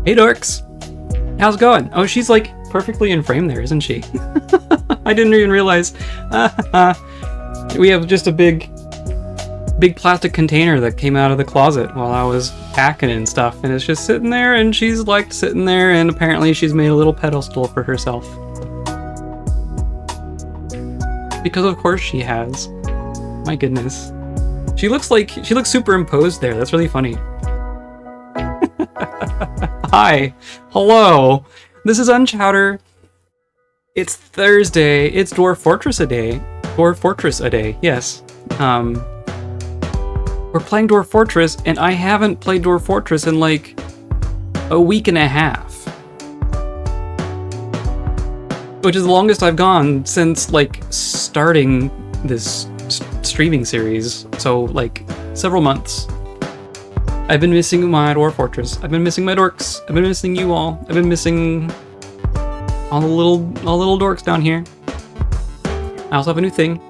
Hey dorks! How's it going? Oh, she's like perfectly in frame there, isn't she? I didn't even realize. We have just a big plastic container that came out of the closet while I was packing and stuff, and it's just sitting there, and she's like sitting there, and apparently she's made a little pedestal for herself. Because of course she has. My goodness. She looks superimposed there. That's really funny. Hi. Hello. This is Unchowder. It's Thursday. It's Dwarf Fortress a day. Dwarf Fortress a day. Yes. We're playing Dwarf Fortress, and I haven't played Dwarf Fortress in like a week and a half. Which is the longest I've gone since like starting this streaming series. So like several months. I've been missing my Dwarf Fortress. I've been missing my dorks. I've been missing you all. I've been missing all the little dorks down here. I also have a new thing.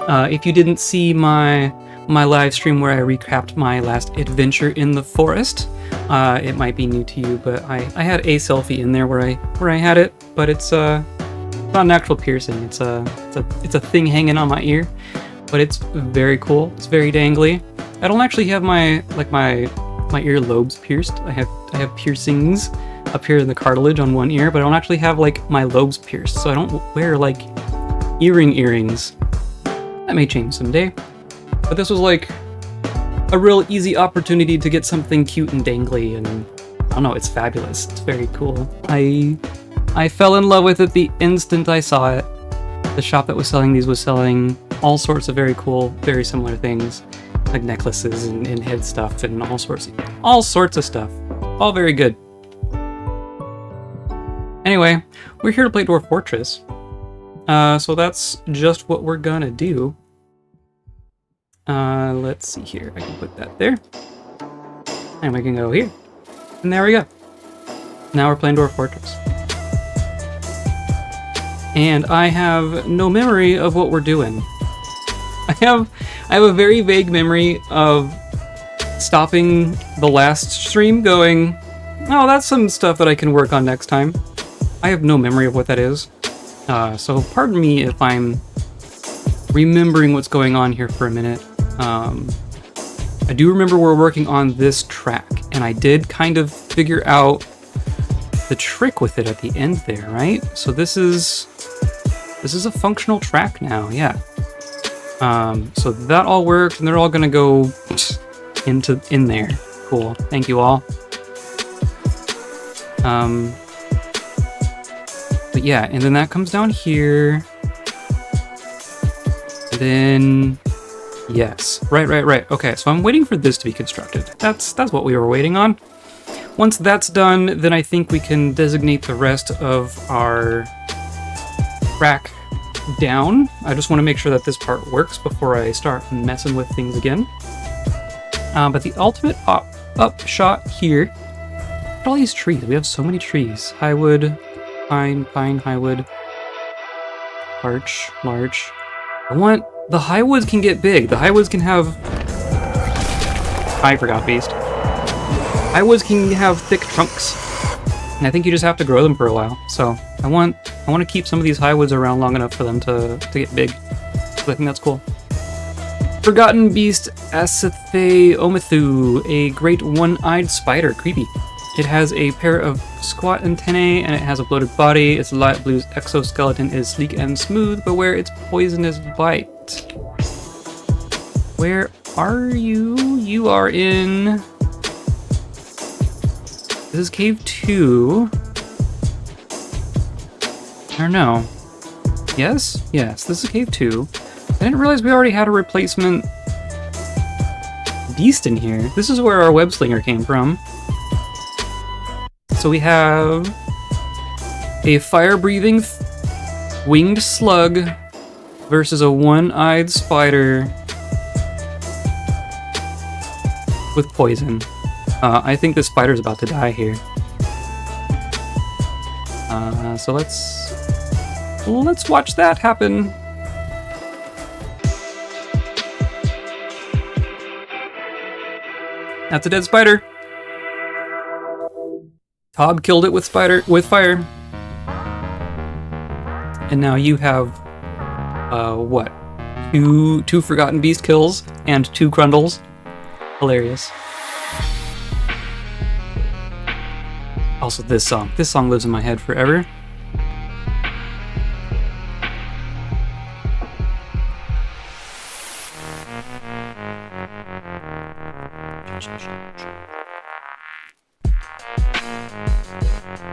If you didn't see my live stream where I recapped my last adventure in the forest, it might be new to you, but I had a selfie in there where I had it, but it's not an actual piercing. It's a thing hanging on my ear, but it's very cool. It's very dangly. I don't actually have my ear lobes pierced. I have piercings up here in the cartilage on one ear, but I don't actually have like my lobes pierced, so I don't wear like earrings. That may change someday. But this was like a real easy opportunity to get something cute and dangly, and I don't know, it's fabulous. It's very cool. I fell in love with it the instant I saw it. The shop that was selling these was selling all sorts of very cool, very similar things, like necklaces and head stuff and all sorts of stuff. All very good. Anyway, we're here to play Dwarf Fortress. So that's just what we're gonna do. Let's see here. I can put that there. And we can go here. And there we go. Now we're playing Dwarf Fortress. And I have no memory of what we're doing. I have a very vague memory of stopping the last stream going, oh, that's some stuff that I can work on next time. I have no memory of what that is. So pardon me if I'm remembering what's going on here for a minute. I do remember we're working on this track, and I did kind of figure out the trick with it at the end there, right? So this is a functional track now, yeah. So that all worked, and they're all gonna go in there. Cool, thank you all. But yeah, and then that comes down here. And then, yes, right. Okay, so I'm waiting for this to be constructed. That's what we were waiting on. Once that's done, then I think we can designate the rest of our track down. I just want to make sure that this part works before I start messing with things again. But the ultimate up shot here. Look at all these trees. We have so many trees. Highwood, pine, highwood, larch. The highwoods can get big. The highwoods can have... I forgot beast. Highwoods can have thick trunks. And I think you just have to grow them for a while. So I want to keep some of these highwoods around long enough for them to get big. So I think that's cool. Forgotten Beast Asathe Omethu, a great one-eyed spider. Creepy. It has a pair of squat antennae, and it has a bloated body. Its light blue exoskeleton is sleek and smooth, but where its poisonous bite. Where are you? You are in... This is cave 2. I don't know. Yes, this is cave 2. I didn't realize we already had a replacement beast in here. This is where our web slinger came from. So we have a fire-breathing winged slug versus a one-eyed spider with poison. I think this spider's about to die here. So let's watch that happen. That's a dead spider. Tob killed it with fire. And now you have, what? Two Forgotten Beast kills and 2 Grundles. Hilarious. Also, this song. This song lives in my head forever.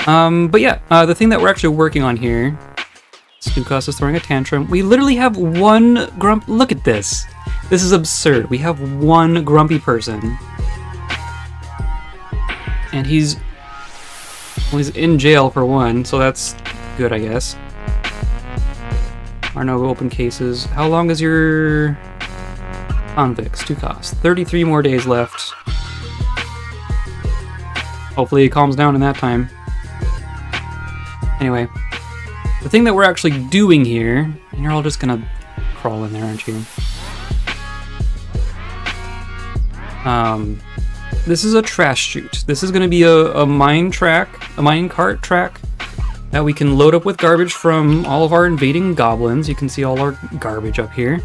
But yeah, the thing that we're actually working on here, Stukas is throwing a tantrum. We literally have 1 grump. Look at this. This is absurd. We have 1 grumpy person. And he's in jail for 1, so that's good, I guess. Are no open cases. How long is your convicts to cost? 33 more days left. Hopefully it calms down in that time. Anyway, the thing that we're actually doing here, and you're all just gonna crawl in there, aren't you? This is a trash chute. This is gonna be a minecart track that we can load up with garbage from all of our invading goblins. You can see all our garbage up here.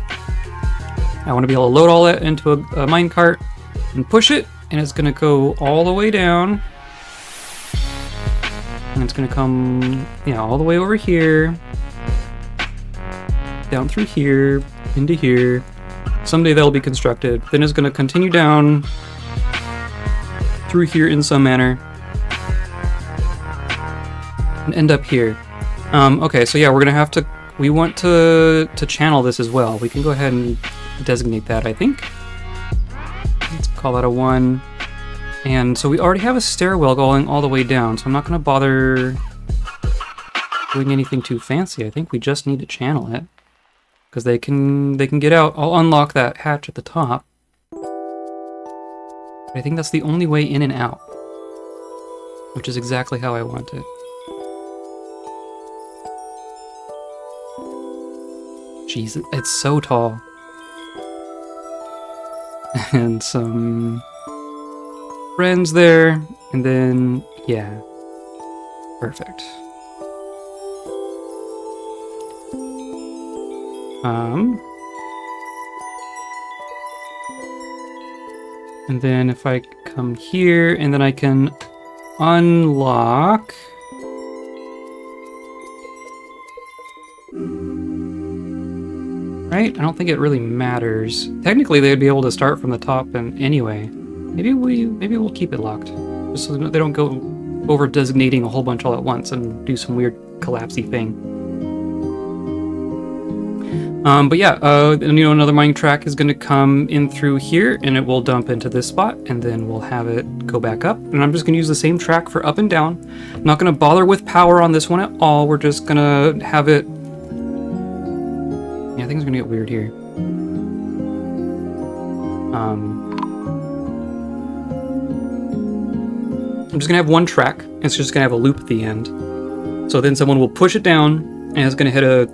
I want to be able to load all that into a minecart and push it, and it's gonna go all the way down. And it's gonna come, all the way over here, down through here, into here. Someday they'll be constructed. Then it's gonna continue down through here in some manner and end up here. Okay, so yeah, we're gonna have to. We want to channel this as well. We can go ahead and designate that. I think. Let's call that a 1. And so we already have a stairwell going all the way down, so I'm not going to bother doing anything too fancy. I think we just need to channel it, because they can get out. I'll unlock that hatch at the top. I think that's the only way in and out, which is exactly how I want it. Jeez, it's so tall. And some friends there, and then, yeah, perfect. And then if I come here, and then I can unlock. Right? I don't think it really matters. Technically, they'd be able to start from the top and anyway. Maybe we'll keep it locked, just so they don't go over designating a whole bunch all at once and do some weird collapsey thing. But yeah, another mining track is going to come in through here, and it will dump into this spot, and then we'll have it go back up. And I'm just going to use the same track for up and down. I'm not going to bother with power on this one at all. We're just going to have it. Yeah, things are going to get weird here. I'm just going to have 1 track. It's just going to have a loop at the end. So then someone will push it down, and it's going to hit a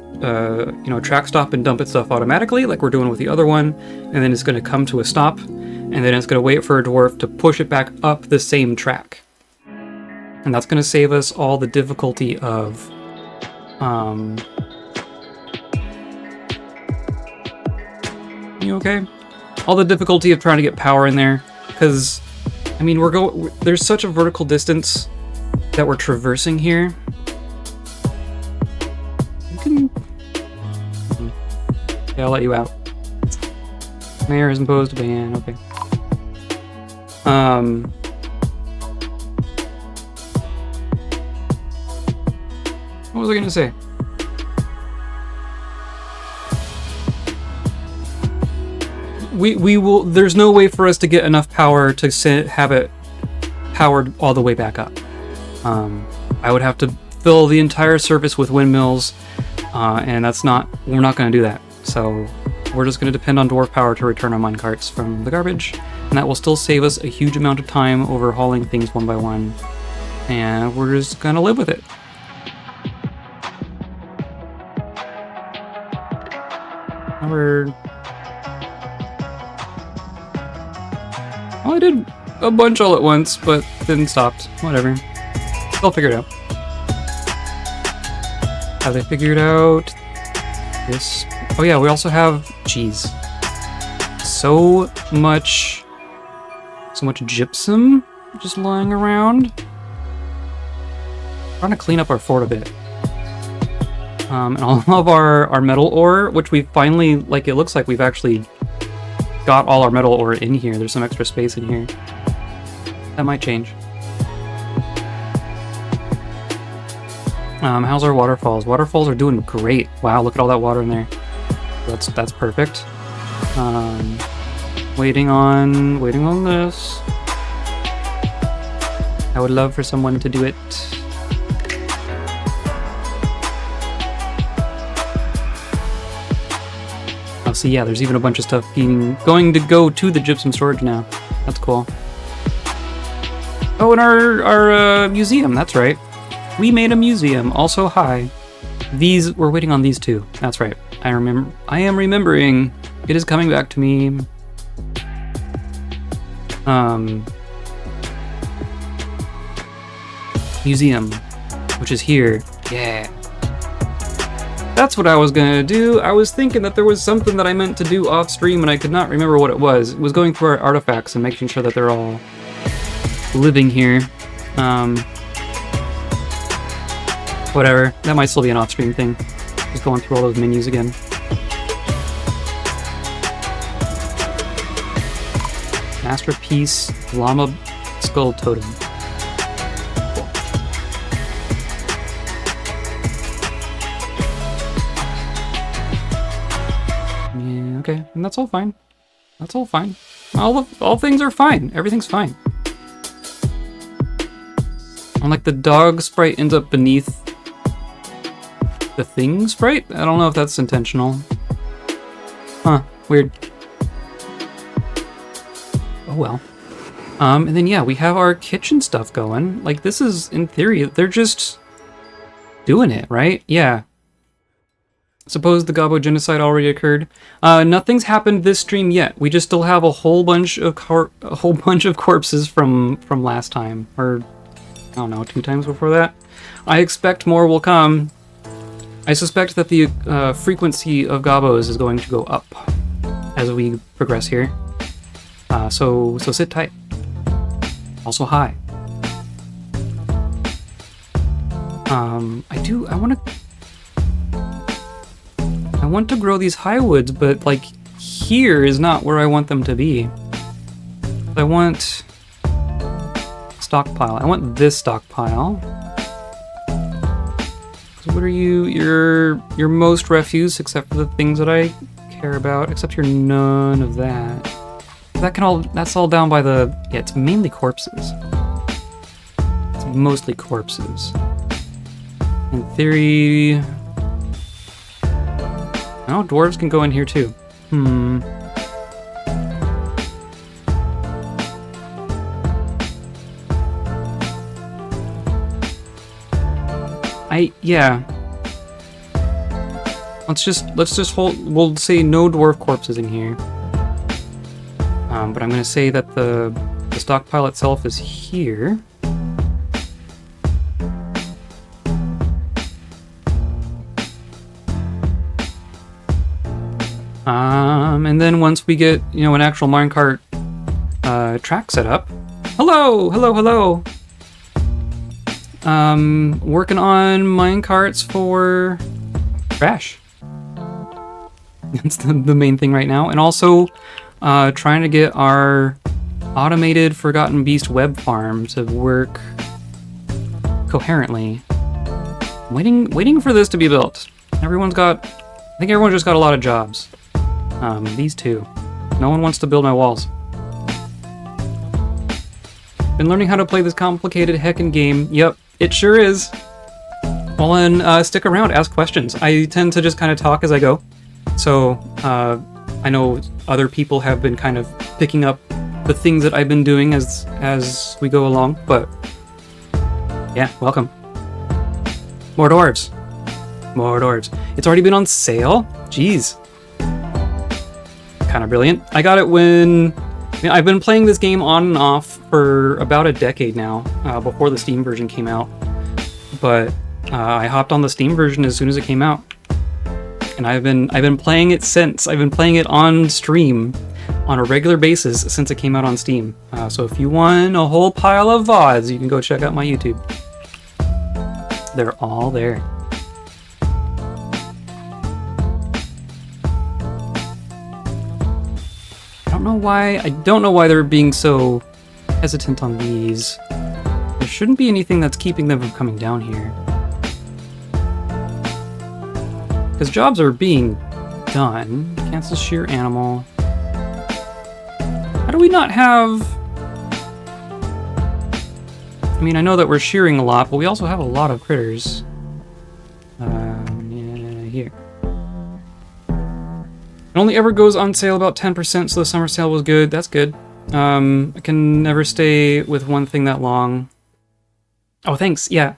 track stop and dump its stuff automatically, like we're doing with the other one. And then it's going to come to a stop, and then it's going to wait for a dwarf to push it back up the same track. And that's going to save us all the difficulty of you okay? All the difficulty of trying to get power in there, because I mean there's such a vertical distance that we're traversing here. You can, yeah, I'll let you out. Mayor has imposed a ban. Okay. What was I gonna say? We will. There's no way for us to get enough power to have it powered all the way back up. I would have to fill the entire surface with windmills, and we're not going to do that. So we're just going to depend on dwarf power to return our minecarts from the garbage, and that will still save us a huge amount of time overhauling things one by one, and we're just going to live with it. I did a bunch all at once, but then stopped. Whatever. They'll figure it out. Have they figured out this? Oh yeah, we also have, geez, so much gypsum just lying around. Trying to clean up our fort a bit. And all of our metal ore, which we finally, like, it looks like we've actually got all our metal ore in here. There's some extra space in here. That might change. How's our waterfalls? Waterfalls are doing great. Wow, look at all that water in there. That's perfect. Waiting on this. I would love for someone to do it. Oh, see, yeah, there's even a bunch of stuff going to go to the gypsum storage now. That's cool. Oh, and our museum, that's right. We made a museum, also high. We're waiting on these two. That's right. I am remembering. It is coming back to me. Museum, which is here. Yeah. That's what I was gonna do. I was thinking that there was something that I meant to do off stream and I could not remember what it was. It was going through our artifacts and making sure that they're all living here. Whatever. That might still be an off-stream thing. Just going through all those menus again. Masterpiece Llama Skull Totem. Yeah, okay. And that's all fine. That's all fine. All things are fine. Everything's fine. And like the dog sprite ends up beneath the thing sprite? I don't know if that's intentional. Huh, weird. Oh well. And then yeah, we have our kitchen stuff going. Like this is, in theory, they're just doing it, right? Yeah. Suppose the Gobbo genocide already occurred. Nothing's happened this stream yet. We just still have a whole bunch of corpses from last time, or I don't know, 2 times before that. I expect more will come. I suspect that the frequency of Gobbos is going to go up as we progress here. So sit tight. Also high. I want to grow these high woods, but like here is not where I want them to be. I want stockpile. I want this stockpile. What are you? You're most refuse, except for the things that I care about. Except you're none of that. That's all down by the. Yeah, it's mainly corpses. It's mostly corpses. In theory, no, dwarves can go in here too. Yeah. Let's just hold. We'll say no dwarf corpses in here. But I'm gonna say that the stockpile itself is here. And then once we get, an actual minecart track set up. Hello. Working on minecarts for trash. That's the main thing right now. And also trying to get our automated Forgotten Beast web farm to work coherently. Waiting for this to be built. I think everyone just got a lot of jobs. These two. No one wants to build my walls. Been learning how to play this complicated heckin' game. Yep, it sure is. Well, then stick around, ask questions. I tend to just kind of talk as I go. So, I know other people have been kind of picking up the things that I've been doing as we go along, but yeah, welcome. More dwarves. It's already been on sale? Jeez. Kind of brilliant. I got it when... I've been playing this game on and off for about a decade now, before the Steam version came out. but I hopped on the Steam version as soon as it came out, and I've been playing it since. I've been playing it on stream on a regular basis since it came out on Steam. So if you want a whole pile of VODs, you can go check out my YouTube. They're all there. I don't know why they're being so hesitant on these. There shouldn't be anything that's keeping them from coming down here. Because jobs are being done. Cancel shear animal. How do we not have... I mean, I know that we're shearing a lot, but we also have a lot of critters. Yeah, here. It only ever goes on sale about 10%, so the summer sale was good. That's good. I can never stay with one thing that long. Oh, thanks. Yeah.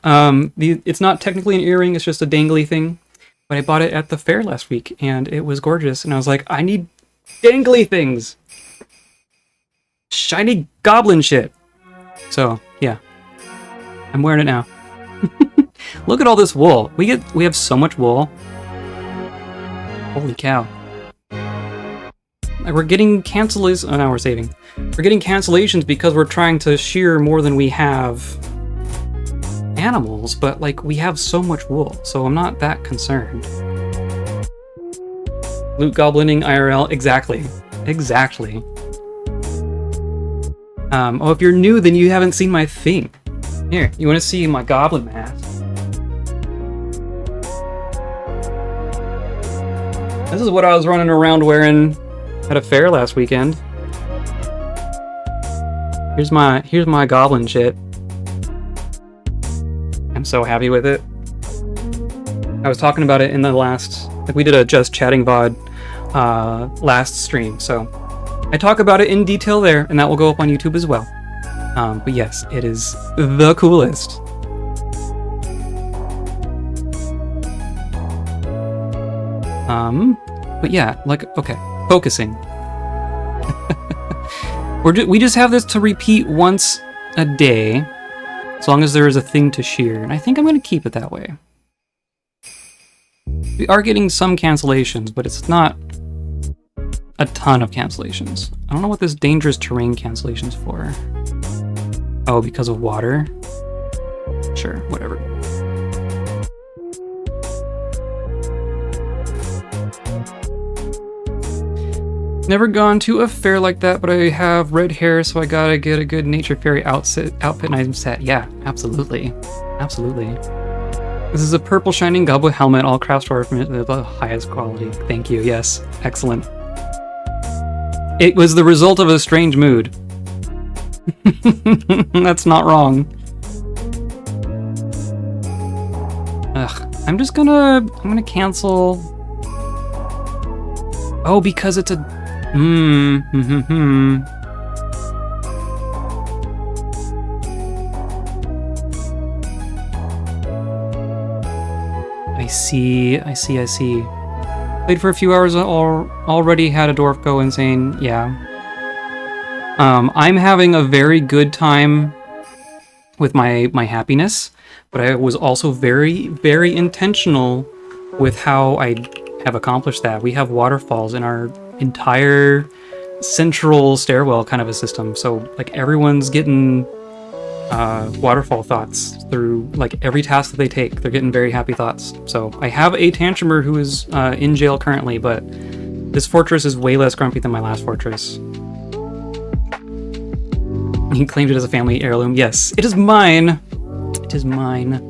It's not technically an earring, it's just a dangly thing. But I bought it at the fair last week, and it was gorgeous. And I was like, I need dangly things. Shiny goblin shit. So, yeah. I'm wearing it now. Look at all this wool. We have so much wool. Holy cow. We're getting cancellations. Oh, now we're saving. We're getting cancellations because we're trying to shear more than we have animals, but like we have so much wool, so I'm not that concerned. Loot goblining IRL, exactly. Exactly. Oh, if you're new, then you haven't seen my thing. Here, you want to see my goblin mask? This is what I was running around wearing at a fair last weekend. Here's my goblin shit. I'm so happy with it. I was talking about it in the last, like we did a just chatting VOD last stream, so I talk about it in detail there, and that will go up on YouTube as well. But yes, it is the coolest. But yeah, like, okay, focusing. We just have this to repeat once a day, as long as there is a thing to shear, and I think I'm going to keep it that way. We are getting some cancellations, but it's not a ton of cancellations. I don't know what this dangerous terrain cancellation's for. Oh, because of water? Sure, whatever. Never gone to a fair like that, but I have red hair, so I gotta get a good nature fairy outfit and I'm set. Yeah, absolutely. Absolutely. This is a purple shining goblin helmet, all craft ornament of the highest quality. Thank you, yes. Excellent. It was the result of a strange mood. That's not wrong. Ugh, I'm gonna cancel. Oh, because it's a I see. Played for a few hours already, had a dwarf go insane. Yeah. I'm having a very good time with my happiness, but I was also very, very intentional with how I have accomplished that. We have waterfalls in our entire central stairwell kind of a system, so like everyone's getting waterfall thoughts through like every task that they take. They're getting very happy thoughts. So I have a tantrumer who is in jail currently, but this fortress is way less grumpy than my last fortress. He claimed it as a family heirloom. Yes, it is mine. It is mine.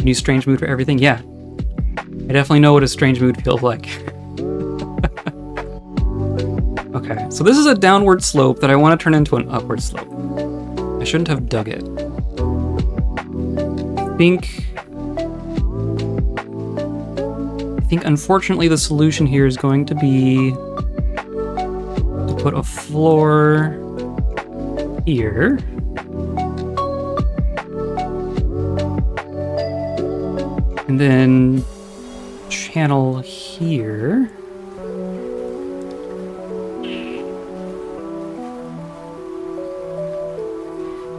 New strange mood for everything. Yeah, I definitely know what a strange mood feels like. Okay, so this is a downward slope that I want to turn into an upward slope. I shouldn't have dug it. I think unfortunately the solution here is going to be to put a floor here. And then channel here.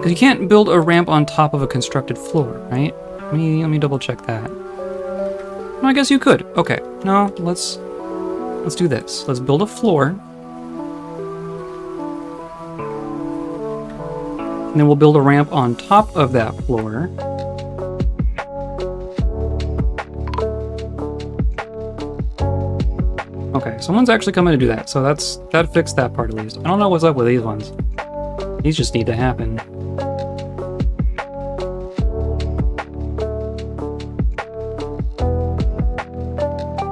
Because you can't build a ramp on top of a constructed floor, right? Let me double check that. No, I guess you could. Okay. No, let's do this. Let's build a floor. And then we'll build a ramp on top of that floor. Okay, someone's actually coming to do that, so that fixed that part at least. I don't know what's up with these ones. These just need to happen.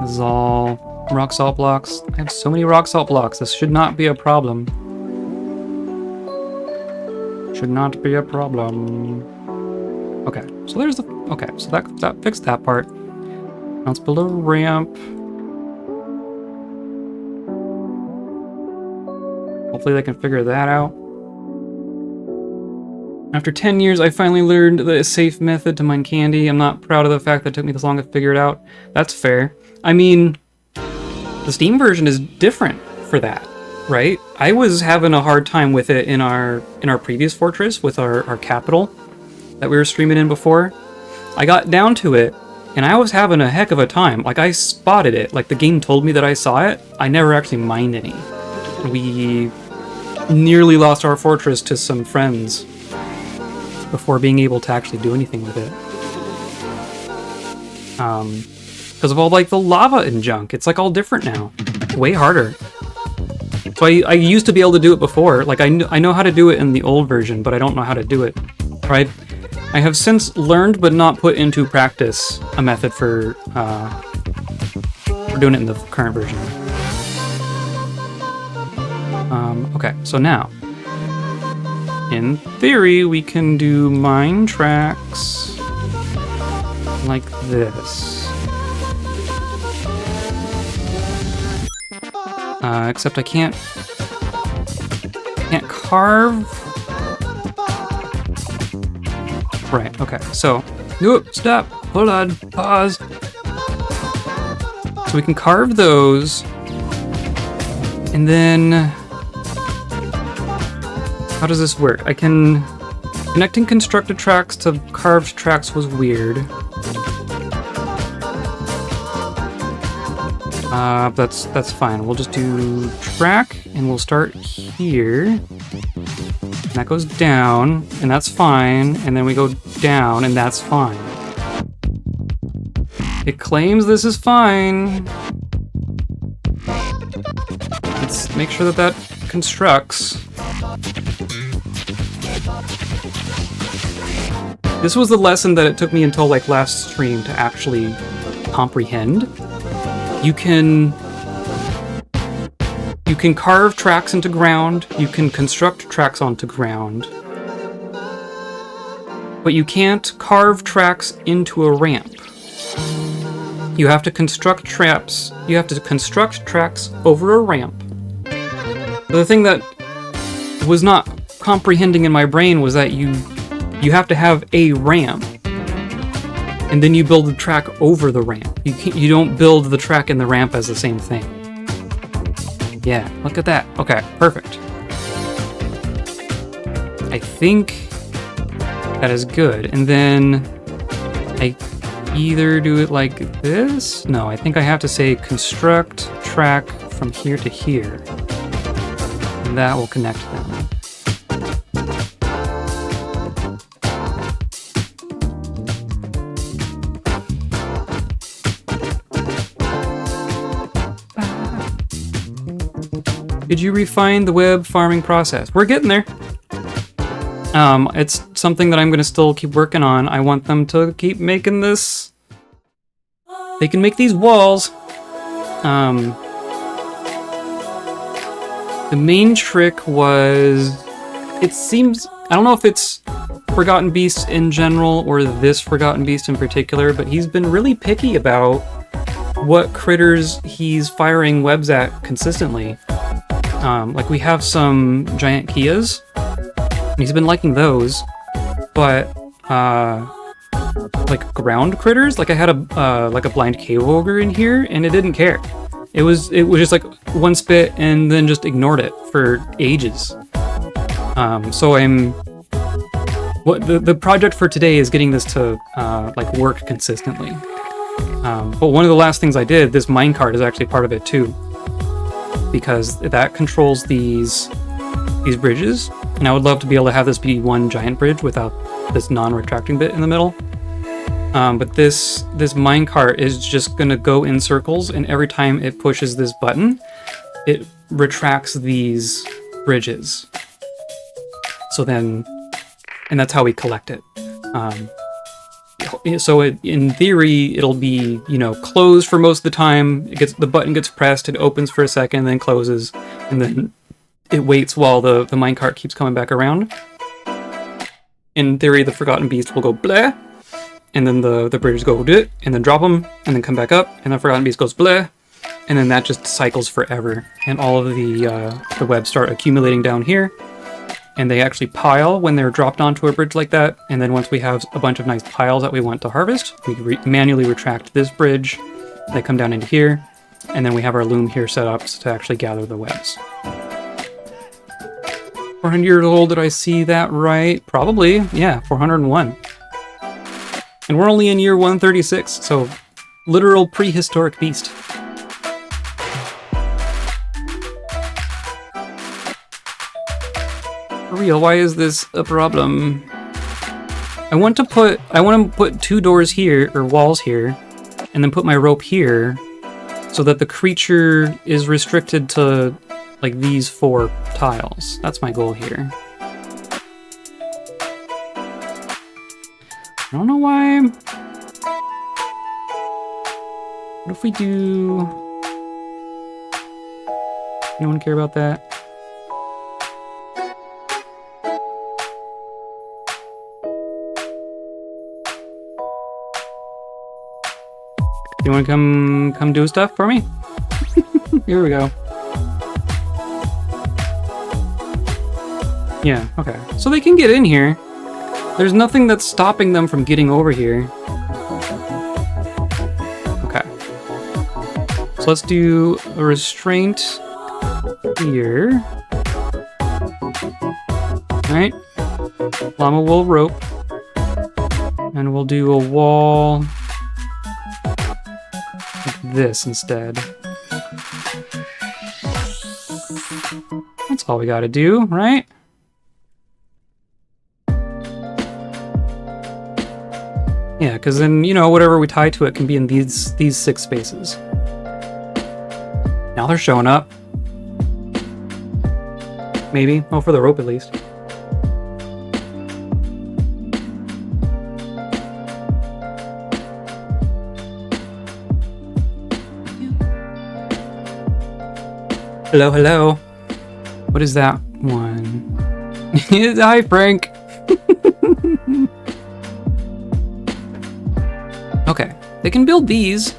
This is all rock salt blocks. I have so many rock salt blocks. This should not be a problem. Should not be a problem. Okay, so there's the... Okay, so that fixed that part. Now let's build a ramp. Hopefully they can figure that out. After 10 years, I finally learned the safe method to mine candy. I'm not proud of the fact that it took me this long to figure it out. That's fair. I mean, the Steam version is different for that, right? I was having a hard time with it in our previous fortress with our capital that we were streaming in before. I got down to it, and I was having a heck of a time. Like, I spotted it. Like, the game told me that I saw it. I never actually mined any. We nearly lost our fortress to some friends before being able to actually do anything with it. Because of all, like, the lava and junk. It's, like, all different now. Way harder. So I used to be able to do it before. Like, I know how to do it in the old version, but I don't know how to do it. Right? I have since learned, but not put into practice, a method for doing it in the current version. Okay, so now, in theory, we can do mine tracks like this. Except I can't carve. Right, okay, so, nope, stop, hold on, pause. So we can carve those, and then, how does this work? I can... Connecting constructed tracks to carved tracks was weird. That's fine. We'll just do track, and we'll start here. And that goes down, and that's fine. And then we go down, and that's fine. It claims this is fine. Let's make sure that constructs. This was the lesson that it took me until like last stream to actually comprehend. You can carve tracks into ground, you can construct tracks onto ground, but you can't carve tracks into a ramp. You have to construct tracks over a ramp. The thing that was not comprehending in my brain was that you have to have a ramp, and then you build the track over the ramp. You don't build the track and the ramp as the same thing. Yeah, look at that. Okay, perfect. I think that is good. And then I either do it like this. No, I think I have to say construct track from here to here. And that will connect them. Did you refine the web farming process? We're getting there. It's something that I'm going to still keep working on. I want them to keep making this. They can make these walls. The main trick was, it seems, I don't know if it's Forgotten Beast in general or this Forgotten Beast in particular, but he's been really picky about what critters he's firing webs at consistently. Like we have some giant Kias, and he's been liking those, but like ground critters, like I had a blind cave ogre in here, and it didn't care. It was just like one spit and then just ignored it for ages. So I'm what the project for today is getting this to like work consistently. But one of the last things I did, this minecart is actually part of it too, because that controls these bridges, and I would love to be able to have this be one giant bridge without this non-retracting bit in the middle. But this minecart is just gonna go in circles, and every time it pushes this button, it retracts these bridges. So then, and that's how we collect it. So in theory, it'll be, you know, closed for most of the time. The button gets pressed, it opens for a second, then closes, and then it waits while the minecart keeps coming back around. In theory, the Forgotten Beast will go bleh, and then the bridges go dit, and then drop them, and then come back up, and the Forgotten Beast goes bleh, and then that just cycles forever. And all of the webs start accumulating down here, and they actually pile when they're dropped onto a bridge like that. And then once we have a bunch of nice piles that we want to harvest, we manually retract this bridge. They come down into here, and then we have our loom here set up to actually gather the webs. 400 years old, did I see that right? Probably, yeah, 401. And we're only in year 136, so literal prehistoric beast. For real, why is this a problem? I want to put 2 doors here, or walls here, and then put my rope here, so that the creature is restricted to like these 4 tiles. That's my goal here. I don't know why. What if we do... Anyone care about that? You want to come do stuff for me? Here we go. Yeah, okay. So they can get in here. There's nothing that's stopping them from getting over here. Okay. So let's do a restraint here. Alright. Llama wool rope. And we'll do a wall like this instead. That's all we gotta do, right? Yeah, because then, you know, whatever we tie to it can be in these 6 spaces. Now they're showing up. Maybe. Well, for the rope at least. Hello, hello. What is that one? Hi, Frank. Okay, they can build these.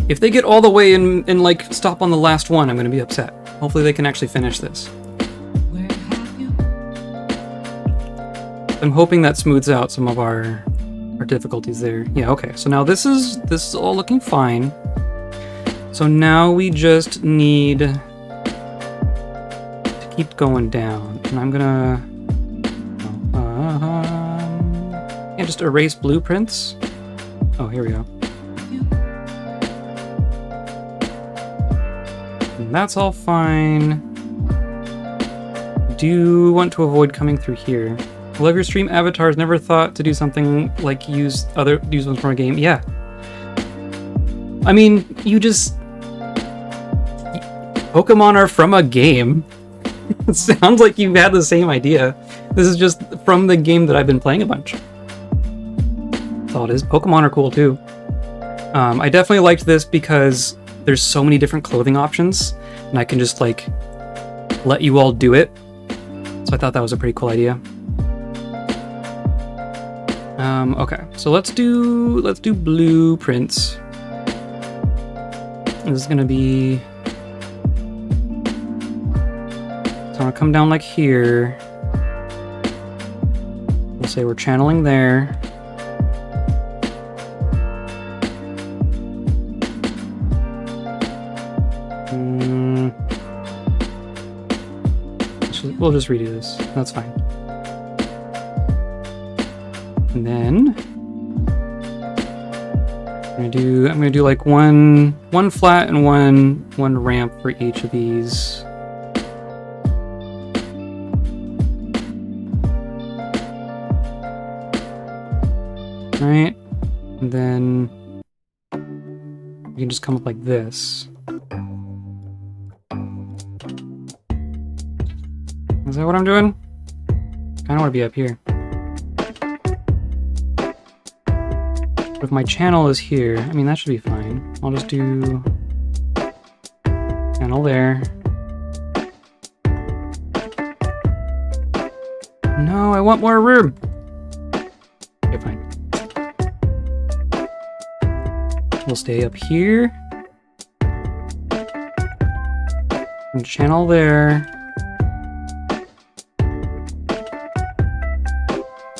If they get all the way and like stop on the last one, I'm gonna be upset. Hopefully they can actually finish this. I'm hoping that smooths out some of our difficulties there. Yeah, okay, so now this is all looking fine. So now we just need to keep going down, and I'm gonna just erase blueprints. Oh, here we go. And that's all fine. Do want to avoid coming through here. Love your stream avatars. Never thought to do something like use ones from a game. Yeah. I mean, Pokemon are from a game. It sounds like you've had the same idea. This is just from the game that I've been playing a bunch. That's all it is. Pokemon are cool too. I definitely liked this because there's so many different clothing options, and I can just like let you all do it. So I thought that was a pretty cool idea. Okay, so let's do blueprints. This is gonna be. So I'm gonna come down like here. We'll say we're channeling there. We'll just redo this. That's fine. And then I'm gonna do like one flat and one ramp for each of these. Right, and then you can just come up like this. Is that what I'm doing? I don't want to be up here. But if my channel is here, I mean, that should be fine. I'll just do channel there. No, I want more room. Okay, fine. We'll stay up here. And channel there.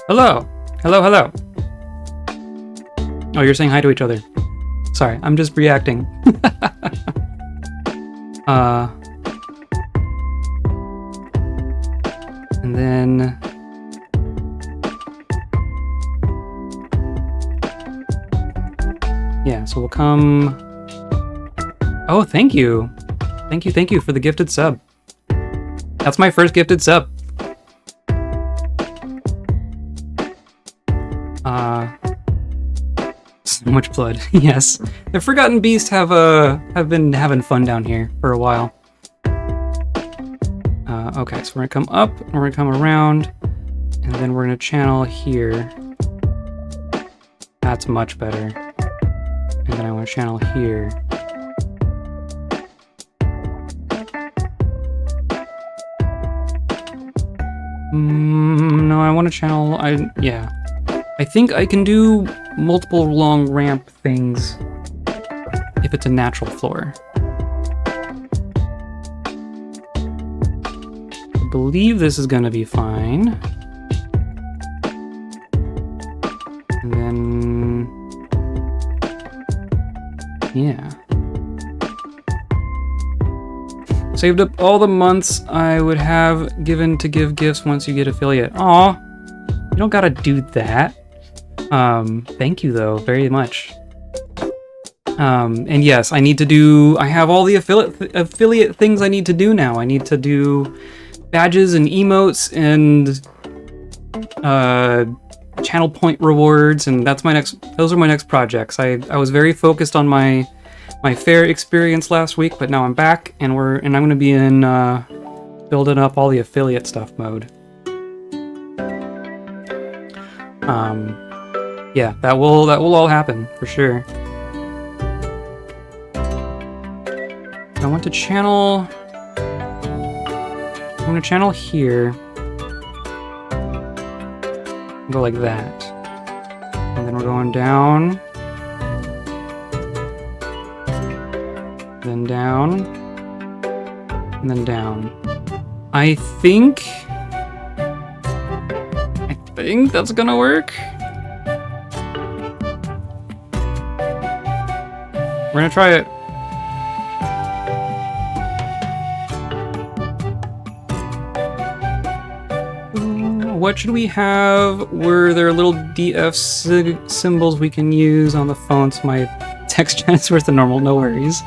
Hello! Hello, hello! Oh, you're saying hi to each other. Sorry, I'm just reacting. And then... yeah, so we'll come... oh, thank you! Thank you for the gifted sub. That's my first gifted sub. So much blood. Yes. The Forgotten Beast have been having fun down here for a while. Okay, so we're gonna come up, and we're gonna come around, and then we're gonna channel here. That's much better. And then I want to channel here. No, I want to channel... yeah. I think I can do multiple long ramp things if it's a natural floor. I believe this is gonna be fine. And then... yeah. Saved up all the months I would have given to give gifts once you get affiliate. Aw, you don't gotta do that. Thank you though, very much. And yes, I have all the affiliate things I need to do now. I need to do badges and emotes and channel point rewards, and those are my next projects. I was very focused on my fair experience last week, but now I'm back and I'm gonna be in building up all the affiliate stuff mode. Yeah, that will all happen for sure. I want to channel. I'm gonna channel here. Go like that, and then we're going down, then down, and then down. I think that's gonna work. We're gonna try it. What should we have? Were there little DF symbols we can use on the phone so my text chat is worth the normal? No worries.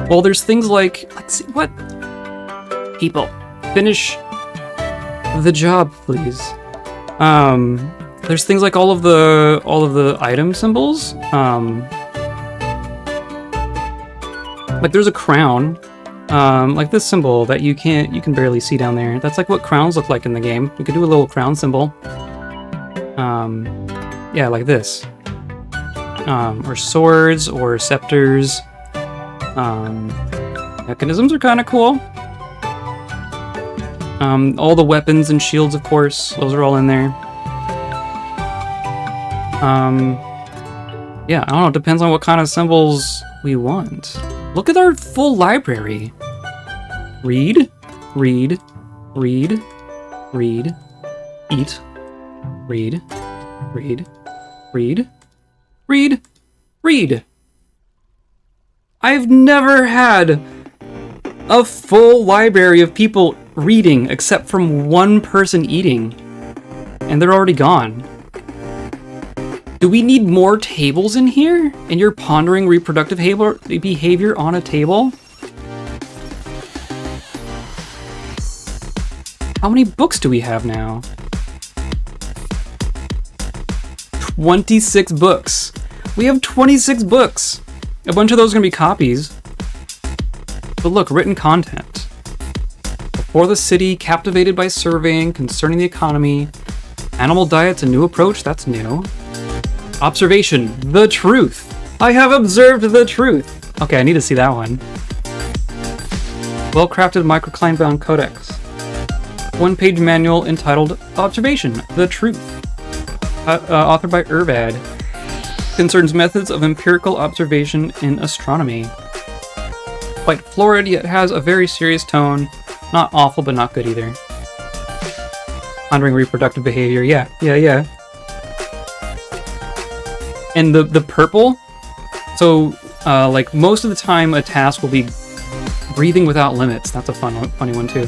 Well, there's things like, let's see, what? People, finish the job, please. There's things like all of the item symbols. Like there's a crown, like this symbol that you can barely see down there. That's like what crowns look like in the game. We could do a little crown symbol. Yeah, like this. Or swords or scepters. Mechanisms are kind of cool. All the weapons and shields, of course, those are all in there. Yeah, I don't know, it depends on what kind of symbols we want. Look at our full library. Read, read, read, read, eat, read, read, read, read, read. I've never had a full library of people reading except from one person eating. And they're already gone. Do we need more tables in here? And you're pondering reproductive behavior on a table? How many books do we have now? 26 books. We have 26 books. A bunch of those are gonna be copies. But look, written content. Before the city, captivated by surveying, concerning the economy. Animal diets, a new approach, that's new. Observation, the truth. I have observed the truth. Okay, I need to see that one. Well-crafted microclimate-bound codex. One-page manual entitled Observation, the Truth. Authored by aaand. Concerns methods of empirical observation in astronomy. Quite florid, yet has a very serious tone. Not awful, but not good either. Pondering reproductive behavior, yeah. And the purple, so like most of the time a task will be breathing without limits. That's a funny one too.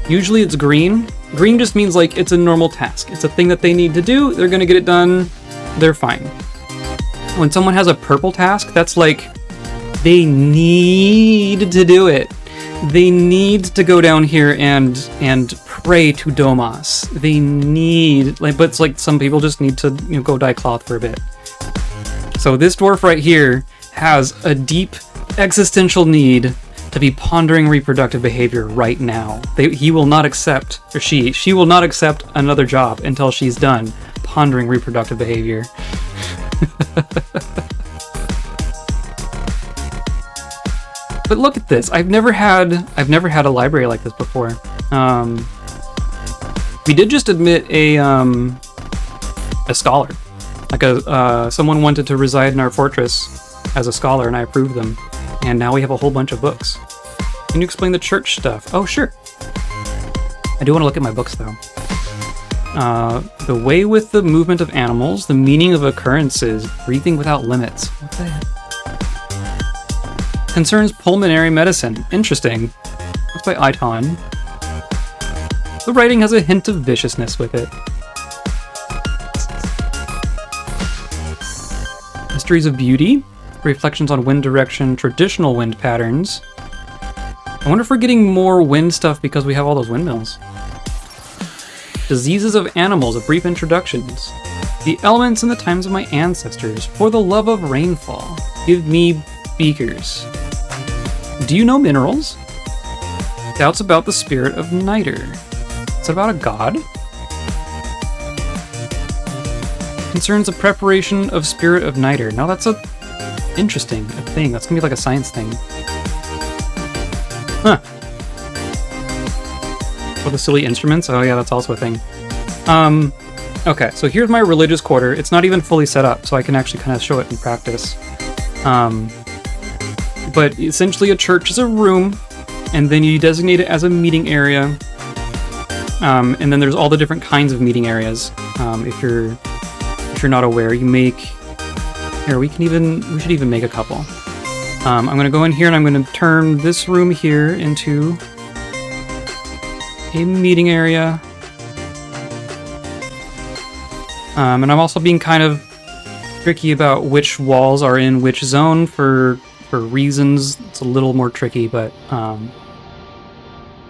Usually it's green. Green just means like it's a normal task. It's a thing that they need to do. They're gonna get it done. They're fine. When someone has a purple task, that's like they need to do it. They need to go down here and pray to Domas. They need, like, but it's like some people just need to, you know, go dye cloth for a bit. So this dwarf right here has a deep existential need to be pondering reproductive behavior right now. He will not accept, or she will not accept another job until she's done pondering reproductive behavior. But look at this. I've never had a library like this before. We did just admit a scholar. Like someone wanted to reside in our fortress as a scholar, and I approved them. And now we have a whole bunch of books. Can you explain the church stuff? Oh, sure. I do want to look at my books, though. The way with the movement of animals, the meaning of occurrences, breathing without limits. What the heck? Concerns pulmonary medicine. Interesting. That's by aaand. The writing has a hint of viciousness with it. Mysteries of beauty. Reflections on wind direction, traditional wind patterns. I wonder if we're getting more wind stuff because we have all those windmills. Diseases of animals, a brief introductions. The elements and the times of my ancestors. For the love of rainfall. Give me beakers. Do you know minerals? Doubts about the spirit of Niter. Is it about a god? Concerns the preparation of spirit of Niter. Now that's a interesting thing. That's gonna be like a science thing. Huh. For the silly instruments? Oh yeah, that's also a thing. Okay, so here's my religious quarter. It's not even fully set up, so I can actually kind of show it in practice. But essentially a church is a room, and then you designate it as a meeting area. And then there's all the different kinds of meeting areas. If you're not aware, you make... Here, we should even make a couple. I'm gonna go in here and I'm gonna turn this room here into a meeting area. And I'm also being kind of tricky about which walls are in which zone for reasons. It's a little more tricky, but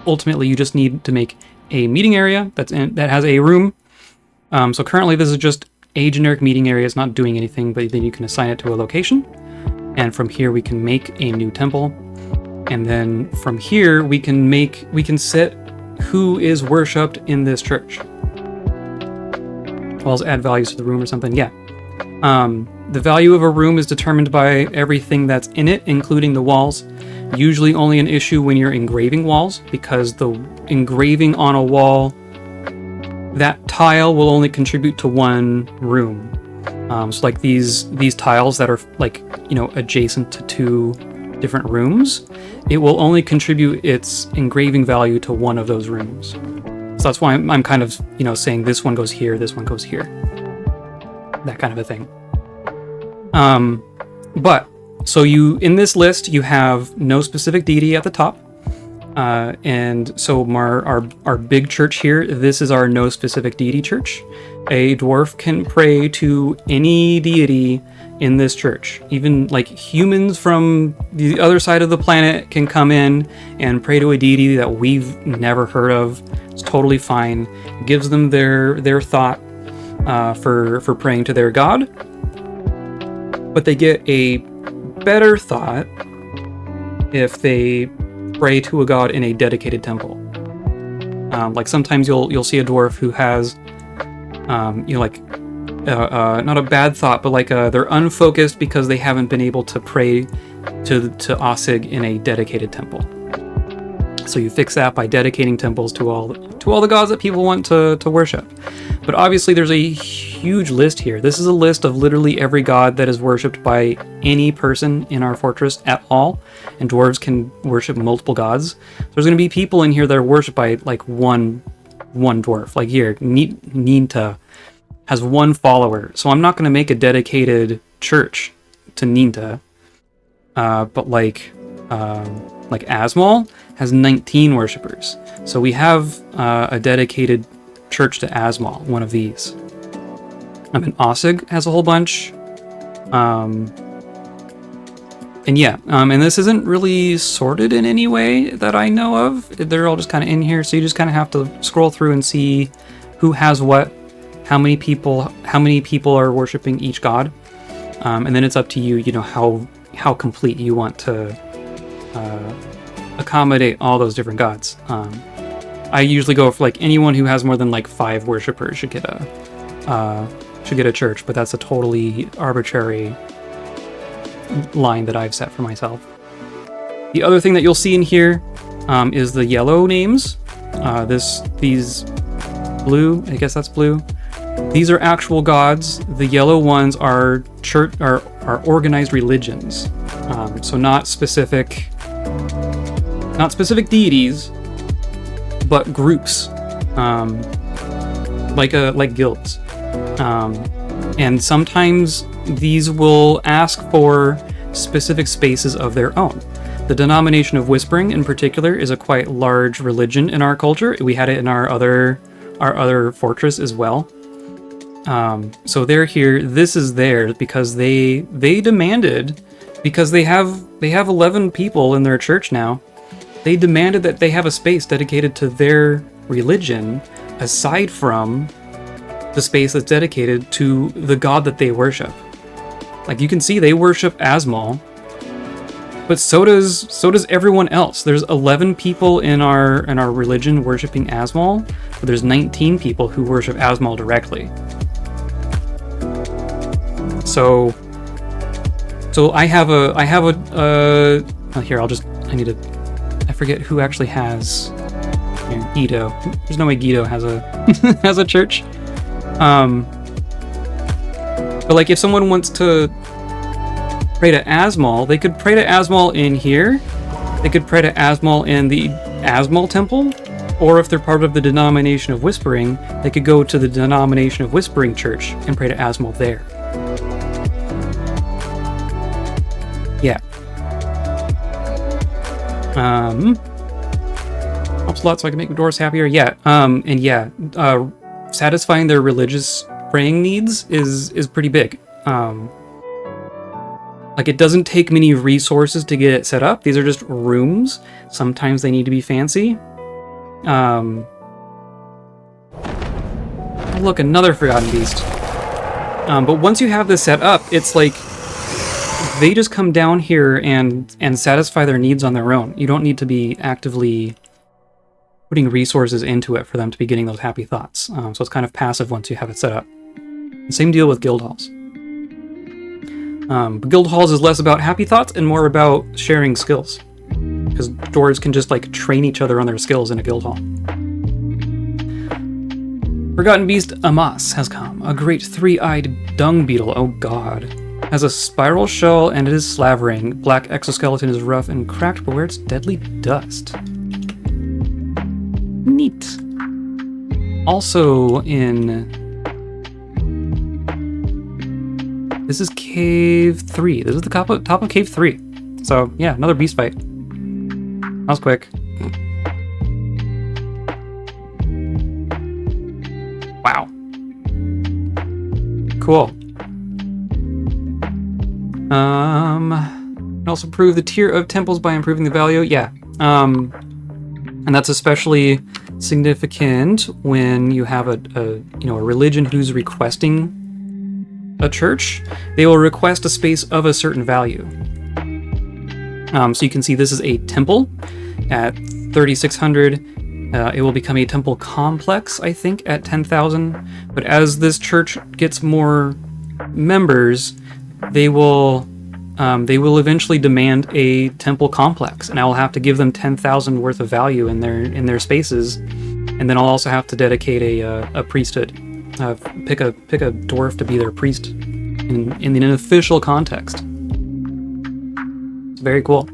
ultimately you just need to make a meeting area that has a room. So currently this is just a generic meeting area. It's not doing anything, but then you can assign it to a location. And from here we can make a new temple. And then from here we can set who is worshipped in this church. As well as add values to the room or something. Yeah. The value of a room is determined by everything that's in it, including the walls. Usually only an issue when you're engraving walls, because the engraving on a wall, that tile will only contribute to one room. So like these tiles that are like, you know, adjacent to two different rooms, it will only contribute its engraving value to one of those rooms. So that's why I'm kind of, you know, saying this one goes here, this one goes here. That kind of a thing. But, so in this list, you have no specific deity at the top. And so our big church here, this is our no specific deity church. A dwarf can pray to any deity in this church. Even like humans from the other side of the planet can come in and pray to a deity that we've never heard of. It's totally fine. It gives them their thought for praying to their god. But they get a better thought if they pray to a god in a dedicated temple. Like sometimes you'll see a dwarf who has, not a bad thought, but like they're unfocused because they haven't been able to pray to aaand in a dedicated temple. So you fix that by dedicating temples to all the gods that people want to worship. But obviously there's a huge list here. This is a list of literally every god that is worshipped by any person in our fortress at all, and dwarves can worship multiple gods. So there's going to be people in here that are worshipped by like one dwarf. Like here, Ninta has one follower, so I'm not going to make a dedicated church to Ninta. But like Asmal has 19 worshippers, so we have a dedicated church to Asmal, one of these. And aaand has a whole bunch. And yeah, and this isn't really sorted in any way that I know of. They're all just kind of in here, so you just kind of have to scroll through and see who has what, how many people are worshiping each god, and then it's up to you, you know, how complete you want to accommodate all those different gods. I usually go for like anyone who has more than like 5 worshippers should get a church, but that's a totally arbitrary line that I've set for myself. The other thing that you'll see in here is the yellow names. These blue, I guess that's blue. These are actual gods. The yellow ones are organized religions. So not specific deities, but groups, like guilds. And sometimes these will ask for specific spaces of their own. The denomination of Whispering in particular is a quite large religion in our culture. We had it in our other fortress as well. So they're here. This is theirs because they demanded, because they have 11 people in their church now. They demanded that they have a space dedicated to their religion aside from the space that's dedicated to the god that they worship. Like you can see, they worship Asmal, but so does everyone else. There's 11 people in our religion worshiping Asmal, but there's 19 people who worship Asmal directly. So I have a here, I forget who actually has here, Guido. There's no way Guido has a has a church. But like if someone wants to pray to Asmal, they could pray to Asmal in here. They could pray to Asmal in the Asmal temple, or if they're part of the denomination of Whispering, they could go to the denomination of Whispering church and pray to Asmal there. Yeah. Helps a lot so I can make the dwarves happier. Yeah. And yeah, satisfying their religious praying needs is pretty big. Like it doesn't take many resources to get it set up. These are just rooms. Sometimes they need to be fancy. Look, another Forgotten Beast. But once you have this set up, it's like they just come down here and satisfy their needs on their own. You don't need to be actively putting resources into it for them to be getting those happy thoughts. So it's kind of passive once you have it set up. Same deal with guild halls. But guild halls is less about happy thoughts and more about sharing skills, because dwarves can just like train each other on their skills in a guild hall. Forgotten Beast Amas has come, a great 3-eyed dung beetle. Oh god. Has a spiral shell and it is slavering. Black exoskeleton is rough and cracked, but where it's deadly dust. Neat. Also in... This is Cave 3. This is the top of Cave 3. So, yeah, another beast fight. That was quick. Cool. Also improve the tier of temples by improving the value. Yeah. And that's especially significant when you have a religion who's requesting a church. They will request a space of a certain value. So you can see this is a temple at 3,600. It will become a temple complex, I think, at 10,000. But as this church gets more members, they will eventually demand a temple complex, and I will have to give them 10,000 worth of value in their spaces, and then I'll also have to dedicate a priesthood, pick a dwarf to be their priest in an official context. It's very cool.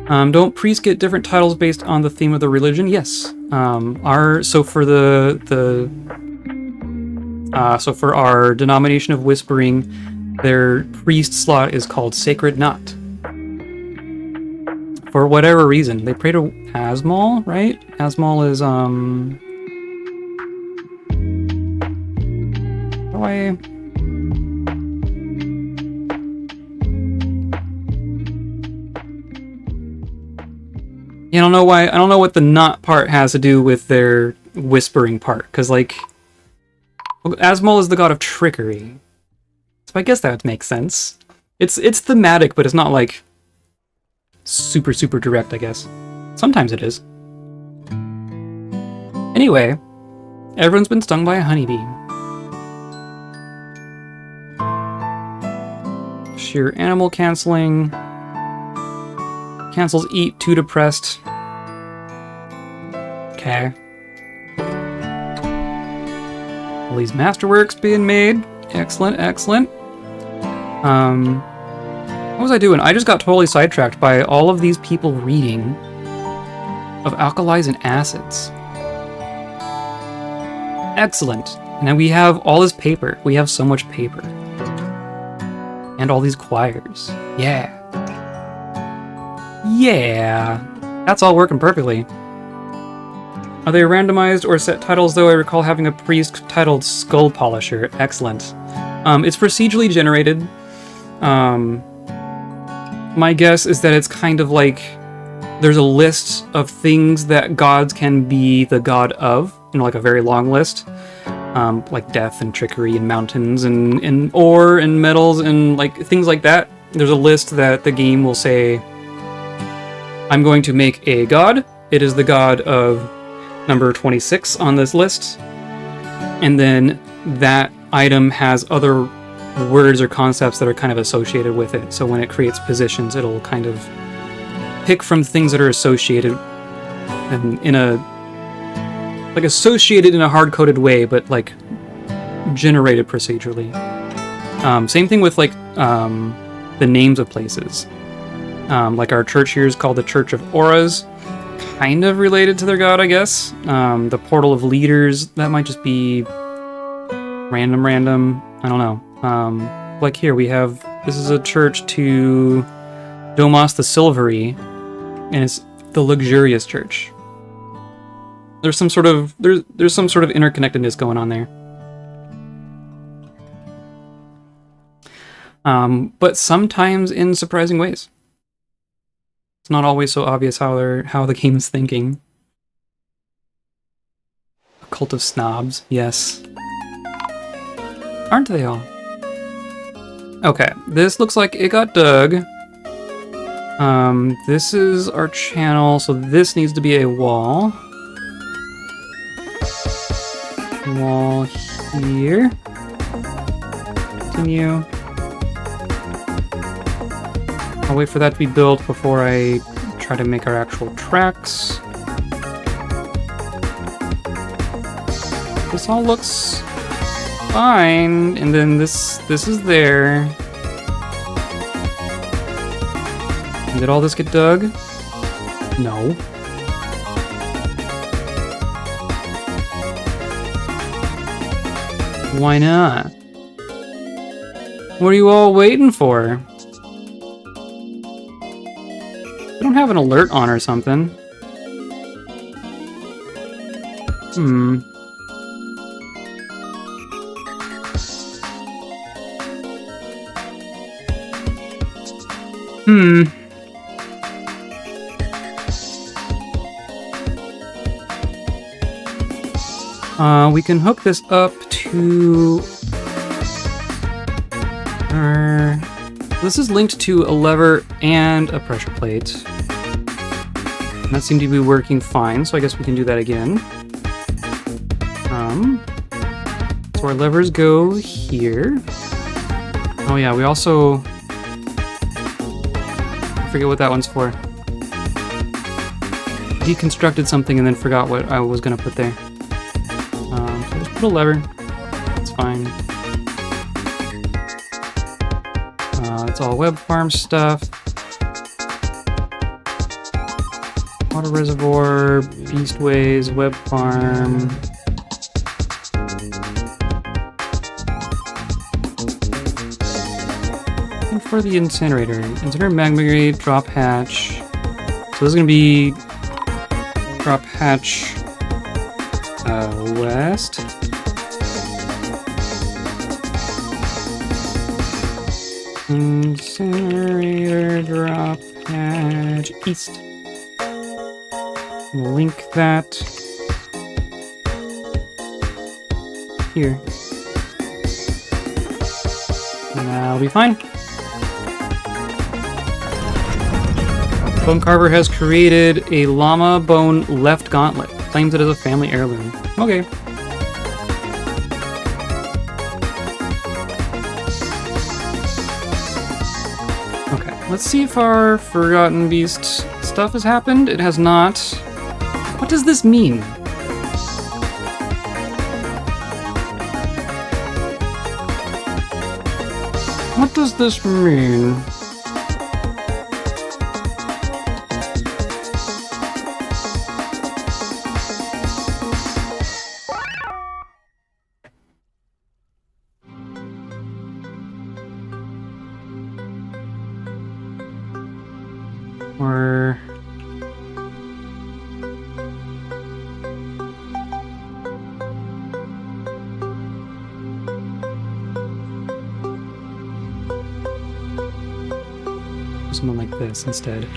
Don't priests get different titles based on the theme of the religion? Yes. So for our denomination of Whispering, their priest slot is called Sacred Knot. For whatever reason, they pray to Asmal, right? Asmal is how do I? Yeah, I don't know why. I don't know what the knot part has to do with their whispering part, because like, Asmal is the god of trickery. So I guess that would make sense. It's thematic, but it's not like super direct, I guess. Sometimes it is. Anyway, everyone's been stung by a honeybee. Sheer animal canceling. Cancels eat, too depressed. Okay. All these masterworks being made. Excellent, excellent. What was I doing? I just got totally sidetracked by all of these people reading of alkalis and acids. Excellent. Now we have all this paper. We have so much paper. And all these choirs. Yeah. Yeah. That's all working perfectly. Are they randomized or set titles, though? I recall having a priest titled Skull Polisher. Excellent. It's procedurally generated. My guess is that it's kind of like there's a list of things that gods can be the god of, like a very long list. Like death and trickery and mountains and ore and metals and like things like that. There's a list that the game will say, I'm going to make a god. It is the god of number 26 on this list. And then that item has other words or concepts that are kind of associated with it. So when it creates positions, it'll kind of pick from things that are associated and associated in a hard-coded way, but like generated procedurally. Same thing with like the names of places. Like our church here is called the Church of Auras, kind of related to their god, I guess. The Portal of Leaders, that might just be random. I don't know. Like here we have, this is a church to Domas the Silvery, and it's the luxurious church. There's some sort of interconnectedness going on there. But sometimes in surprising ways. It's not always so obvious how the game's thinking. A cult of snobs, yes. Aren't they all? Okay, this looks like it got dug. This is our channel, so this needs to be a wall. Wall here. Continue. I'll wait for that to be built before I try to make our actual tracks. This all looks fine, and then this is there. Did all this get dug? No. Why not? What are you all waiting for? I don't have an alert on or something. We can hook this up to our... This is linked to a lever and a pressure plate. And that seemed to be working fine, so I guess we can do that again. So our levers go here. Oh yeah, we also... I forget what that one's for. Deconstructed something and then forgot what I was gonna put there. So just put a lever. That's fine. It's all web farm stuff. Water reservoir, beastways, web farm. And for the incinerator, magma grade, drop hatch. So this is gonna be drop hatch west. Incinerator, drop hatch east. Link that here. And that'll be fine. Bone Carver has created a llama bone left gauntlet. Claims it as a family heirloom. Okay. Okay, let's see if our Forgotten Beast stuff has happened. It has not. What does this mean? What does this mean? Or... someone like this instead.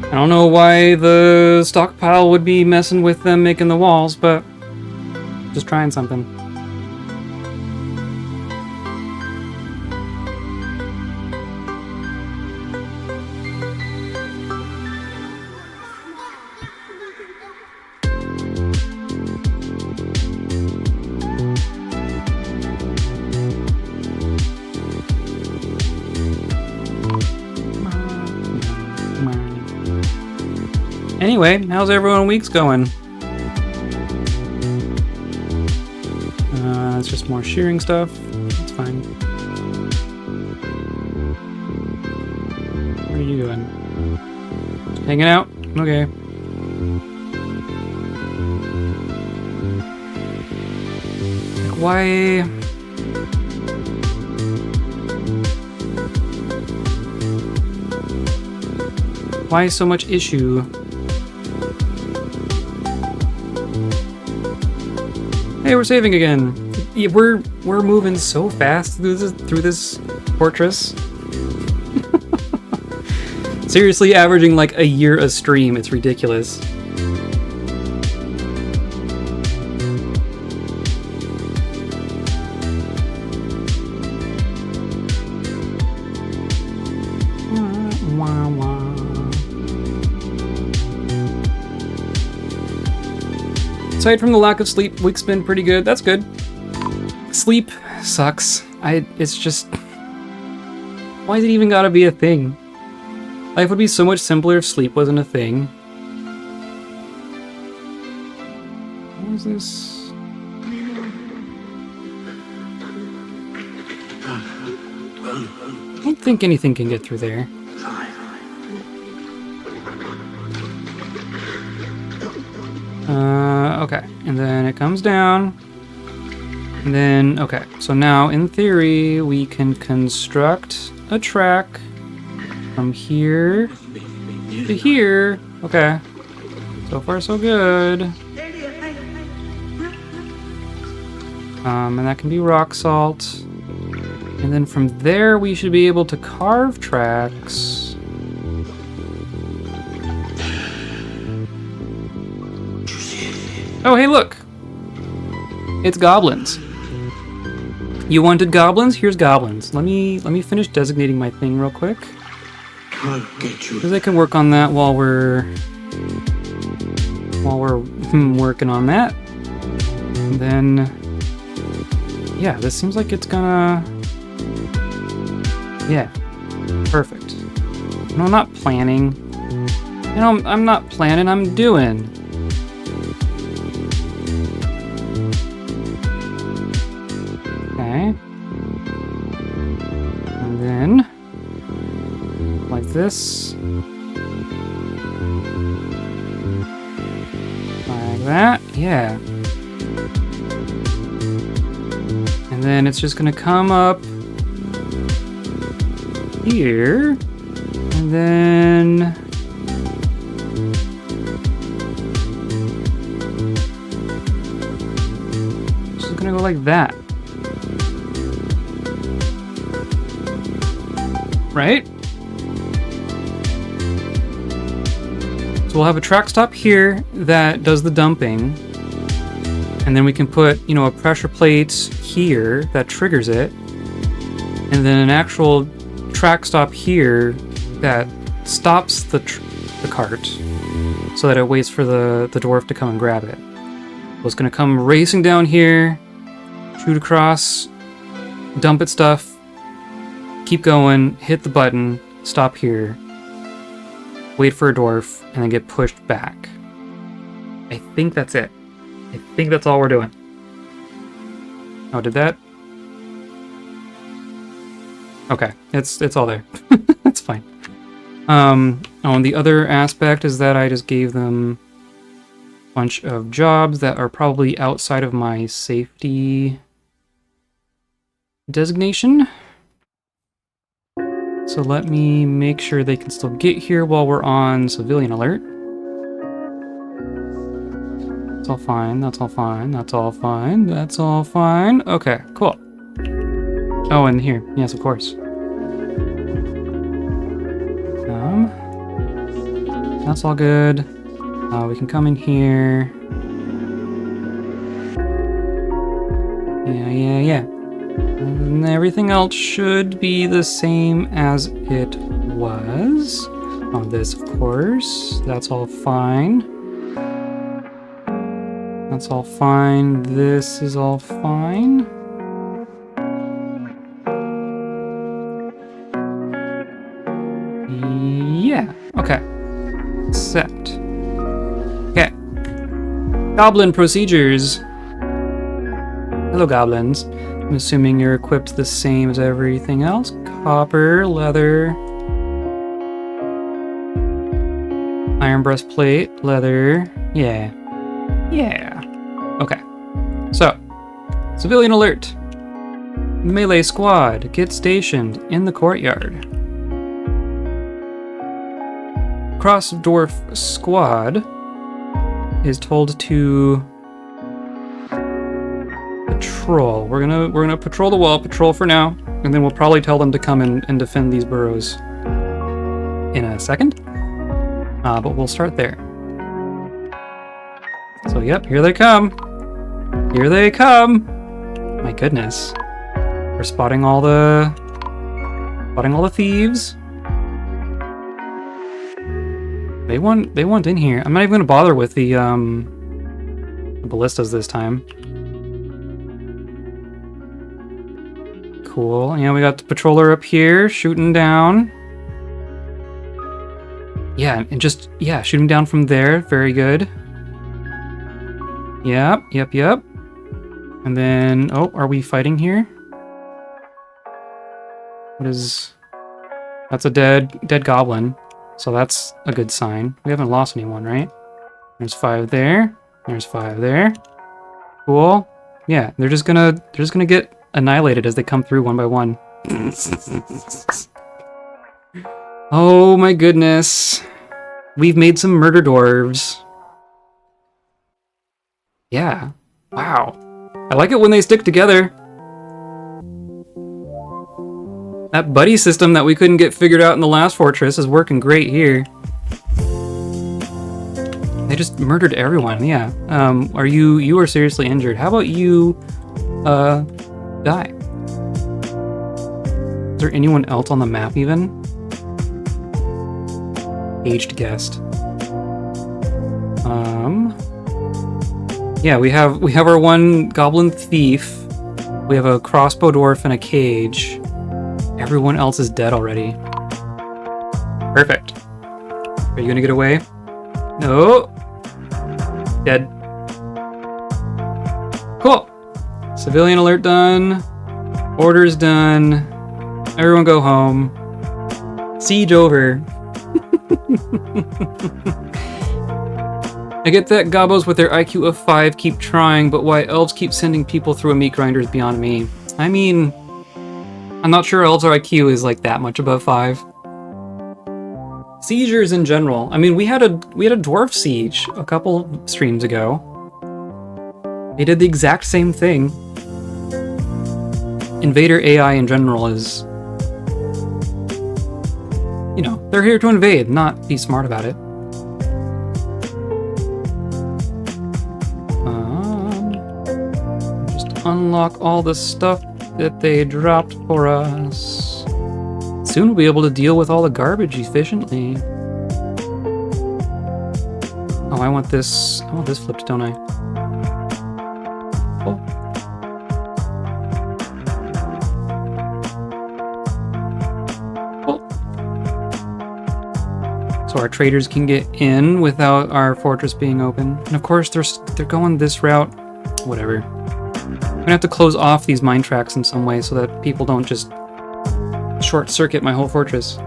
I don't know why the stockpile would be messing with them making the walls, but just trying something. Anyway, how's everyone week's going? It's just more shearing stuff. That's fine. What are you doing? Hanging out? Okay. Why? Why so much issue? Hey, we're saving again. Yeah, we're moving so fast through this fortress. Seriously, averaging like a year a stream. It's ridiculous. Aside from the lack of sleep, week's been pretty good. That's good. Sleep sucks. It's just... Why is it even gotta be a thing? Life would be so much simpler if sleep wasn't a thing. What is this? I don't think anything can get through there. Okay, and then it comes down, and then, okay, so now, in theory, we can construct a track from here to here. Okay, so far so good. And that can be rock salt. And then from there, we should be able to carve tracks. Oh, hey, look! It's goblins. You wanted goblins? Here's goblins. Let me finish designating my thing real quick. Because I can work on that while we're working on that. And then, yeah, this seems like it's gonna. Yeah, perfect. No, I'm not planning. You know, I'm not planning. I'm doing. Okay. And then, like this. Like that, yeah. And then it's just gonna come up here. And then it's just gonna go like that. Right? So we'll have a track stop here that does the dumping. And then we can put, you know, a pressure plate here that triggers it. And then an actual track stop here that stops the cart so that it waits for the dwarf to come and grab it. So it's going to come racing down here, shoot across, dump its stuff, keep going, hit the button, stop here, wait for a dwarf, and then get pushed back. I think that's it. I think that's all we're doing. Oh, did that? Okay, it's all there. That's fine. Oh, and the other aspect is that I just gave them a bunch of jobs that are probably outside of my safety designation. So let me make sure they can still get here while we're on civilian alert. That's all fine, that's all fine, that's all fine, that's all fine. Okay, cool. Oh, and here. Yes, of course. That's all good. We can come in here. Yeah. And everything else should be the same as it was. Oh, this, of course. That's all fine. That's all fine. This is all fine. Yeah, okay. Accept. Okay. Goblin procedures. Hello, goblins. I'm assuming you're equipped the same as everything else. Copper, leather, iron breastplate, leather. Yeah. Okay. So, civilian alert. Melee squad, get stationed in the courtyard. Cross Dwarf squad is told to patrol. We're gonna patrol the wall, patrol for now, and then we'll probably tell them to come and defend these burrows in a second. But we'll start there. So yep, here they come. Here they come. My goodness, we're spotting all the thieves. They want in here. I'm not even gonna bother with the ballistas this time. Cool. Yeah, we got the patroller up here shooting down. Yeah, and just shooting down from there. Very good. Yep. And then, oh, are we fighting here? What is? That's a dead goblin. So that's a good sign. We haven't lost anyone, right? There's 5 there. There's 5 there. Cool. Yeah, they're just gonna get annihilated as they come through one by one. Oh my goodness. We've made some murder dwarves. Yeah. Wow. I like it when they stick together. That buddy system that we couldn't get figured out in the last fortress is working great here. They just murdered everyone, yeah. You are seriously injured. How about you, die? Is there anyone else on the map even? Aged guest. Yeah, we have our one goblin thief. We have a crossbow dwarf in a cage. Everyone else is dead already. Perfect. Are you gonna get away? No. Dead. Cool. Civilian alert done. Orders done. Everyone go home. Siege over. I get that gobos with their IQ of 5 keep trying, but why elves keep sending people through a meat grinder is beyond me. I mean, I'm not sure elves' IQ is like that much above 5. Seizures in general. I mean, we had a dwarf siege a couple streams ago. They did the exact same thing. Invader AI in general is, you know, they're here to invade, not be smart about it. Just unlock all the stuff that they dropped for us. Soon we'll be able to deal with all the garbage efficiently. Oh, I want this flipped, don't I? Oh. So our traders can get in without our fortress being open. And of course, they're going this route. Whatever. I'm gonna have to close off these mine tracks in some way so that people don't just short circuit my whole fortress.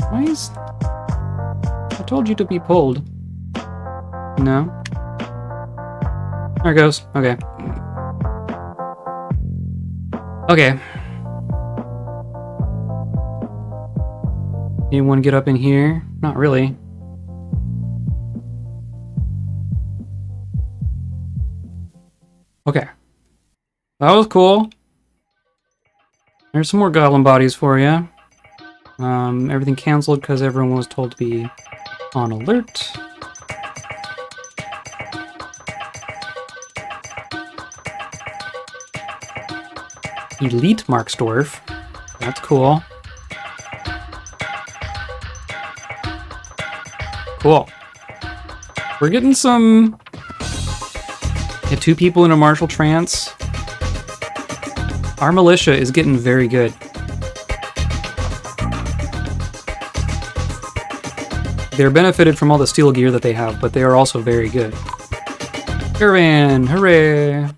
Why is... I told you to be pulled. No? There it goes. Okay. Okay. Anyone get up in here? Not really. Okay. That was cool. There's some more goblin bodies for you. Everything canceled because everyone was told to be on alert. Elite Marksdorf. That's cool. Cool. We're getting some... Yeah, 2 people in a martial trance. Our militia is getting very good. They're benefited from all the steel gear that they have, but they are also very good. Caravan! Hooray!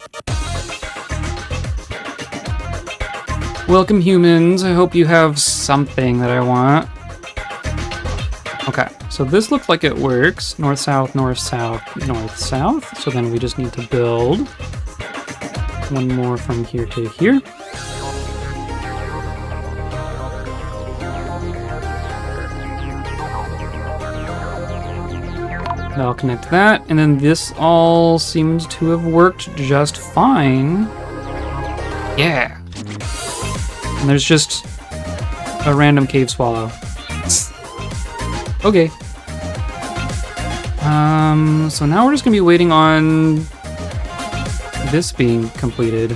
Welcome, humans. I hope you have something that I want. Okay, so this looks like it works. North, south, north, south, north, south. So then we just need to build one more from here to here. That'll connect that, and then this all seems to have worked just fine. Yeah. And there's just a random cave swallow. Okay. So now we're just gonna be waiting on this being completed.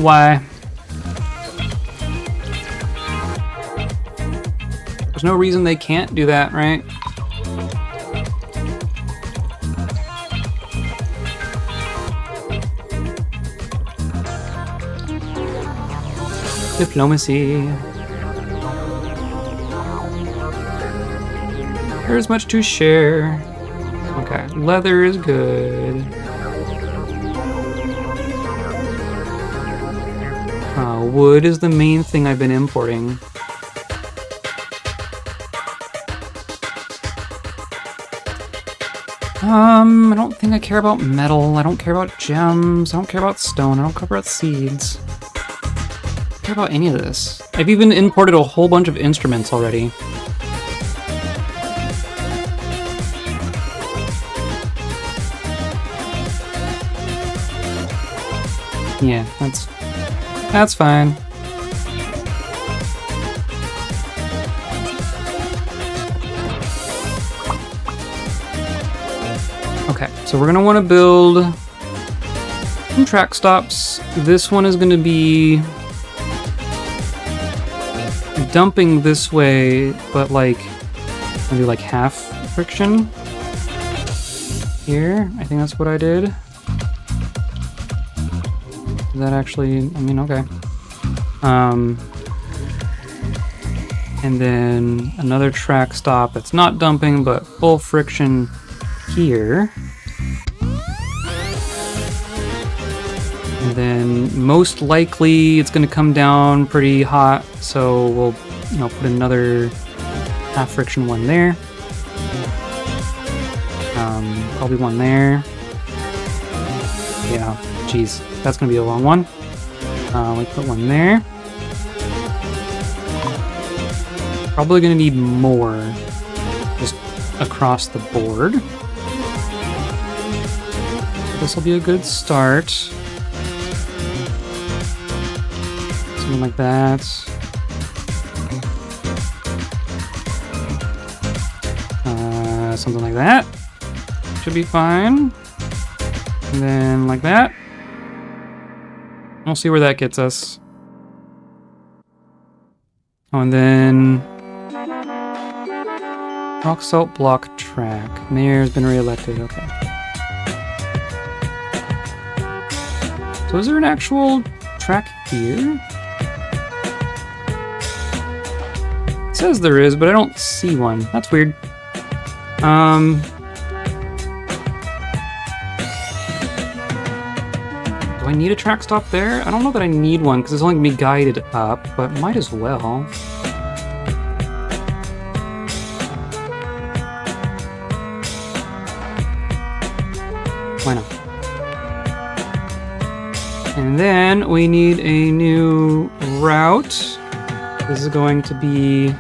Why? There's no reason they can't do that, right? Diplomacy. There's much to share. Okay, leather is good. Wood is the main thing I've been importing. I don't think I care about metal. I don't care about gems. I don't care about stone. I don't care about seeds. care about any of this. I've even imported a whole bunch of instruments already. Yeah, that's fine. Okay, so we're gonna want to build some track stops. This one is gonna be dumping this way, but like maybe like half friction here. I think that's what I did. That actually, I mean, okay. And then another track stop that's not dumping, but full friction here. And then most likely it's gonna come down pretty hot, so we'll, you know, put another half friction one there. Probably one there. Yeah, geez. That's gonna be a long one. We put one there. Probably gonna need more just across the board. This will be a good start. Something like that. Something like that. Should be fine. And then like that. We'll see where that gets us. Oh, and then rock salt block track. Mayor's been re-elected. Okay. So is there an actual track here? It says there is, but I don't see one. That's weird. Do I need a track stop there? I don't know that I need one because it's only gonna be guided up, but might as well. Why not? And then we need a new route. This is going to be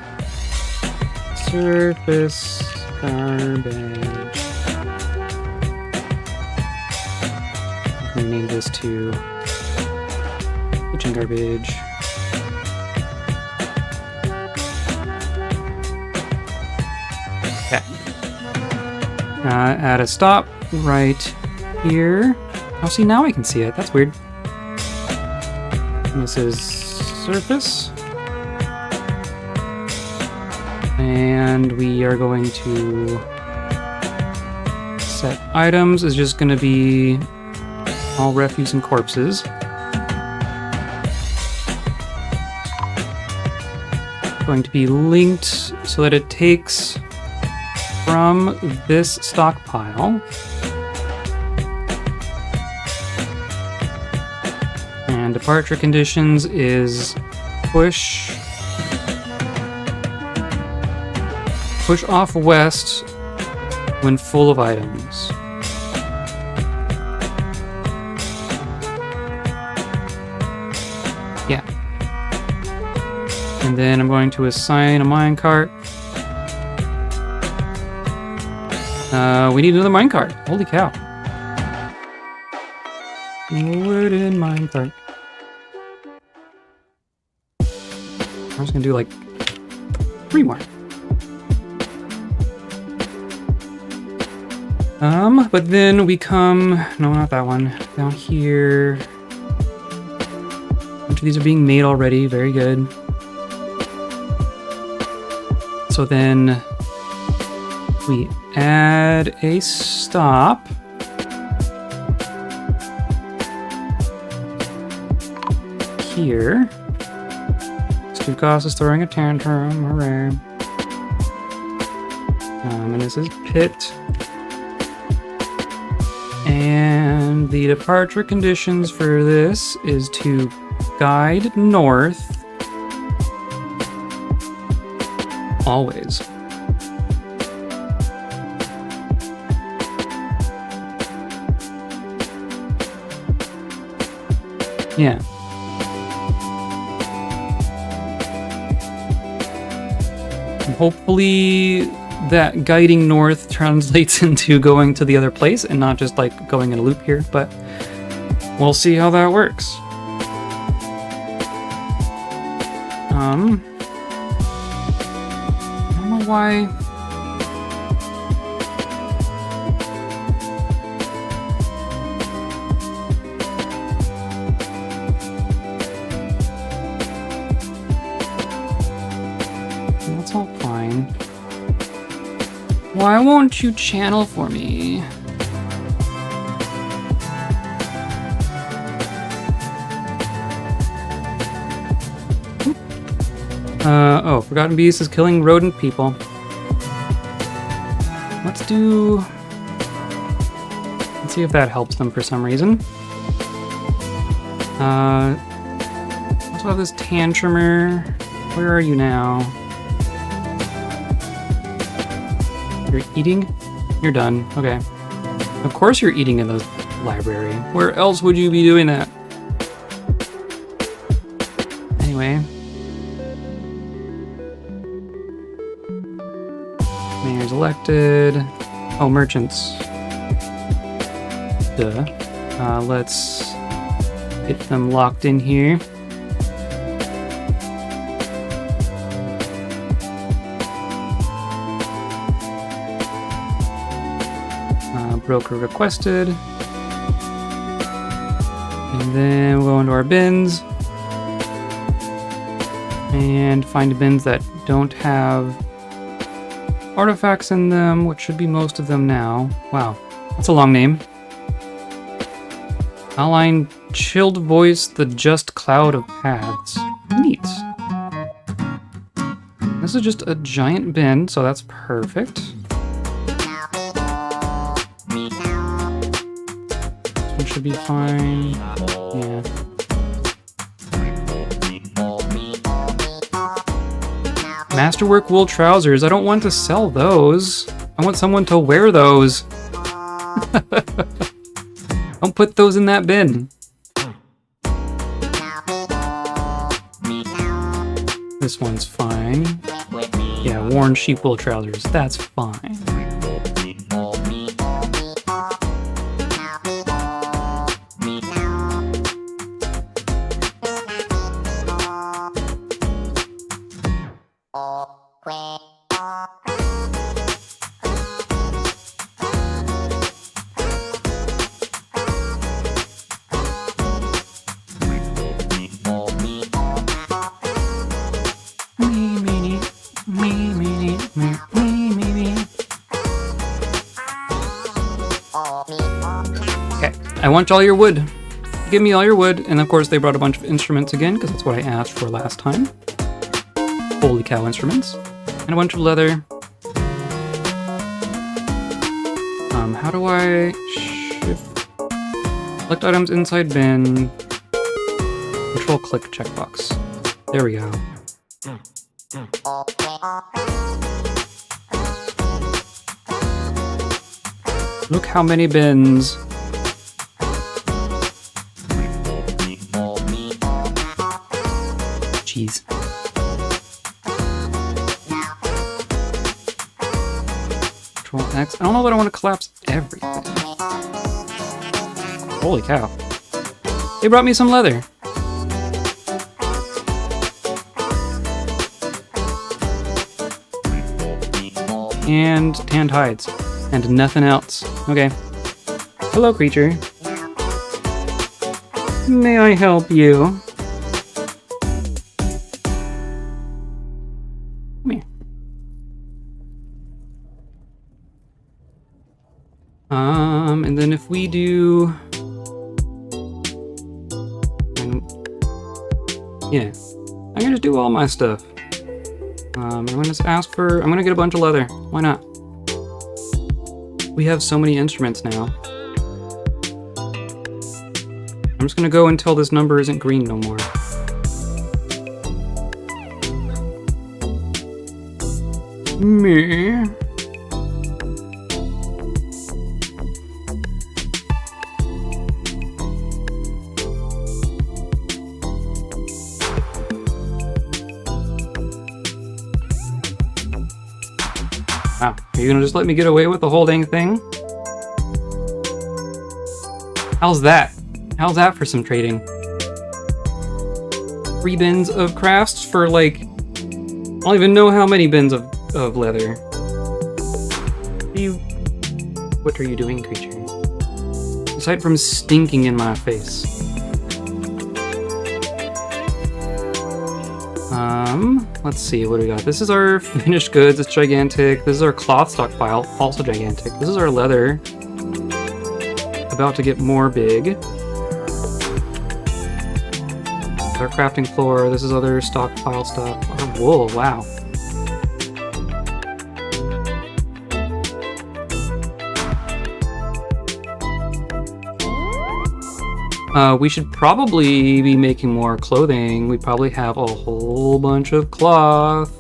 surface garbage. Rename this to kitchen garbage. Okay. Add a stop right here. Oh, see, now I can see it. That's weird. And this is surface. And we are going to set items is just going to be all refuse and corpses. Going to be linked so that it takes from this stockpile. And departure conditions is push off west when full of items. Yeah. And then I'm going to assign a minecart. We need another minecart. Holy cow. Wooden minecart. I'm just gonna do like 3 more. But then we come, no, not that one, down here. A bunch of these are being made already, very good. So then we add a stop. Here. Stukas is throwing a tantrum, hooray. And this is pit. And the departure conditions for this is to guide north always. Yeah. Hopefully that guiding north translates into going to the other place and not just like going in a loop here, but we'll see how that works. I don't know why. That's all fine. Why won't you channel for me? Oh, Forgotten Beast is killing rodent people. Let's see if that helps them for some reason. Also have this tantrumer. Where are you now? You're eating? You're done. Okay. Of course you're eating in the library. Where else would you be doing that? Anyway. Mayor's elected. Oh, merchants. Duh. Let's get them locked in here. Broker requested. And then we'll go into our bins. And find bins that don't have artifacts in them, which should be most of them now. Wow, that's a long name. Align Chilled Voice, the Just Cloud of Paths. Neat. This is just a giant bin, so that's perfect. This one should be fine. Yeah. Masterwork wool trousers. I don't want to sell those. I want someone to wear those. Don't put those in that bin. This one's fine. Yeah, worn sheep wool trousers. That's fine. I want all your wood. Give me all your wood. And of course they brought a bunch of instruments again, because that's what I asked for last time. Holy cow, instruments. And a bunch of leather. How do I shift? Select items inside bin. Control click checkbox. There we go. Look how many bins. Jeez. Control X. I don't know that I want to collapse everything. Holy cow. They brought me some leather. And tanned hides. And nothing else. Okay. Hello, creature. May I help you? Come here. And then if we do... Yeah. I'm gonna do all my stuff. I'm gonna just ask for... I'm gonna get a bunch of leather. Why not? We have so many instruments now. I'm just gonna go until this number isn't green no more. Me. Are you gonna just let me get away with the whole dang thing? How's that? How's that for some trading? 3 bins of crafts for like... I don't even know how many bins of leather. What are you doing, creature? Aside from stinking in my face. Let's see, what do we got? This is our finished goods, it's gigantic. This is our cloth stockpile, also gigantic. This is our leather. About to get more big. Our crafting floor, this is other stockpile stuff. Our wool, wow. We should probably be making more clothing. We probably have a whole bunch of cloth.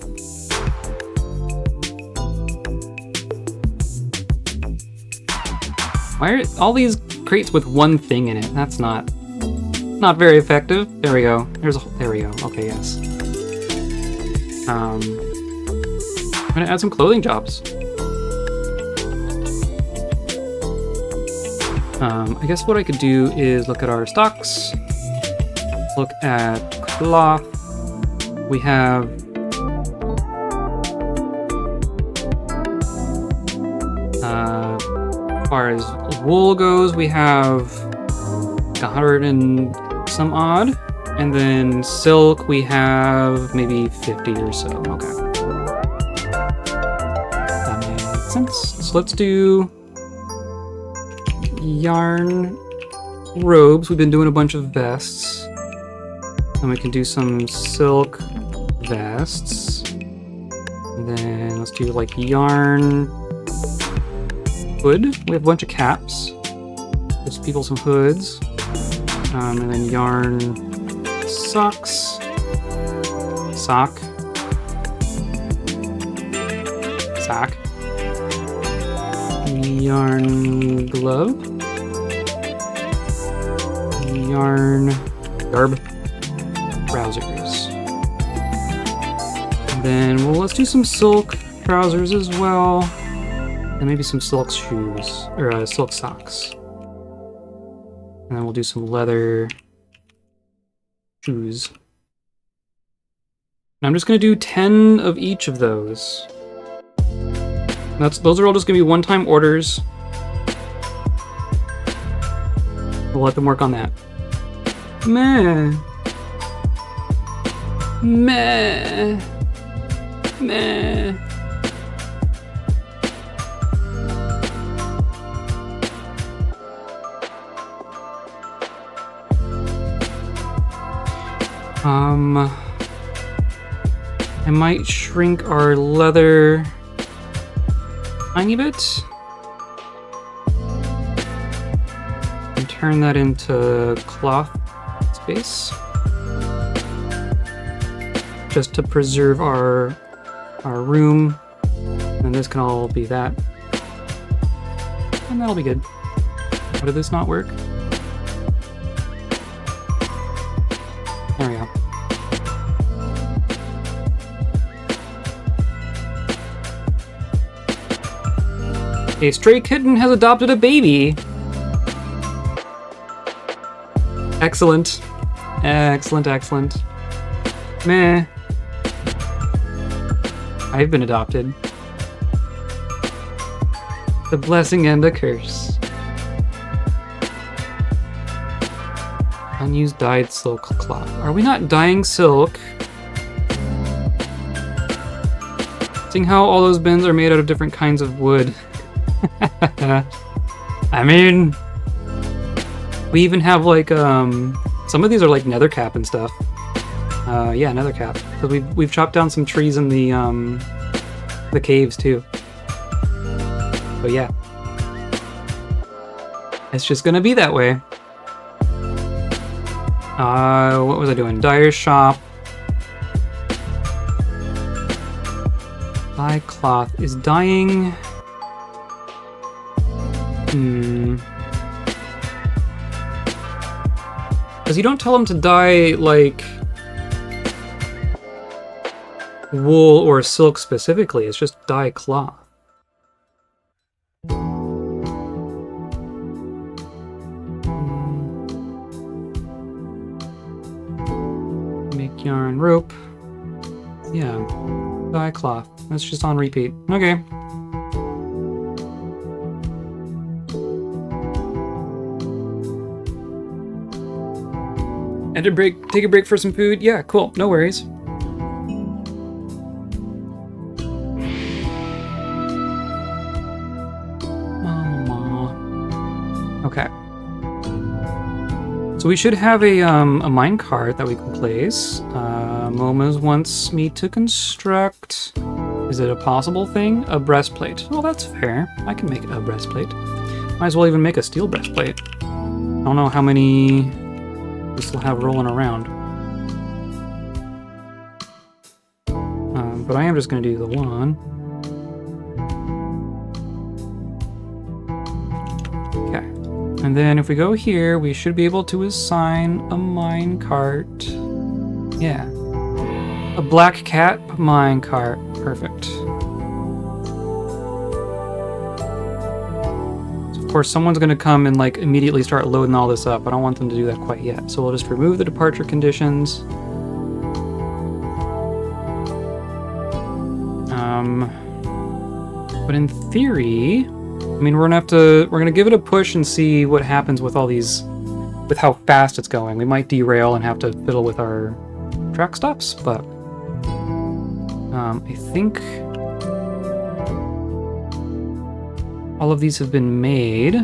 Why are all these crates with one thing in it? That's not very effective. There we go. There we go. Okay, yes. I'm gonna add some clothing jobs. I guess what I could do is look at our stocks, look at cloth. We have as far as wool goes, we have 100 and some odd, and then silk we have maybe 50 or so. Okay, that makes sense. So let's do yarn robes. We've been doing a bunch of vests, and we can do some silk vests, and then let's do like yarn hood. We have a bunch of caps. Gives people some hoods, and then yarn socks, sock, yarn glove, yarn garb trousers. And then, well, let's do some silk trousers as well, and maybe some silk shoes, or silk socks. And then we'll do some leather shoes. And I'm just gonna do 10 of each of those. Those are all just gonna be one-time orders. We'll let them work on that. Meh. Meh. Meh. I might shrink our leather tiny bit and turn that into cloth space, just to preserve our room, and this can all be that, and that'll be good. Why did this not work? There we go. A stray kitten has adopted a baby. Excellent. Excellent, excellent. Meh. I've been adopted. The blessing and the curse. Unused dyed silk cloth. Are we not dyeing silk? Seeing how all those bins are made out of different kinds of wood. I mean, we even have like some of these are like nether cap and stuff. Yeah, nether cap. Because we've chopped down some trees in the caves too. But yeah, it's just gonna be that way. What was I doing? Dyer shop. Dye cloth. Is dyeing... Because you don't tell them to dye, like, wool or silk specifically. It's just dye cloth. yarn, rope. Yeah. Dye cloth. That's just on repeat. Okay. And take a break for some food? Yeah, cool. No worries. Okay. So we should have a minecart that we can place. Momas wants me to construct... Is it a possible thing? A breastplate. Oh, that's fair. I can make a breastplate. Might as well even make a steel breastplate. I don't know how many we still have rolling around. But I am just going to do the one. Okay. And then if we go here, we should be able to assign a minecart. Yeah. A black cat minecart. Perfect. So of course, someone's going to come and like immediately start loading all this up. I don't want them to do that quite yet. So we'll just remove the departure conditions. But in theory, I mean, we're gonna give it a push and see what happens with all these, with how fast it's going. We might derail and have to fiddle with our track stops, but I think all of these have been made.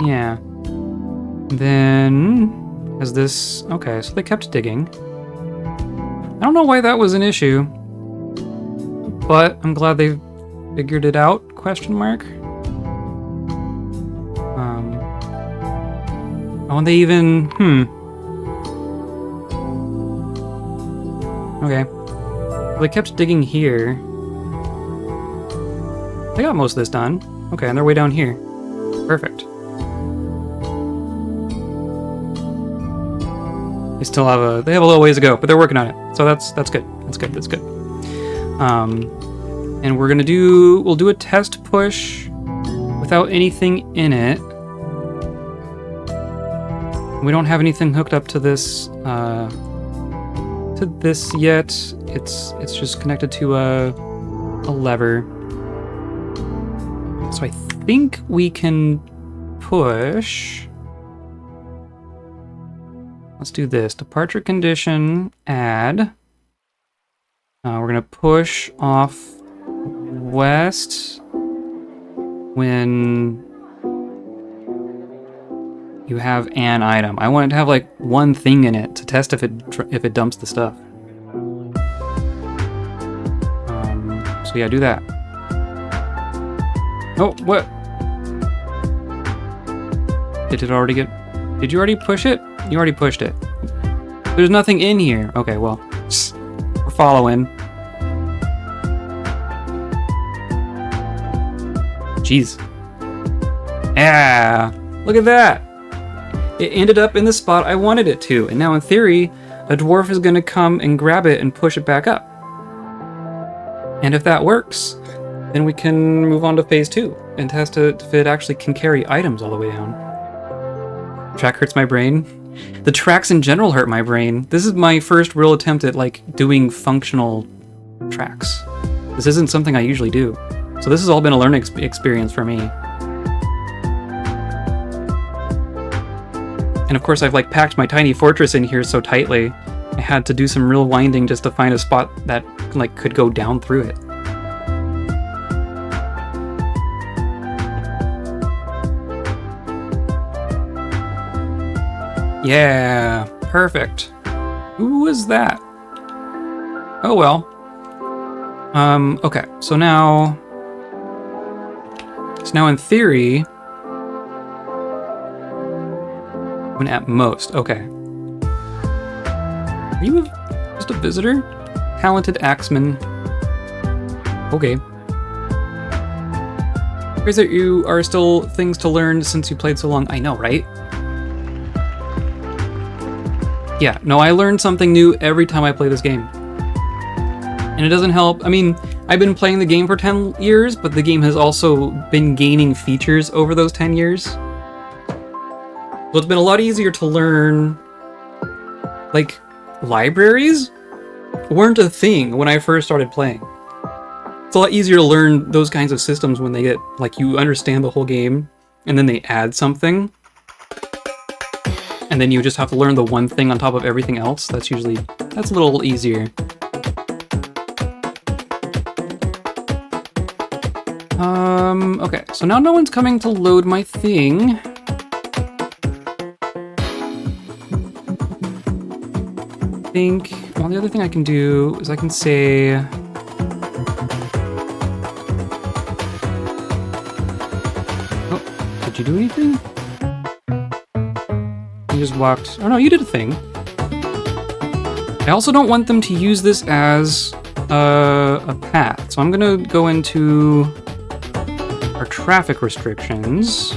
Yeah. Then, has this... Okay, so they kept digging. I don't know why that was an issue, but I'm glad they figured it out, question mark. Oh, and they even... Okay. Well, they kept digging here. They got most of this done. Okay, and they're way down here. Perfect. They have a little ways to go, but they're working on it. So that's good. That's good. And we'll do a test push without anything in it. We don't have anything hooked up to this yet. It's just connected to a lever. So I think we can push. Let's do this. Departure condition, add. We're gonna push off west when you have an item. I want it to have like one thing in it to test if it dumps the stuff. So yeah, do that. Oh, what? Did you already push it? You already pushed it. There's nothing in here. Okay, well, we're following. Jeez. Yeah, look at that. It ended up in the spot I wanted it to, and now in theory, a dwarf is gonna come and grab it and push it back up. And if that works, then we can move on to phase 2 and test it if it actually can carry items all the way down. Track hurts my brain. The tracks in general hurt my brain. This is my first real attempt at like doing functional tracks. This isn't something I usually do. So this has all been a learning experience for me. And of course I've like packed my tiny fortress in here so tightly. I had to do some real winding just to find a spot that like could go down through it. Yeah, perfect. Who was that? Oh well. Okay, so now in theory, when at most, okay. Are you just a visitor? Talented axeman. Okay. Crazy that you are still things to learn since you played so long. I know, right? Yeah, no, I learn something new every time I play this game. And it doesn't help. I mean, I've been playing the game for 10 years, but the game has also been gaining features over those 10 years. So it's been a lot easier to learn, like, libraries weren't a thing when I first started playing. It's a lot easier to learn those kinds of systems when they get, like, you understand the whole game, and then they add something, and then you just have to learn the one thing on top of everything else. That's a little easier. Okay, so now no one's coming to load my thing. I think, well, the other thing I can do is I can say... Oh, did you do anything? You just walked... Oh no, you did a thing. I also don't want them to use this as a path, so I'm gonna go into our traffic restrictions.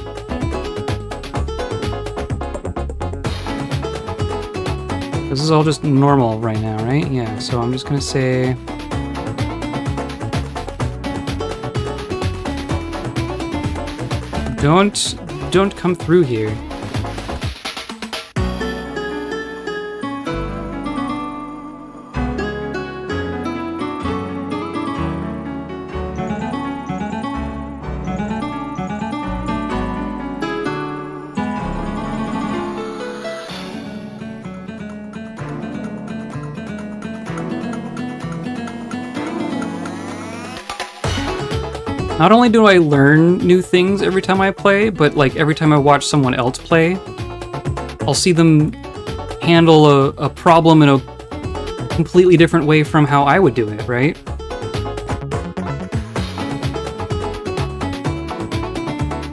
This is all just normal right now, right? Yeah, so I'm just gonna say... Don't come through here. Not only do I learn new things every time I play, but like every time I watch someone else play, I'll see them handle a problem in a completely different way from how I would do it, right?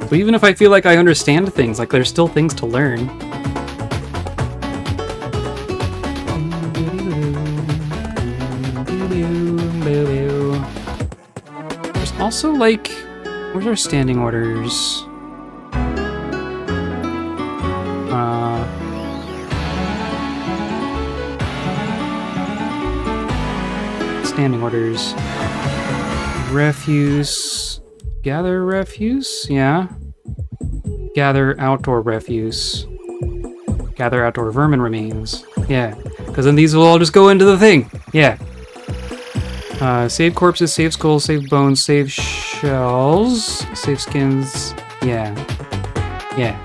So even if I feel like I understand things, like there's still things to learn. Also, like, where's our standing orders? Standing orders. Refuse. Gather refuse? Yeah. Gather outdoor refuse. Gather outdoor vermin remains. Yeah. Because then these will all just go into the thing. Yeah. Save corpses, save skulls, save bones, save shells, save skins. Yeah. Yeah.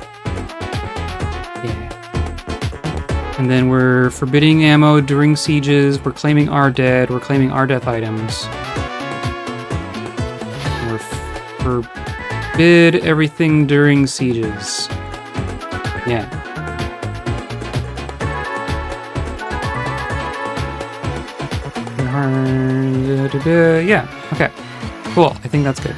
Yeah. And then we're forbidding ammo during sieges. We're claiming our dead. We're claiming our death items. We're forbid everything during sieges. Yeah. Yeah, okay. Cool, I think that's good.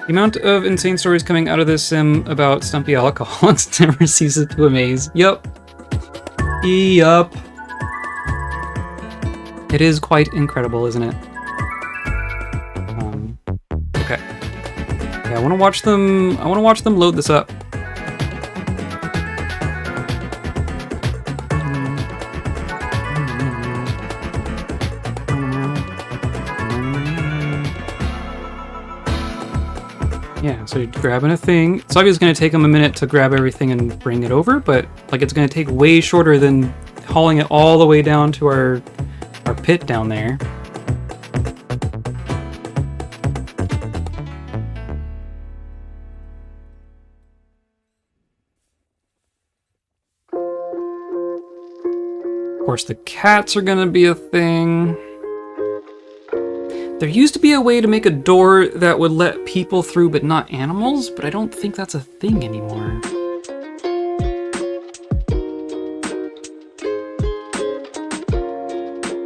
The amount of insane stories coming out of this sim about stumpy alcoholics never ceases to amaze. Yup. Yup. It is quite incredible, isn't it? Okay. Yeah, I want to watch them load this up. Yeah, so you're grabbing a thing. It's obviously going to take them a minute to grab everything and bring it over, but like it's going to take way shorter than hauling it all the way down to our pit down there. Of course, the cats are going to be a thing. There used to be a way to make a door that would let people through but not animals, but I don't think that's a thing anymore.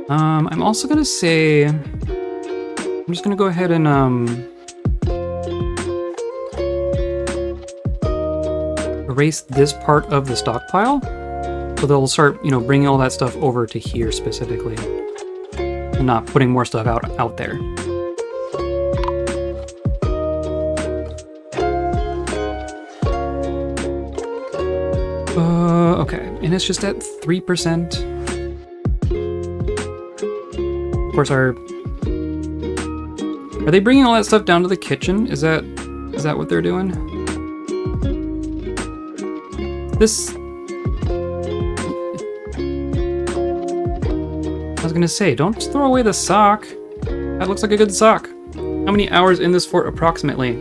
I'm also gonna say, I'm just gonna go ahead and erase this part of the stockpile, so they'll start, bringing all that stuff over to here specifically. And not putting more stuff out there. Okay, and it's just at 3%. Of course, our Are they bringing all that stuff down to the kitchen? Is that what they're doing? This... I was gonna say, don't just throw away the sock. That looks like a good sock. How many hours in this fort approximately?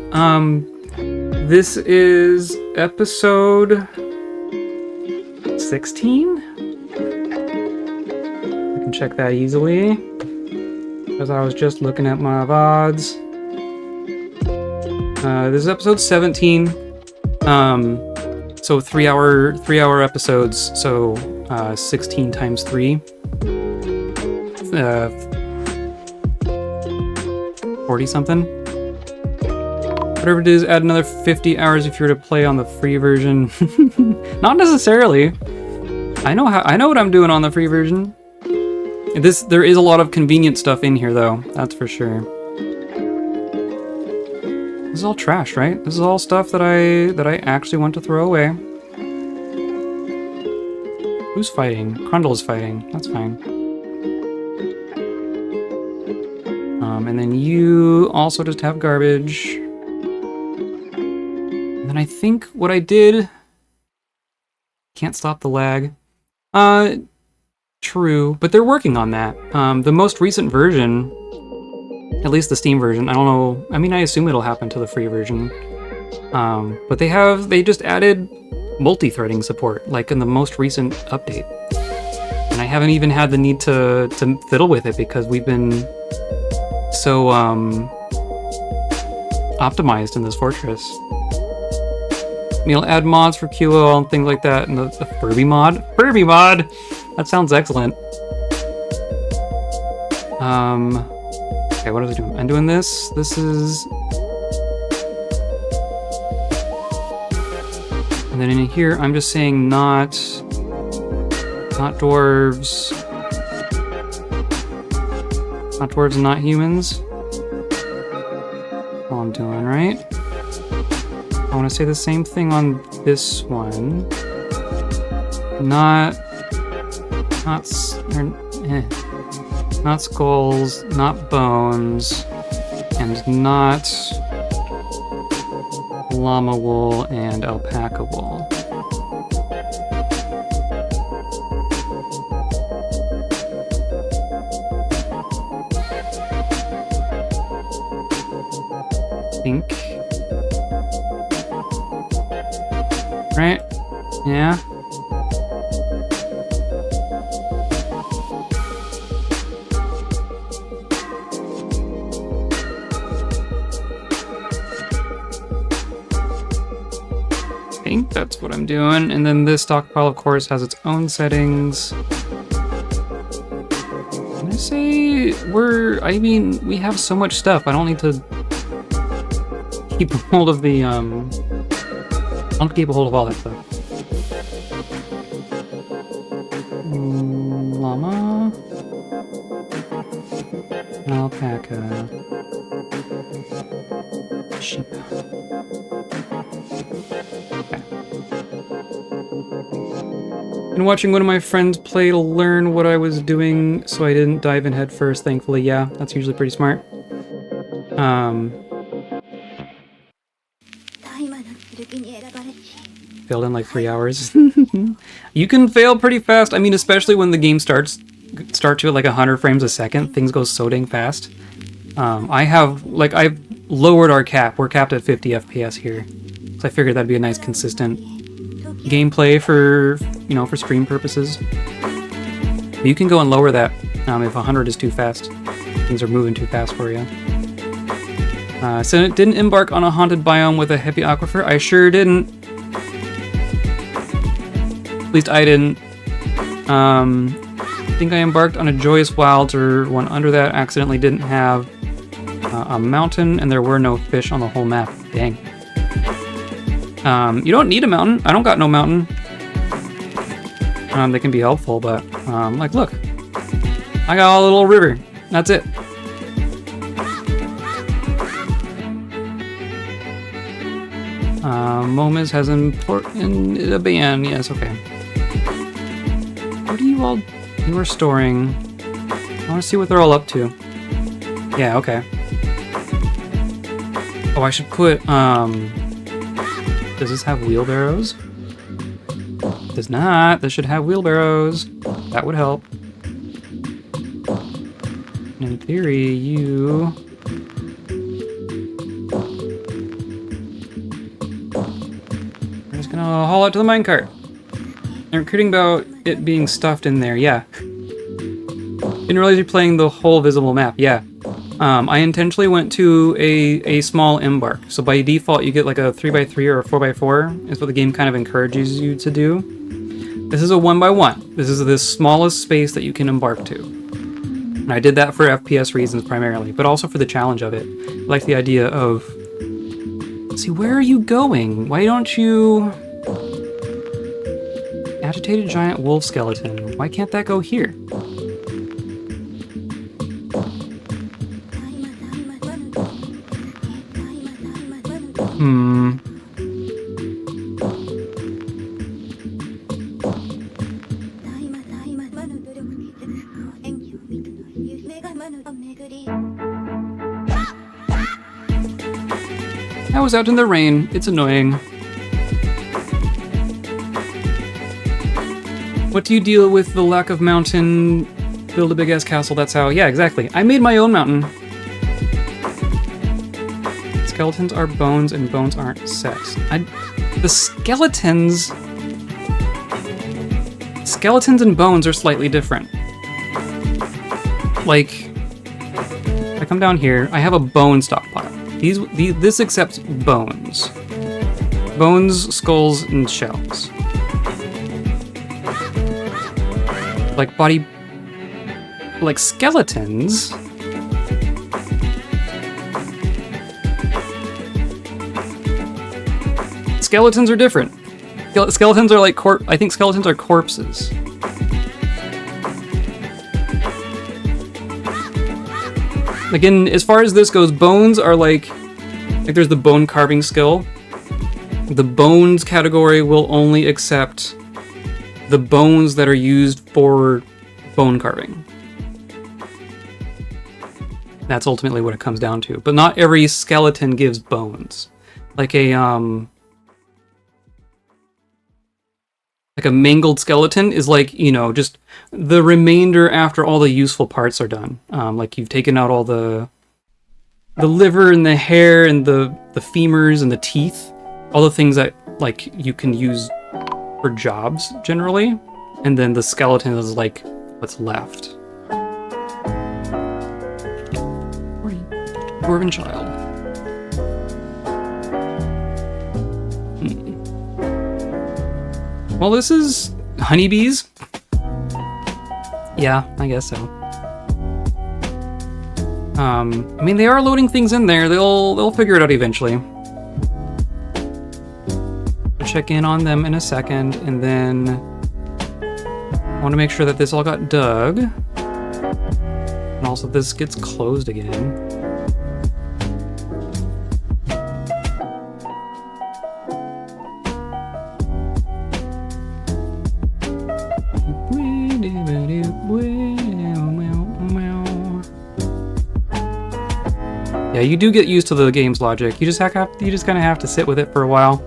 This is episode 16? I can check that easily. Because I was just looking at my VODs. This is episode 17. So 3 hour episodes, so 16 times 3. 40 something. Whatever it is, add another 50 hours if you were to play on the free version. Not necessarily. I know what I'm doing on the free version. There is a lot of convenient stuff in here though, that's for sure. This is all trash, right? This is all stuff that I actually want to throw away. Who's fighting? Crundle's fighting. That's fine. And then you also just have garbage. And then I think what I did... Can't stop the lag. True, but they're working on that. The most recent version, at least the Steam version, I don't know, I mean, I assume it'll happen to the free version. But they just added multi-threading support, like in the most recent update. And I haven't even had the need to fiddle with it because we've been so optimized in this fortress. You'll add mods for QO and things like that, and the Furby mod? Furby mod! That sounds excellent. Okay, what was I doing? I'm doing this. This is... And then in here, I'm just saying not dwarves. Not dwarves and not humans. All I'm doing, right? I want to say the same thing on this one. Not skulls, not bones, and not llama wool and alpaca wool. Think. Right? Yeah. I think that's what I'm doing. And then this stockpile, of course, has its own settings. Can I say we have so much stuff. I don't need to keep hold of the, I don't keep a hold of all that stuff. Llama. Alpaca. Sheep. Okay. Been watching one of my friends play to learn what I was doing, so I didn't dive in head first, thankfully. Yeah, that's usually pretty smart. Failed in like 3 hours. You can fail pretty fast. I mean, especially when the game starts to at like 100 frames a second. Things go so dang fast. I've lowered our cap. We're capped at 50 FPS here. So I figured that'd be a nice consistent gameplay for stream purposes. But you can go and lower that if 100 is too fast. Things are moving too fast for you. So it didn't embark on a haunted biome with a heavy aquifer. I sure didn't. At least I didn't. I think I embarked on a joyous wilds, or one under that accidentally didn't have a mountain, and there were no fish on the whole map. Dang. You don't need a mountain. I don't got no mountain. They can be helpful, but like, look, I got a little river. That's it. Momas has in a ban. Yes, okay. What are you all? You are storing. I want to see what they're all up to. Yeah, okay. Oh, I should put, does this have wheelbarrows? Does not. This should have wheelbarrows. That would help. In theory, you... I'm just gonna haul out to the minecart. I'm recruiting about it being stuffed in there, yeah. Didn't realize you're playing the whole visible map, yeah. I intentionally went to a small embark. So by default, you get like a 3x3 or a 4x4, is what the game kind of encourages you to do. This is a 1x1. This is the smallest space that you can embark to. And I did that for FPS reasons primarily, but also for the challenge of it. I like the idea of, see, where are you going? Why don't you... Agitated giant wolf skeleton. Why can't that go here? I was out in the rain. It's annoying. What do you deal with the lack of mountain? Build a big ass castle, that's how. Yeah, exactly. I made my own mountain. Skeletons are bones and bones aren't sex. The skeletons... Skeletons and bones are slightly different. Like, I come down here, I have a bone stockpile. This accepts bones. Bones, skulls, and shells. Like body... Like skeletons... Skeletons are different. Skeletons are like I think skeletons are corpses. Again, as far as this goes, bones are like there's the bone carving skill. The bones category will only accept the bones that are used for bone carving. That's ultimately what it comes down to. But not every skeleton gives bones. Like a mangled skeleton is like, you know, just the remainder after all the useful parts are done. Like you've taken out all the liver and the hair and the femurs and the teeth, all the things that like you can use for jobs generally, and then the skeleton is like what's left. Dwarven child. Well, this is honeybees. Yeah, I guess so. I mean, they are loading things in there. They'll figure it out eventually. I'll check in on them in a second, and then I want to make sure that this all got dug, and also this gets closed again. Yeah, you do get used to the game's logic. You just kind of have to sit with it for a while.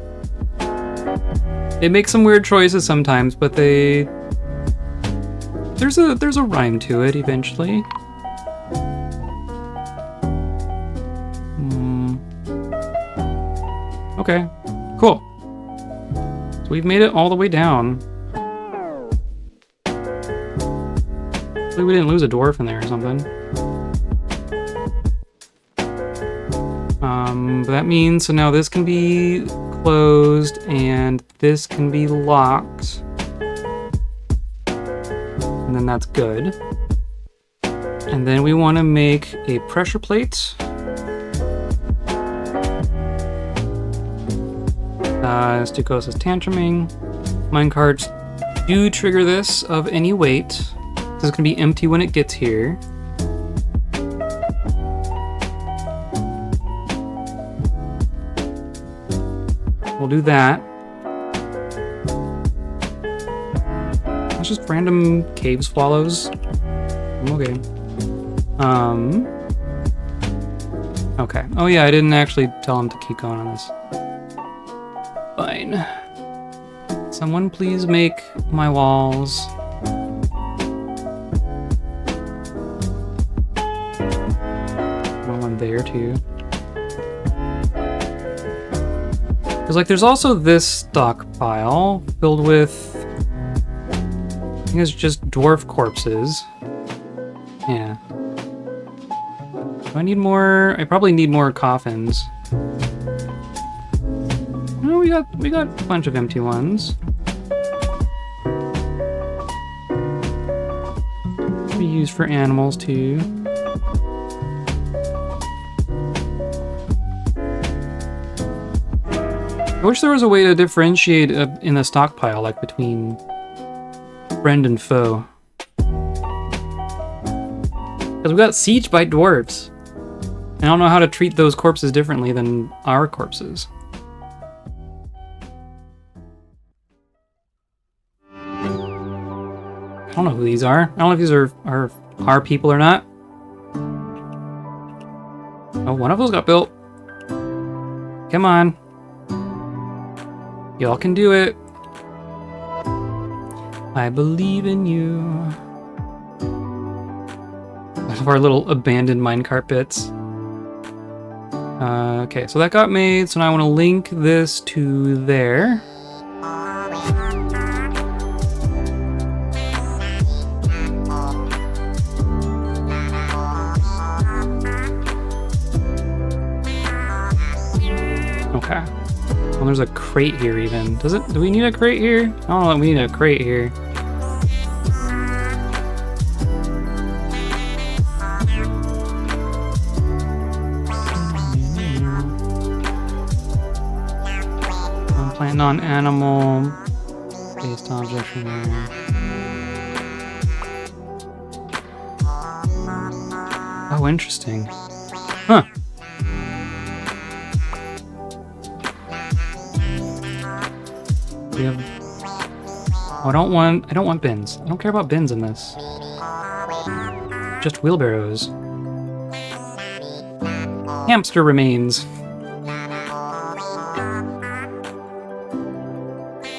It makes some weird choices sometimes, but there's a rhyme to it eventually. Okay, cool. So we've made it all the way down. Hopefully we didn't lose a dwarf in there or something. But that means, so now this can be closed and this can be locked. And then that's good. And then we want to make a pressure plate. Stucosis tantruming. Minecarts do trigger this of any weight. This is going to be empty when it gets here. We'll do that. It's just random cave swallows. Okay. Okay. Oh yeah, I didn't actually tell him to keep going on this. Fine. Someone please make my walls. One there too. Because like there's also this stockpile filled with, I think it's just dwarf corpses. Yeah. Do I need more? I probably need more coffins. No, we got a bunch of empty ones. Be used for animals too. I wish there was a way to differentiate in the stockpile, like between friend and foe. Because we got sieged by dwarves. I don't know how to treat those corpses differently than our corpses. I don't know who these are. I don't know if these are our people or not. Oh, one of those got built. Come on. Y'all can do it. I believe in you. One of our little abandoned minecart bits. Okay, so that got made, so now I want to link this to there. Okay. Well, there's a crate here even. Do we need a crate here? I don't know, we need a crate here. I'm planting on animal based object from there. Oh, interesting. Huh. We have... Oh, I don't want bins. I don't care about bins in this. Just wheelbarrows. Hamster remains.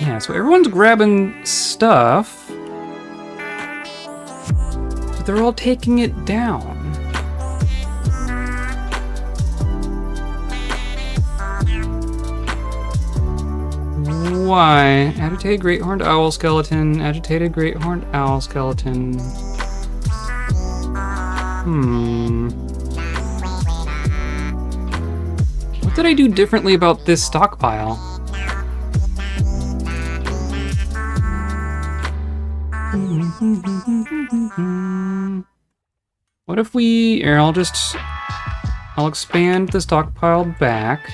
Yeah, so everyone's grabbing stuff, but they're all taking it down. Why? Agitated great horned owl skeleton. Agitated great horned owl skeleton. What did I do differently about this stockpile? What if we... Here, I'll expand the stockpile back.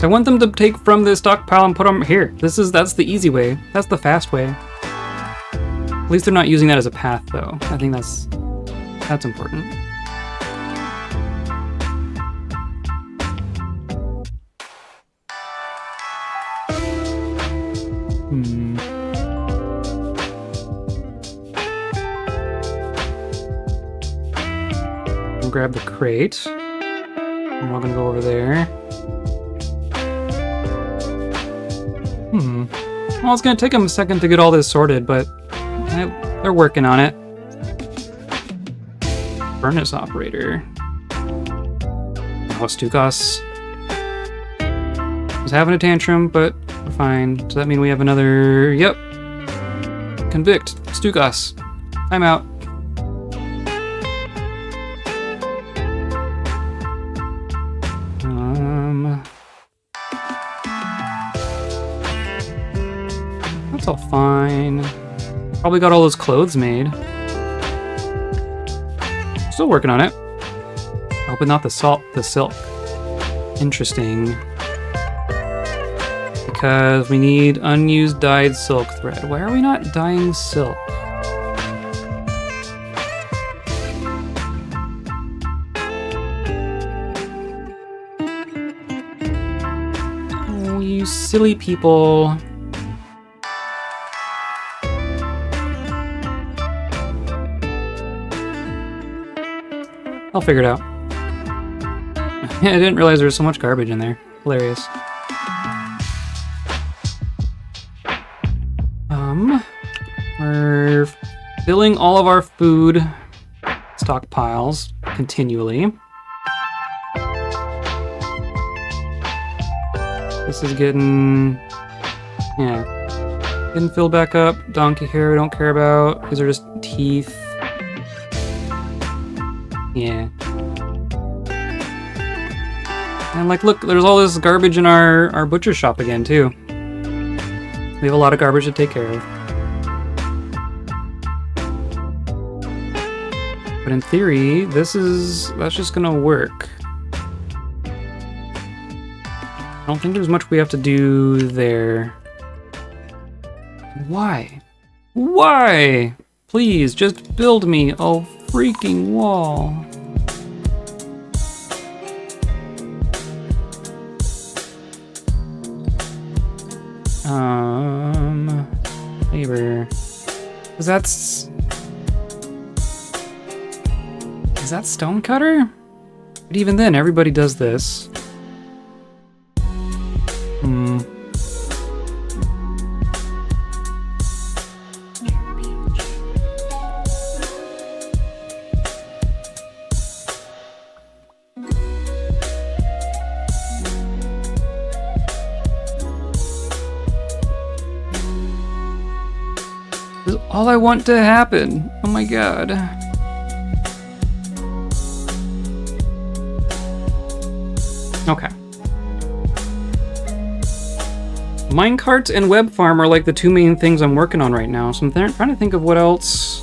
I want them to take from this stockpile and put them here. That's the easy way. That's the fast way. At least they're not using that as a path, though. I think that's important. I'll grab the crate. I'm all gonna go over there. Well, it's gonna take them a second to get all this sorted, but they're working on it. Furnace operator. Oh, Stukas is having a tantrum, but we're fine. Does that mean we have another... Yep. Convict. Stukas. I'm out. That's all fine. Probably got all those clothes made. Still working on it. Oh, but not the silk. Interesting. Because we need unused dyed silk thread. Why are we not dyeing silk? You silly people. I'll figure it out. I didn't realize there was so much garbage in there. Hilarious. We're filling all of our food stockpiles continually. This is getting, getting filled back up. Donkey hair, I don't care about. These are just teeth. Yeah. And like, look, there's all this garbage in our butcher shop again, too. We have a lot of garbage to take care of. But in theory, that's just gonna work. I don't think there's much we have to do there. Why? Why? Please, just build me a freaking wall. Labor. Is that stonecutter? But even then, everybody does this. This is all I want to happen. Oh my god. Okay. Minecarts and web farm are like the two main things I'm working on right now, so I'm trying to think of what else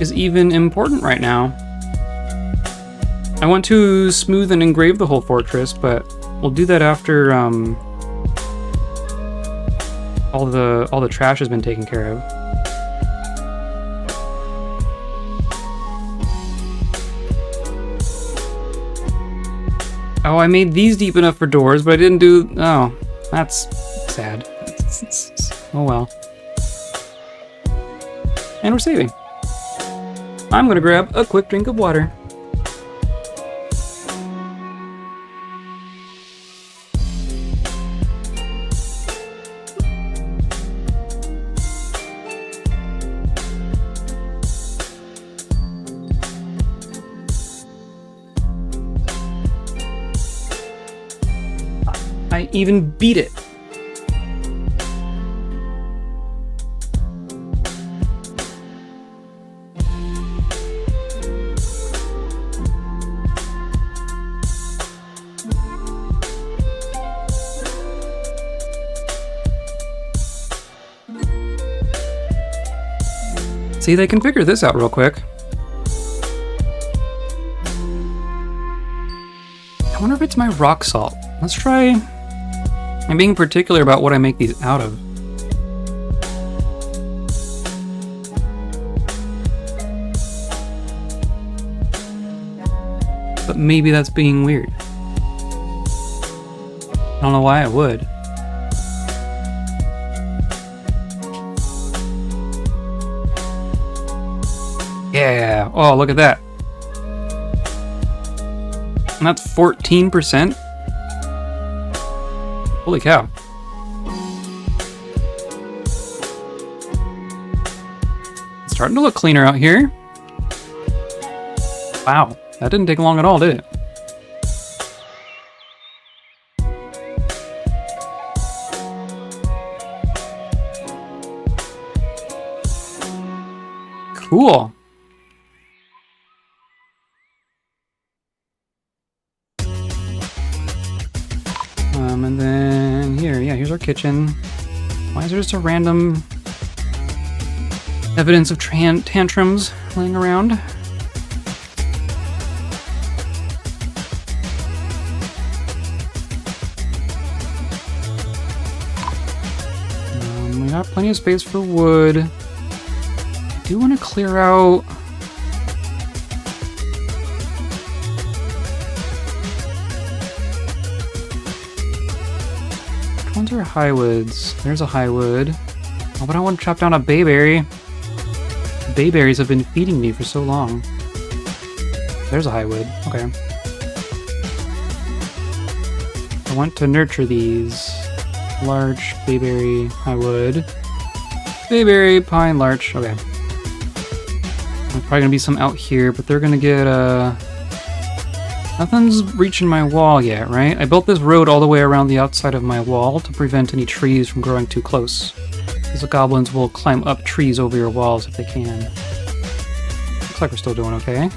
is even important right now. I want to smooth and engrave the whole fortress, but we'll do that after all the trash has been taken care of. Oh, I made these deep enough for doors, but I didn't do... Oh, that's sad. Oh well. And we're saving. I'm gonna grab a quick drink of water. I even beat it. See, they can figure this out real quick. I wonder if it's my rock salt. Let's try... I'm being particular about what I make these out of. But maybe that's being weird. I don't know why I would. Yeah, oh, look at that. And that's 14%. Holy cow. It's starting to look cleaner out here. Wow, that didn't take long at all, did it? Cool. And then here, yeah, here's our kitchen. Why is there just a random evidence of tantrums laying around? We got plenty of space for wood. I do want to clear out... ones are highwoods? There's a highwood. Oh, but I want to chop down a bayberry. Bayberries have been feeding me for so long. There's a highwood. Okay. I want to nurture these. Larch, bayberry, highwood. Bayberry, pine, larch. Okay. There's probably gonna be some out here, but they're gonna get, nothing's reaching my wall yet, right? I built this road all the way around the outside of my wall to prevent any trees from growing too close. Because the goblins will climb up trees over your walls if they can. Looks like we're still doing okay.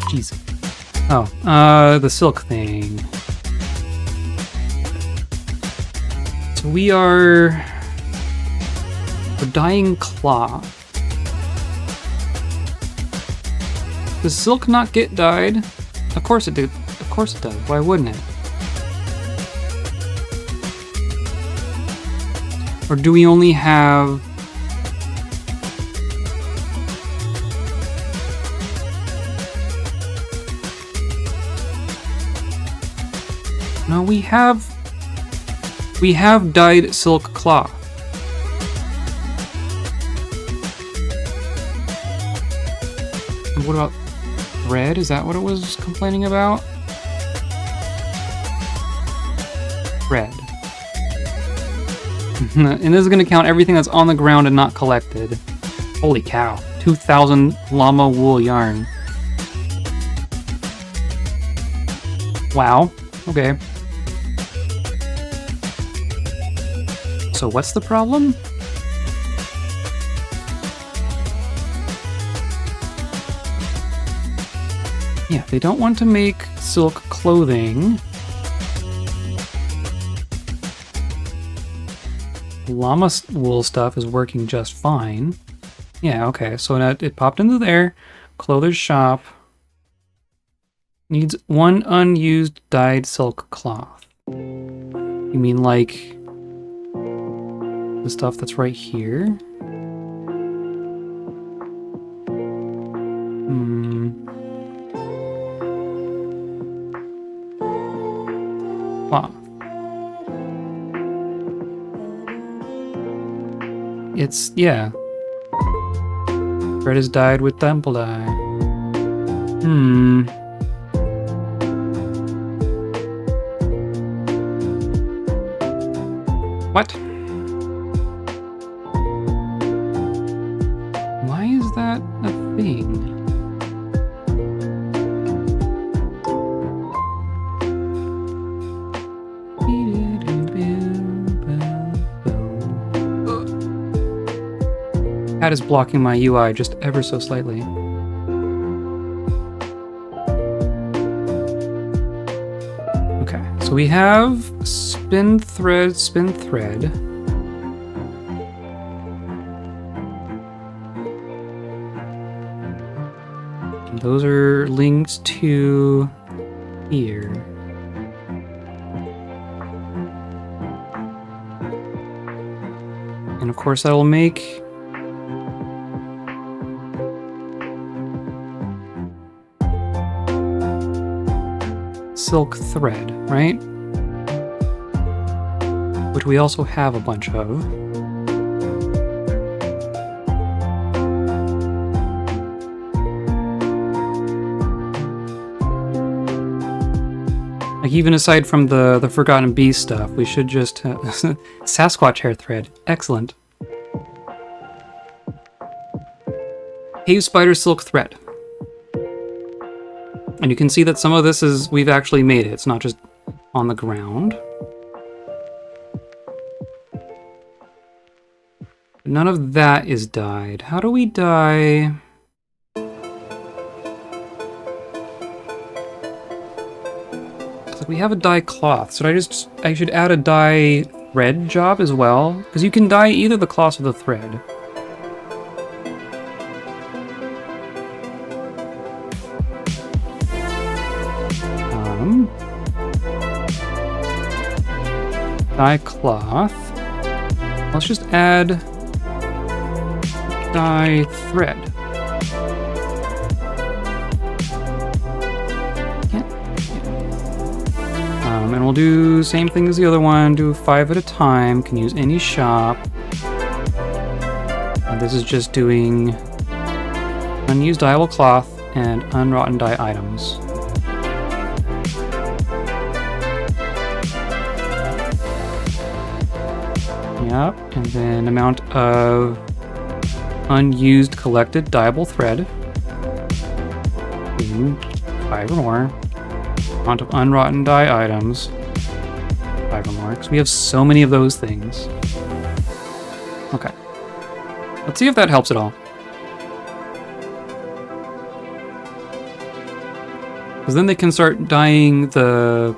Jeez. Oh, the silk thing. So we're dyeing cloth. Does silk not get dyed? Of course it did. Of course it does. Why wouldn't it? Or do we only have... No, we have dyed silk cloth. And what about thread? Is that what it was complaining about? Thread. And this is going to count everything that's on the ground and not collected. Holy cow. 2,000 llama wool yarn. Wow. Okay. So what's the problem? Yeah, they don't want to make silk clothing. Llama wool stuff is working just fine. Yeah, okay, so now it popped into there. Clother's shop. Needs 1 unused dyed silk cloth. You mean like the stuff that's right here? Cloth. It's, yeah. Thread is dyed with temple dye. What? Why is that a thing? That is blocking my UI just ever so slightly. Okay, so we have spin thread, spin thread. And those are linked to here. And of course that'll make silk thread, right? Which we also have a bunch of. Like even aside from the Forgotten Beast stuff, we should just have Sasquatch hair thread. Excellent. Cave spider silk thread. And you can see that some of this is, we've actually made it. It's not just on the ground. None of that is dyed. How do we dye? It's like we have a dye cloth. I should add a dye thread job as well? Because you can dye either the cloth or the thread. Dye cloth. Let's just add dye thread. And we'll do same thing as the other one, do 5 at a time, can use any shop. This is just doing unused dyeable cloth and unrotten dye items. Yep, and then amount of unused collected dyeable thread. 5 or more. Amount of unrotten dye items. 5 or more, because we have so many of those things. Okay. Let's see if that helps at all. Because then they can start dyeing the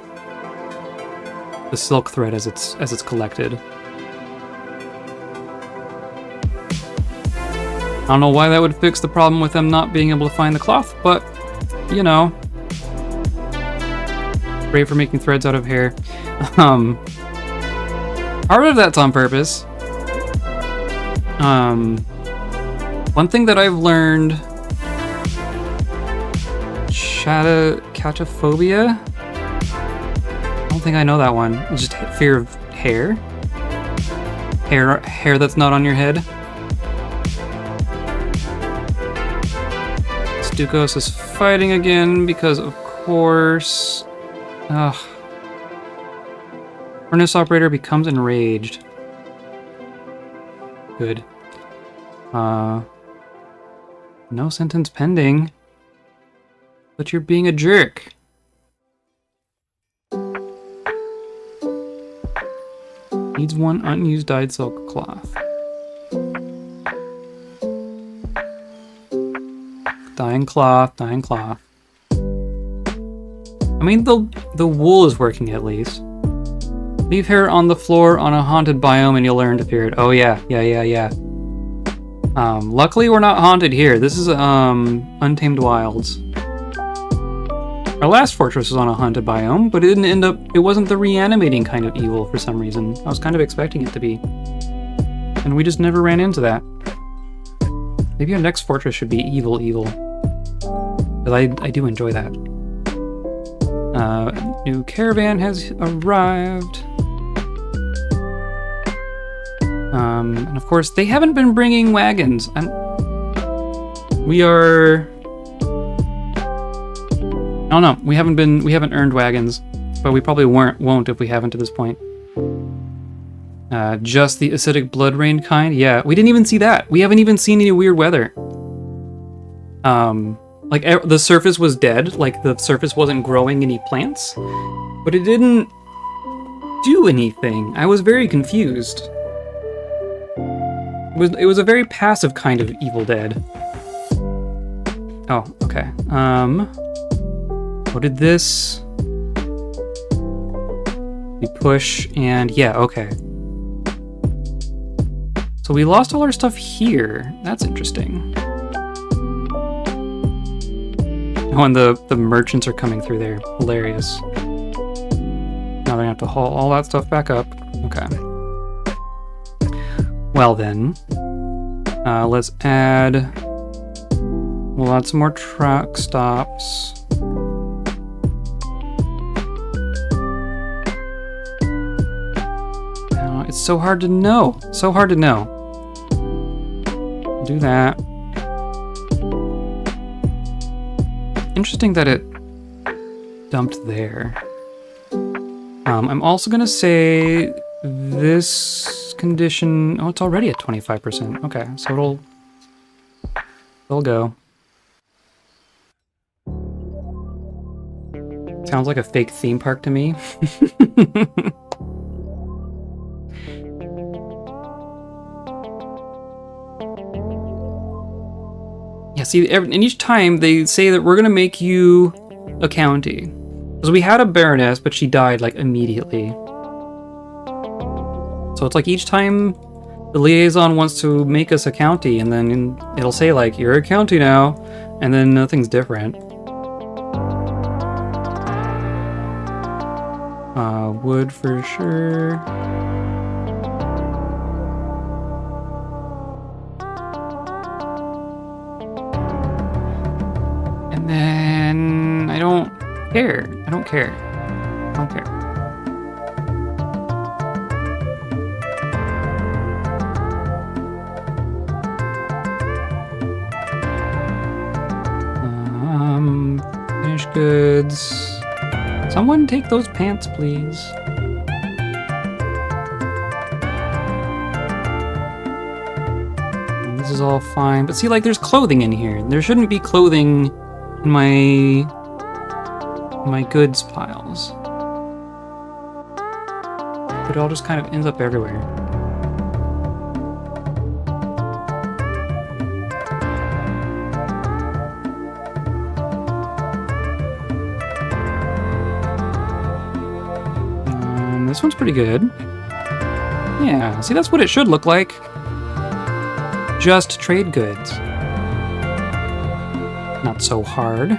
silk thread as it's collected. I don't know why that would fix the problem with them not being able to find the cloth, but, you know. Great for making threads out of hair. Part of that's on purpose. One thing that I've learned... Chatophobia? I don't think I know that one. It's just fear of hair? Hair that's not on your head? Stukos is fighting again because, of course... Ugh. Furnace operator becomes enraged. Good. No sentence pending. But you're being a jerk. Needs 1 unused dyed silk cloth. Dyeing cloth, dyeing cloth. I mean, the wool is working at least. Leave hair on the floor on a haunted biome and you'll learn to fear it. Oh yeah. Luckily we're not haunted here. This is Untamed Wilds. Our last fortress was on a haunted biome, but it wasn't the reanimating kind of evil for some reason. I was kind of expecting it to be. And we just never ran into that. Maybe our next fortress should be evil. Because I do enjoy that. New caravan has arrived. And of course, they haven't been bringing wagons. And we are... I don't know. We haven't earned wagons, but we probably won't if we haven't to this point. Just the acidic blood rain kind? Yeah, we didn't even see that. We haven't even seen any weird weather. Like, the surface was dead, like the surface wasn't growing any plants, but it didn't do anything. I was very confused. It was a very passive kind of Evil Dead. Oh, okay. What did this? We push, and yeah, okay. So we lost all our stuff here. That's interesting. Oh, and the merchants are coming through there. Hilarious. Now they have to haul all that stuff back up. Okay. Well then, let's add... We'll add some more truck stops. It's so hard to know. So hard to know. Do that. Interesting that it dumped there. I'm also gonna say this condition... Oh, it's already at 25%. Okay, so it'll go. Sounds like a fake theme park to me. Yeah, see, and each time they say that we're gonna make you a county. Because we had a baroness, but she died, like, immediately. So it's like each time the liaison wants to make us a county, and then it'll say, like, you're a county now, and then nothing's different. Wood for sure. And then I don't care. I don't care. goods. Someone take those pants, please. And this is all fine. But see, like, there's clothing in here. There shouldn't be clothing in my goods piles. But it all just kind of ends up everywhere. This one's pretty good. Yeah, see, that's what it should look like. Just trade goods. Not so hard.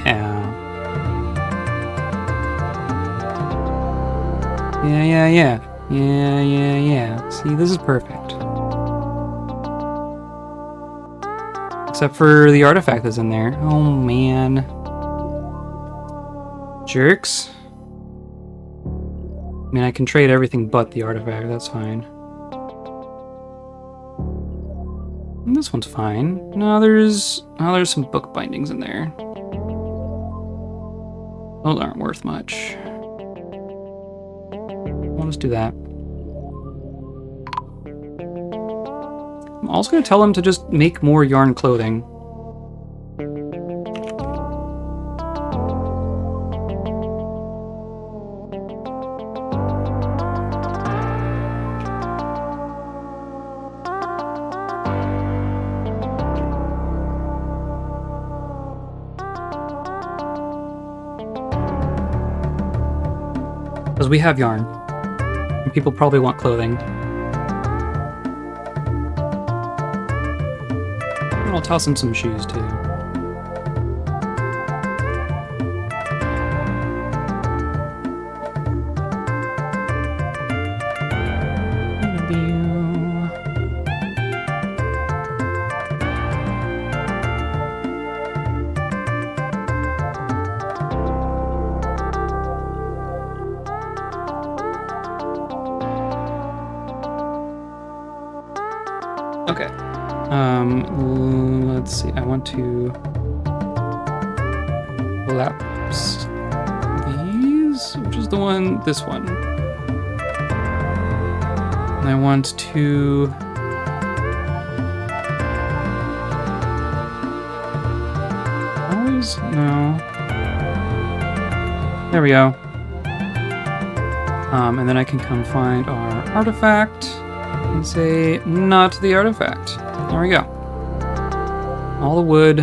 Yeah. Yeah. See, this is perfect. Except for the artifact that's in there. Oh, man. Jerks. I mean, I can trade everything but the artifact, that's fine. And this one's fine. No, there's some book bindings in there. Those aren't worth much. I'll just do that. I'm also going to tell him to just make more yarn clothing. Because we have yarn. And people probably want clothing. And I'll toss in some shoes too. Okay. Let's see. I want to collapse these, which is the one, this one. And I want to always, no. There we go. And then I can come find our artifact. And say, not the artifact. There we go. All the wood.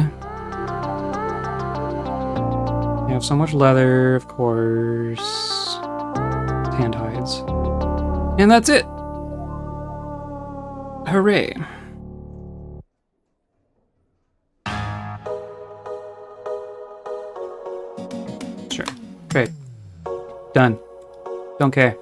We have so much leather, of course. Hand hides. And that's it. Hooray. Sure. Great. Done. Don't care.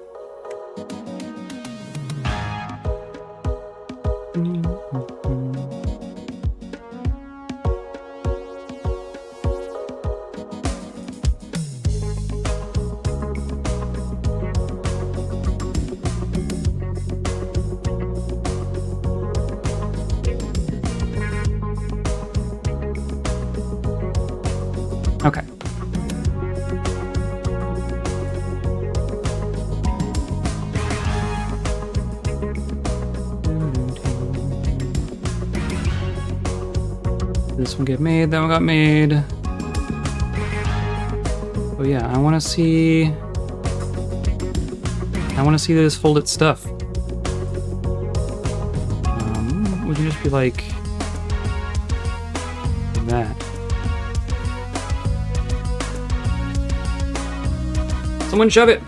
Okay. This one get made, that one got made. Oh yeah, I want to see this folded stuff. We can just be like that. Someone shove it.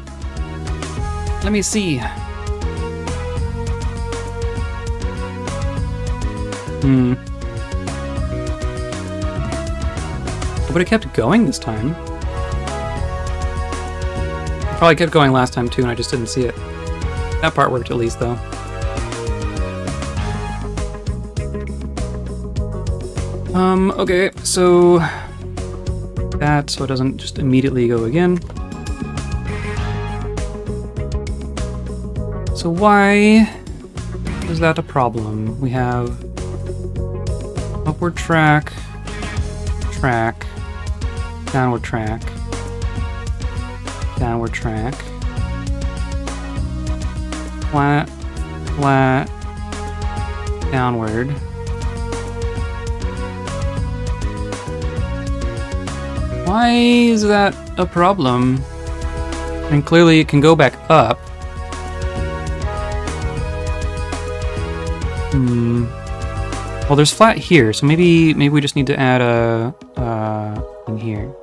Let me see. But it kept going this time. It probably kept going last time too, and I just didn't see it. That part worked at least, though. Okay, so that, so it doesn't just immediately go again. So why is that a problem? We have upward track. track, downward track, downward track, flat, flat, downward. Why is that a problem? And clearly it can go back up. Well, there's flat here, so maybe we just need to add a thing here.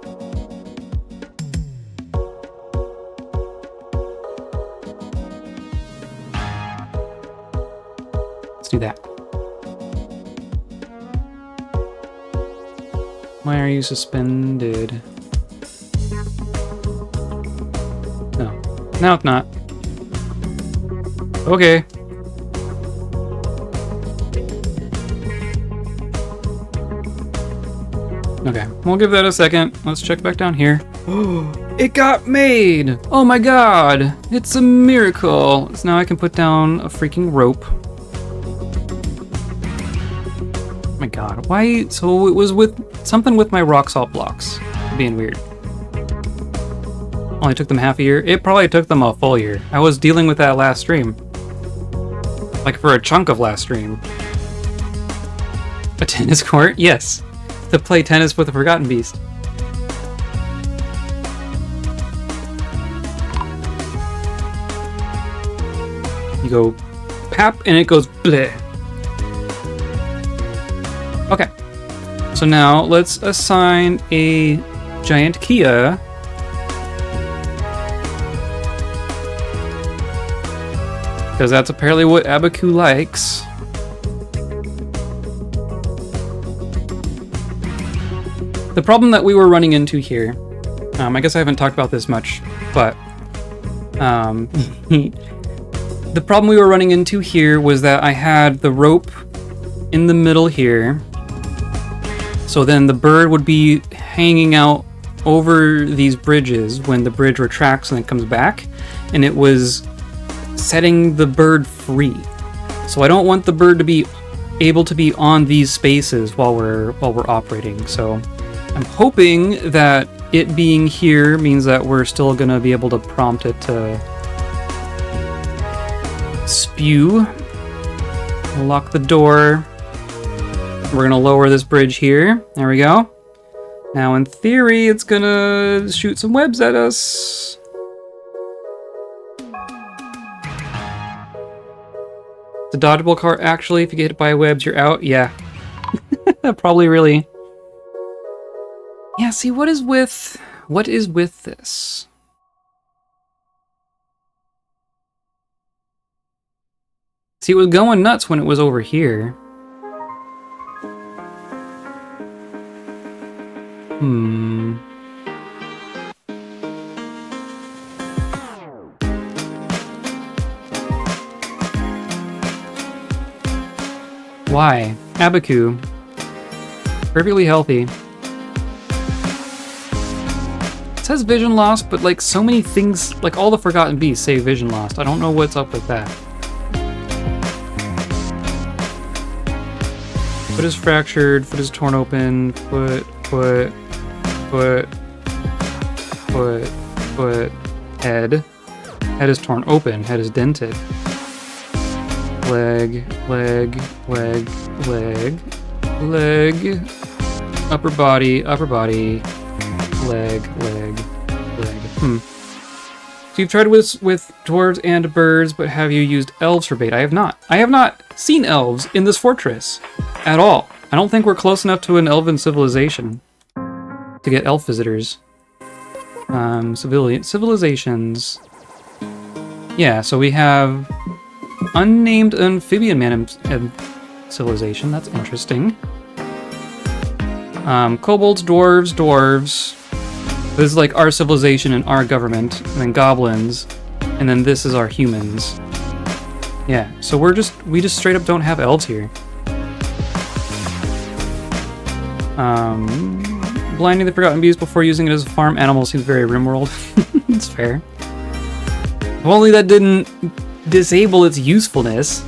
Let's do that. Why are you suspended? No. No, it's not. Okay. Okay, we'll give that a second. Let's check back down here. It got made! Oh my god! It's a miracle! So now I can put down a freaking rope. Oh my god, why? So it was with something with my rock salt blocks. Being weird. Only took them half a year. It probably took them a full year. I was dealing with that last stream. Like for a chunk of last stream. A tennis court? Yes. To play tennis with a forgotten beast. You go pap and it goes bleh. Okay. So now let's assign a giant Kia. Because that's apparently what Abaku likes. The problem that we were running into here, I guess I haven't talked about this much, but the problem we were running into here was that I had the rope in the middle here, so then the bird would be hanging out over these bridges when the bridge retracts and it comes back, and it was setting the bird free. So I don't want the bird to be able to be on these spaces while we're operating, so I'm hoping that it being here means that we're still gonna be able to prompt it to spew. We'll lock the door. We're gonna lower this bridge here. There we go. Now in theory, it's gonna shoot some webs at us. The dodgeable cart, actually, if you get hit by webs, you're out. Yeah. Probably really. Yeah, see, what is with this? See, it was going nuts when it was over here. Why? Abaku. Perfectly healthy. It says vision lost, but like so many things, like all the forgotten beasts say vision lost. I don't know what's up with that. Foot is fractured, foot is torn open, foot, head. Head is torn open, head is dented. Leg, upper body, leg. So you've tried with dwarves and birds, but have you used elves for bait? I have not. I have not seen elves in this fortress at all. I don't think we're close enough to an elven civilization to get elf visitors. Civilizations. Yeah, so we have unnamed amphibian man civilization. That's interesting. Kobolds, dwarves. This is like our civilization and our government, and then goblins, and then this is our humans. Yeah, so we just straight up don't have elves here. Blinding the forgotten beast before using it as a farm animal seems very RimWorld. It's fair. If only that didn't disable its usefulness.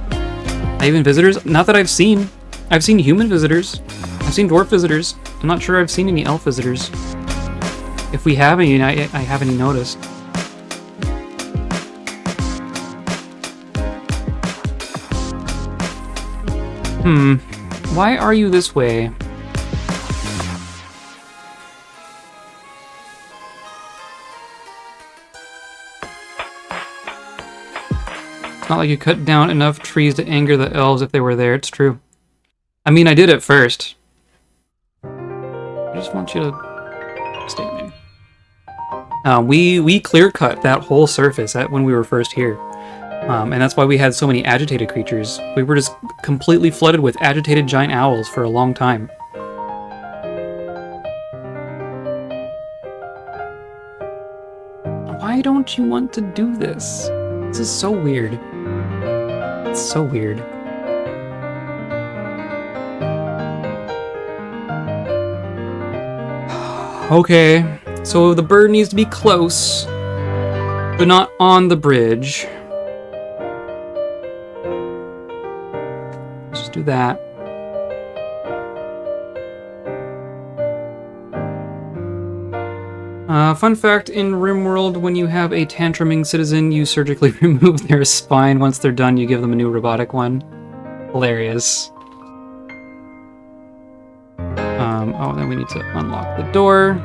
Not even visitors? Not that I've seen. I've seen human visitors. I've seen dwarf visitors. I'm not sure I've seen any elf visitors. If we have any, I haven't even noticed. Why are you this way? It's not like you cut down enough trees to anger the elves if they were there. It's true. I mean, I did at first. I just want you to stay there. We clear cut that whole surface when we were first here. And that's why we had so many agitated creatures. We were just completely flooded with agitated giant owls for a long time. Why don't you want to do this? This is so weird. It's so weird. Okay, so the bird needs to be close, but not on the bridge. Let's just do that. Fun fact, in RimWorld, when you have a tantruming citizen, you surgically remove their spine. Once they're done, you give them a new robotic one. Hilarious. Oh, then we need to unlock the door.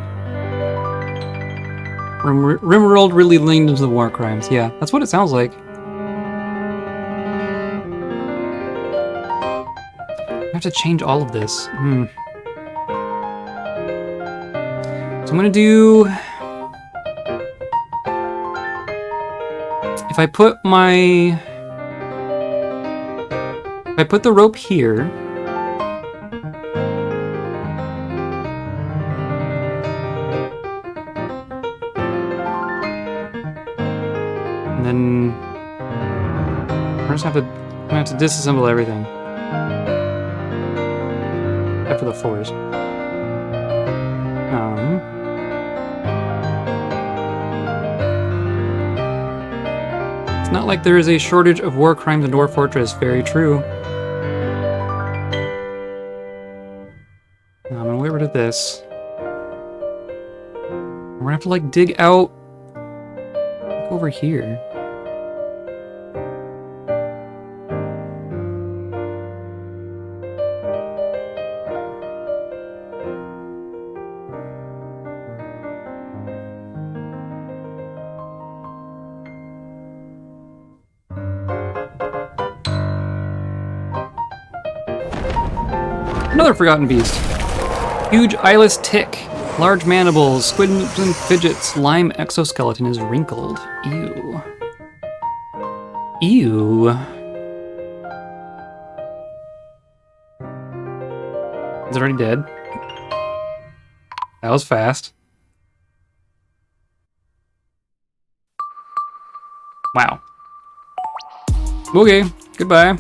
RimWorld really leaned into the war crimes. Yeah, that's what it sounds like. I have to change all of this. So I'm gonna do... If I put the rope here, and then I'm gonna have to disassemble everything. Except for the floors. It's not like there is a shortage of war crimes in Dwarf Fortress. Very true. I'm gonna get rid of this. We're gonna have to like dig out over here. Another forgotten beast. Huge eyeless tick. Large mandibles, squid and fidgets. Lime exoskeleton is wrinkled. Ew. Ew. Is it already dead? That was fast. Wow. Okay, goodbye.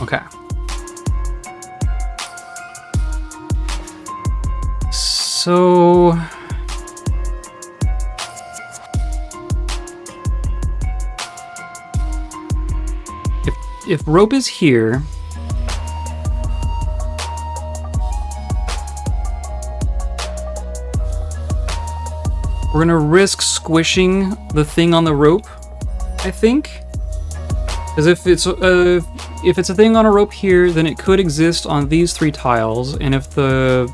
Okay. So... If rope is here... We're gonna risk squishing the thing on the rope, I think. Because if it's a thing on a rope here, then it could exist on these 3 tiles, and if the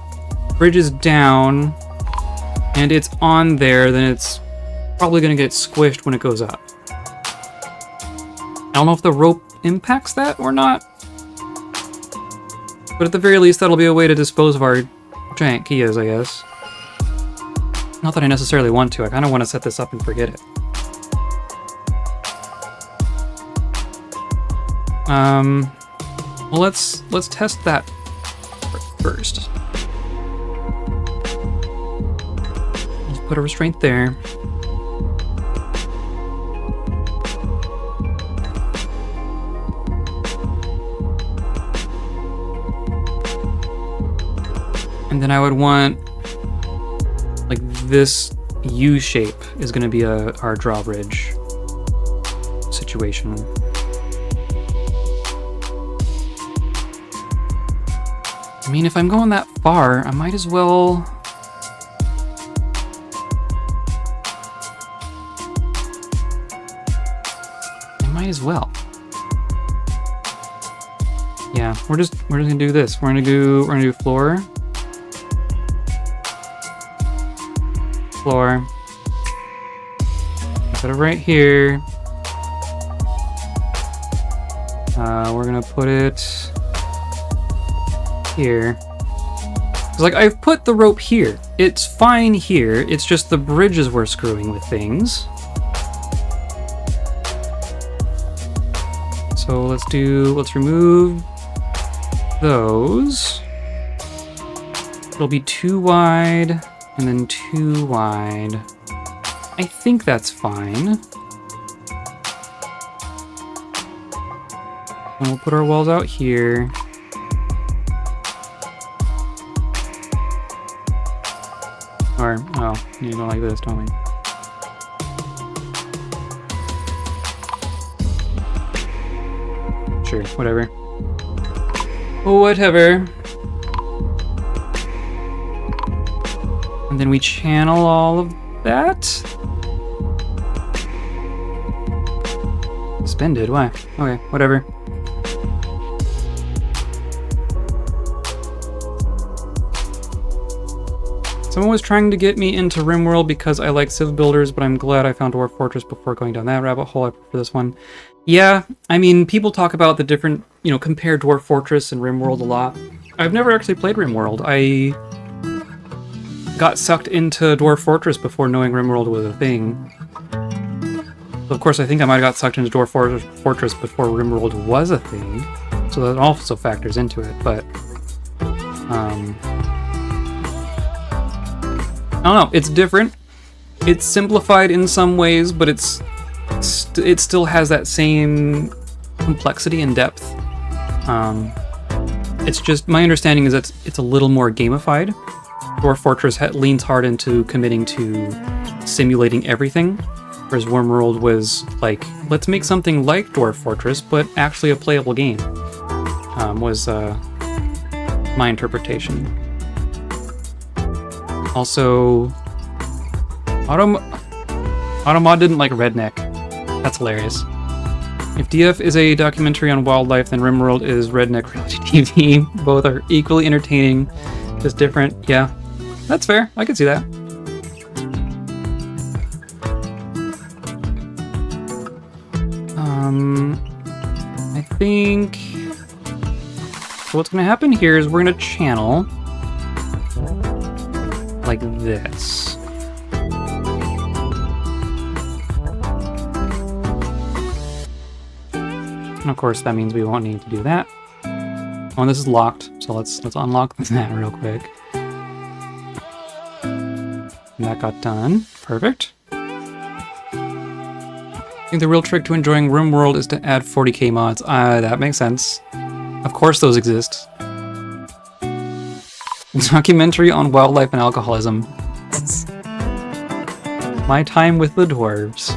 bridge is down and it's on there, then it's probably going to get squished when it goes up. I don't know if the rope impacts that or not, but at the very least that'll be a way to dispose of our giant Kias, I guess. Not that I necessarily want to, I kind of want to set this up and forget it. Well, let's test that first. Let's put a restraint there. And then I would want, like, this U shape is going to be our drawbridge situation. I mean, if I'm going that far, I might as well... Yeah, we're just gonna do this. We're gonna do floor. Floor. Put it right here. We're gonna put it here. It's like, I've put the rope here. It's fine here. It's just the bridges we're screwing with things. So let's remove those. It'll be 2 wide and then 2 wide. I think that's fine. And we'll put our walls out here. Or, oh, you go like this, don't we? Sure, whatever. Whatever. And then we channel all of that. Suspended, why? Okay, whatever. Someone was trying to get me into RimWorld because I like Civ builders, but I'm glad I found Dwarf Fortress before going down that rabbit hole. I prefer this one. Yeah, I mean, people talk about the different, you know, compare Dwarf Fortress and RimWorld a lot. I've never actually played RimWorld. I got sucked into Dwarf Fortress before knowing RimWorld was a thing. Of course, I think I might have got sucked into Dwarf Fortress before RimWorld was a thing, so that also factors into it, but... I don't know, it's different. It's simplified in some ways, but it still has that same complexity and depth. It's just, my understanding is that it's a little more gamified. Dwarf Fortress leans hard into committing to simulating everything, whereas RimWorld was like, let's make something like Dwarf Fortress, but actually a playable game, was my interpretation. Also, Automod didn't like Redneck. That's hilarious. If DF is a documentary on wildlife, then RimWorld is Redneck reality TV. Both are equally entertaining, just different. Yeah, that's fair. I can see that. I think... So what's going to happen here is we're going to channel like this. And of course, that means we won't need to do that. Oh, and this is locked, so let's unlock that real quick. And that got done. Perfect. I think the real trick to enjoying RimWorld is to add 40k mods. That makes sense. Of course those exist. Documentary on wildlife and alcoholism. My time with the dwarves.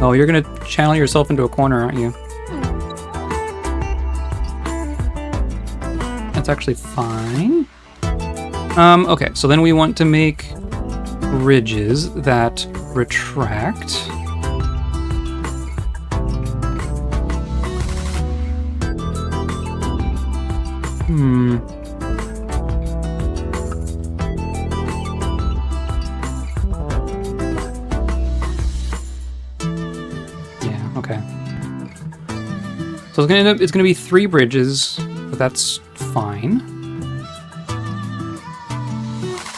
Oh, you're gonna channel yourself into a corner, aren't you? That's actually fine. Okay, so then we want to make ridges that retract. Yeah, okay. So it's gonna be 3 bridges, but that's fine.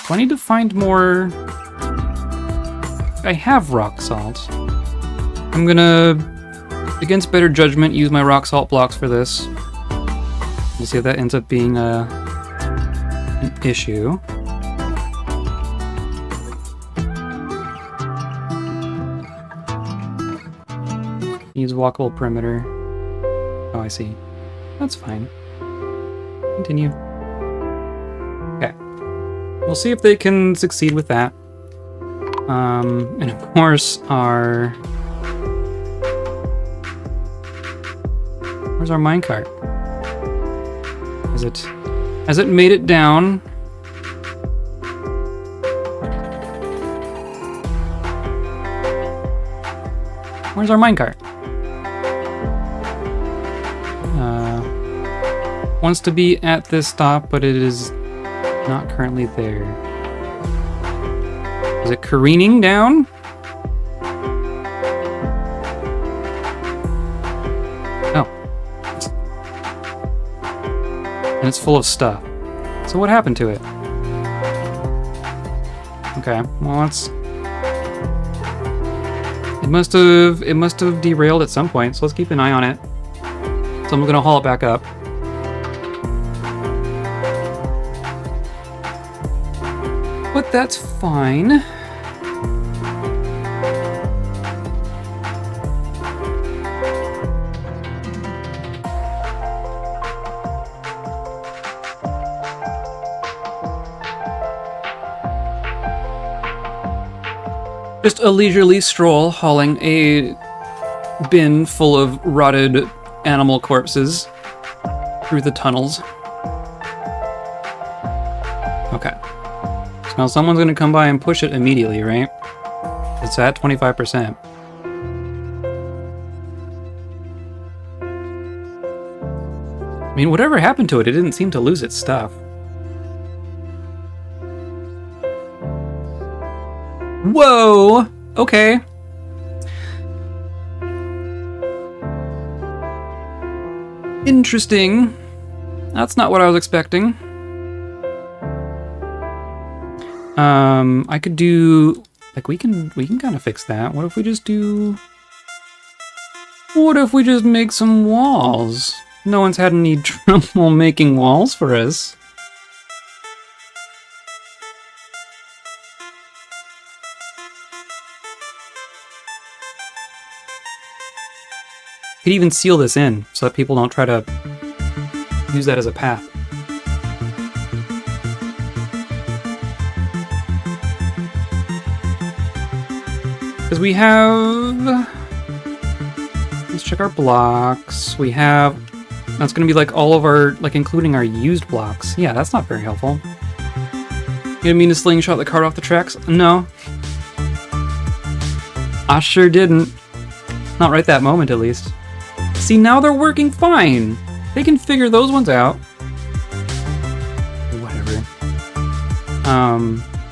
Do I need to find more? I have rock salt. I'm gonna, against better judgment, use my rock salt blocks for this. We'll see if that ends up being an issue. Use walkable perimeter. Oh, I see. That's fine. Continue. Okay. We'll see if they can succeed with that. And of course, our Where's our minecart? Has it made it down? Where's our minecart? Wants to be at this stop, but it is not currently there. Is it careening down? Oh. And it's full of stuff. So what happened to it? Okay, well that's... It must have derailed at some point, so let's keep an eye on it. So I'm gonna haul it back up. But that's fine. Just a leisurely stroll hauling a bin full of rotted animal corpses through the tunnels. Okay. So now someone's gonna come by and push it immediately, right? It's at 25%. I mean, whatever happened to it, it didn't seem to lose its stuff. Whoa! Okay. Interesting. That's not what I was expecting. I could do... Like, we can kind of fix that. What if we just do... What if we just make some walls? No one's had any trouble making walls for us. Could even seal this in so that people don't try to use that as a path. Because we have... Let's check our blocks. We have... That's going to be like all of our... Like including our used blocks. Yeah, that's not very helpful. You didn't mean to slingshot the cart off the tracks? No. I sure didn't. Not right that moment, at least. See, now they're working fine. They can figure those ones out. Whatever.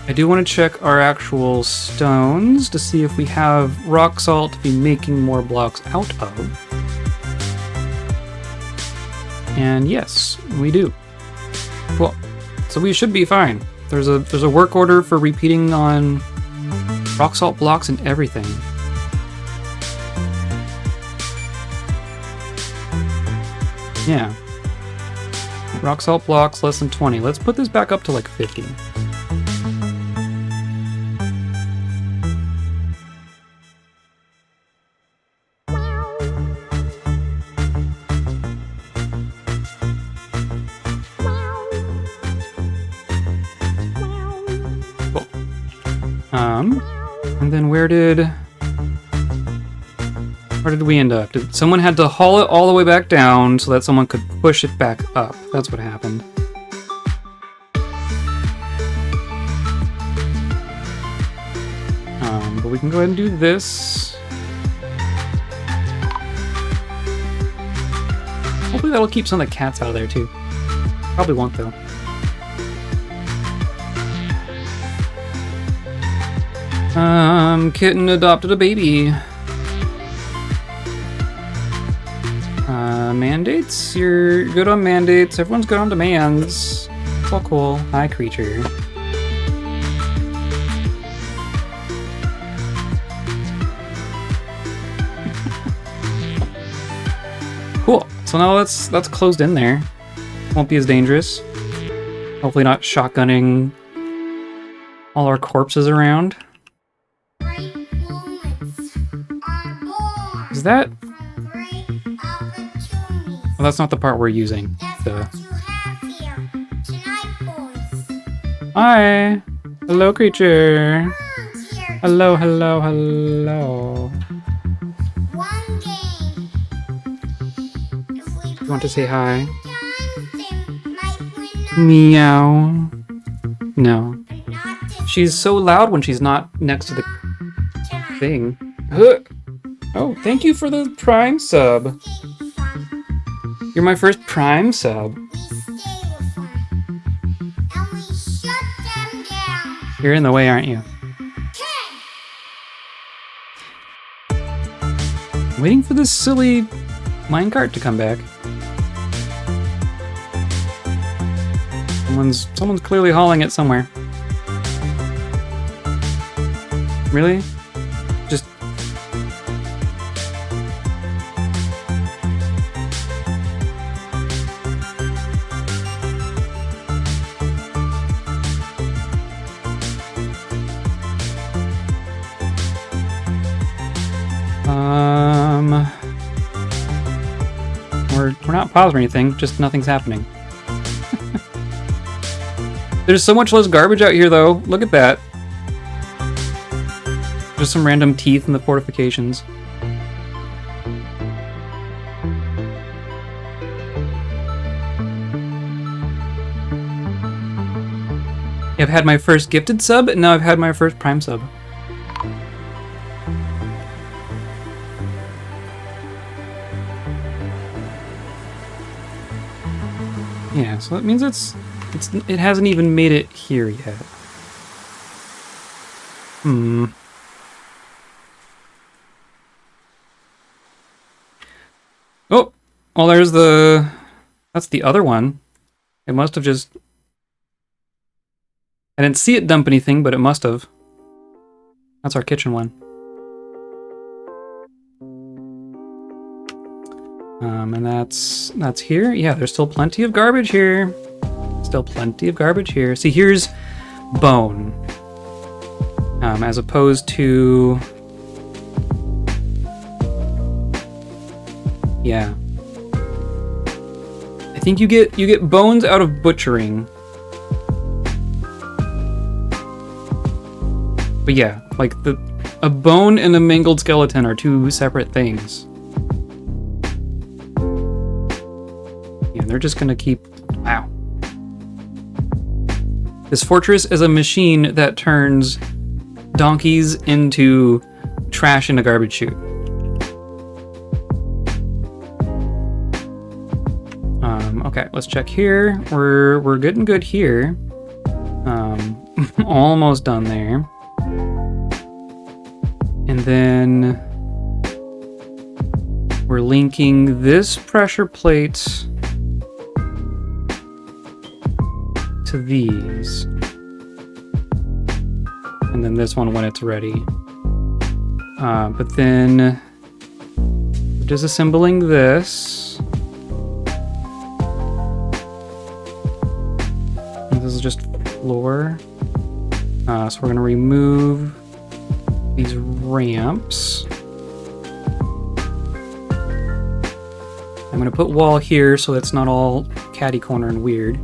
I do want to check our actual stones to see if we have rock salt to be making more blocks out of. And yes, we do. Cool. So we should be fine. There's a work order for repeating on rock salt blocks and everything. Yeah. Rock salt blocks, less than 20. Let's put this back up to like 50. Cool. And then where did we end up? Someone had to haul it all the way back down so that someone could push it back up. That's what happened. But we can go ahead and do this. Hopefully that'll keep some of the cats out of there too. Probably won't though. Kitten adopted a baby. Mandates? You're good on mandates. Everyone's good on demands. It's all cool. Hi, creature. Cool. So now that's closed in there. Won't be as dangerous. Hopefully not shotgunning all our corpses around. Is that... Well, that's not the part we're using. Hi! Hello, creature! Hello, hello, hello. One game. If we You want to say hi? Meow. No. She's so loud when she's not next to the thing. Oh, thank you for the Prime sub. You're my first Prime sub. You're in the way, aren't you? Waiting for this silly minecart to come back. Someone's clearly hauling it somewhere. Really? Just... We're not paused or anything, just nothing's happening. There's so much less garbage out here, though. Look at that. Just some random teeth in the fortifications. I've had my first gifted sub, and now I've had my first Prime sub. Yeah, so that means it hasn't even made it here yet. Oh, well, that's the other one. It must have just... I didn't see it dump anything, but it must have. That's our kitchen one. And that's here. Yeah, there's still plenty of garbage here. Still plenty of garbage here. See, here's bone. As opposed to... Yeah. I think you get bones out of butchering. But yeah, like a bone and a mangled skeleton are two separate things. Yeah, they're just gonna keep... Wow. This fortress is a machine that turns donkeys into trash in a garbage chute. Okay, let's check here. We're getting good here. Almost done there. And then we're linking this pressure plate to these. And then this one when it's ready. But then we're disassembling this. And this is just floor. So we're gonna remove these ramps. I'm gonna put wall here so it's not all catty corner and weird.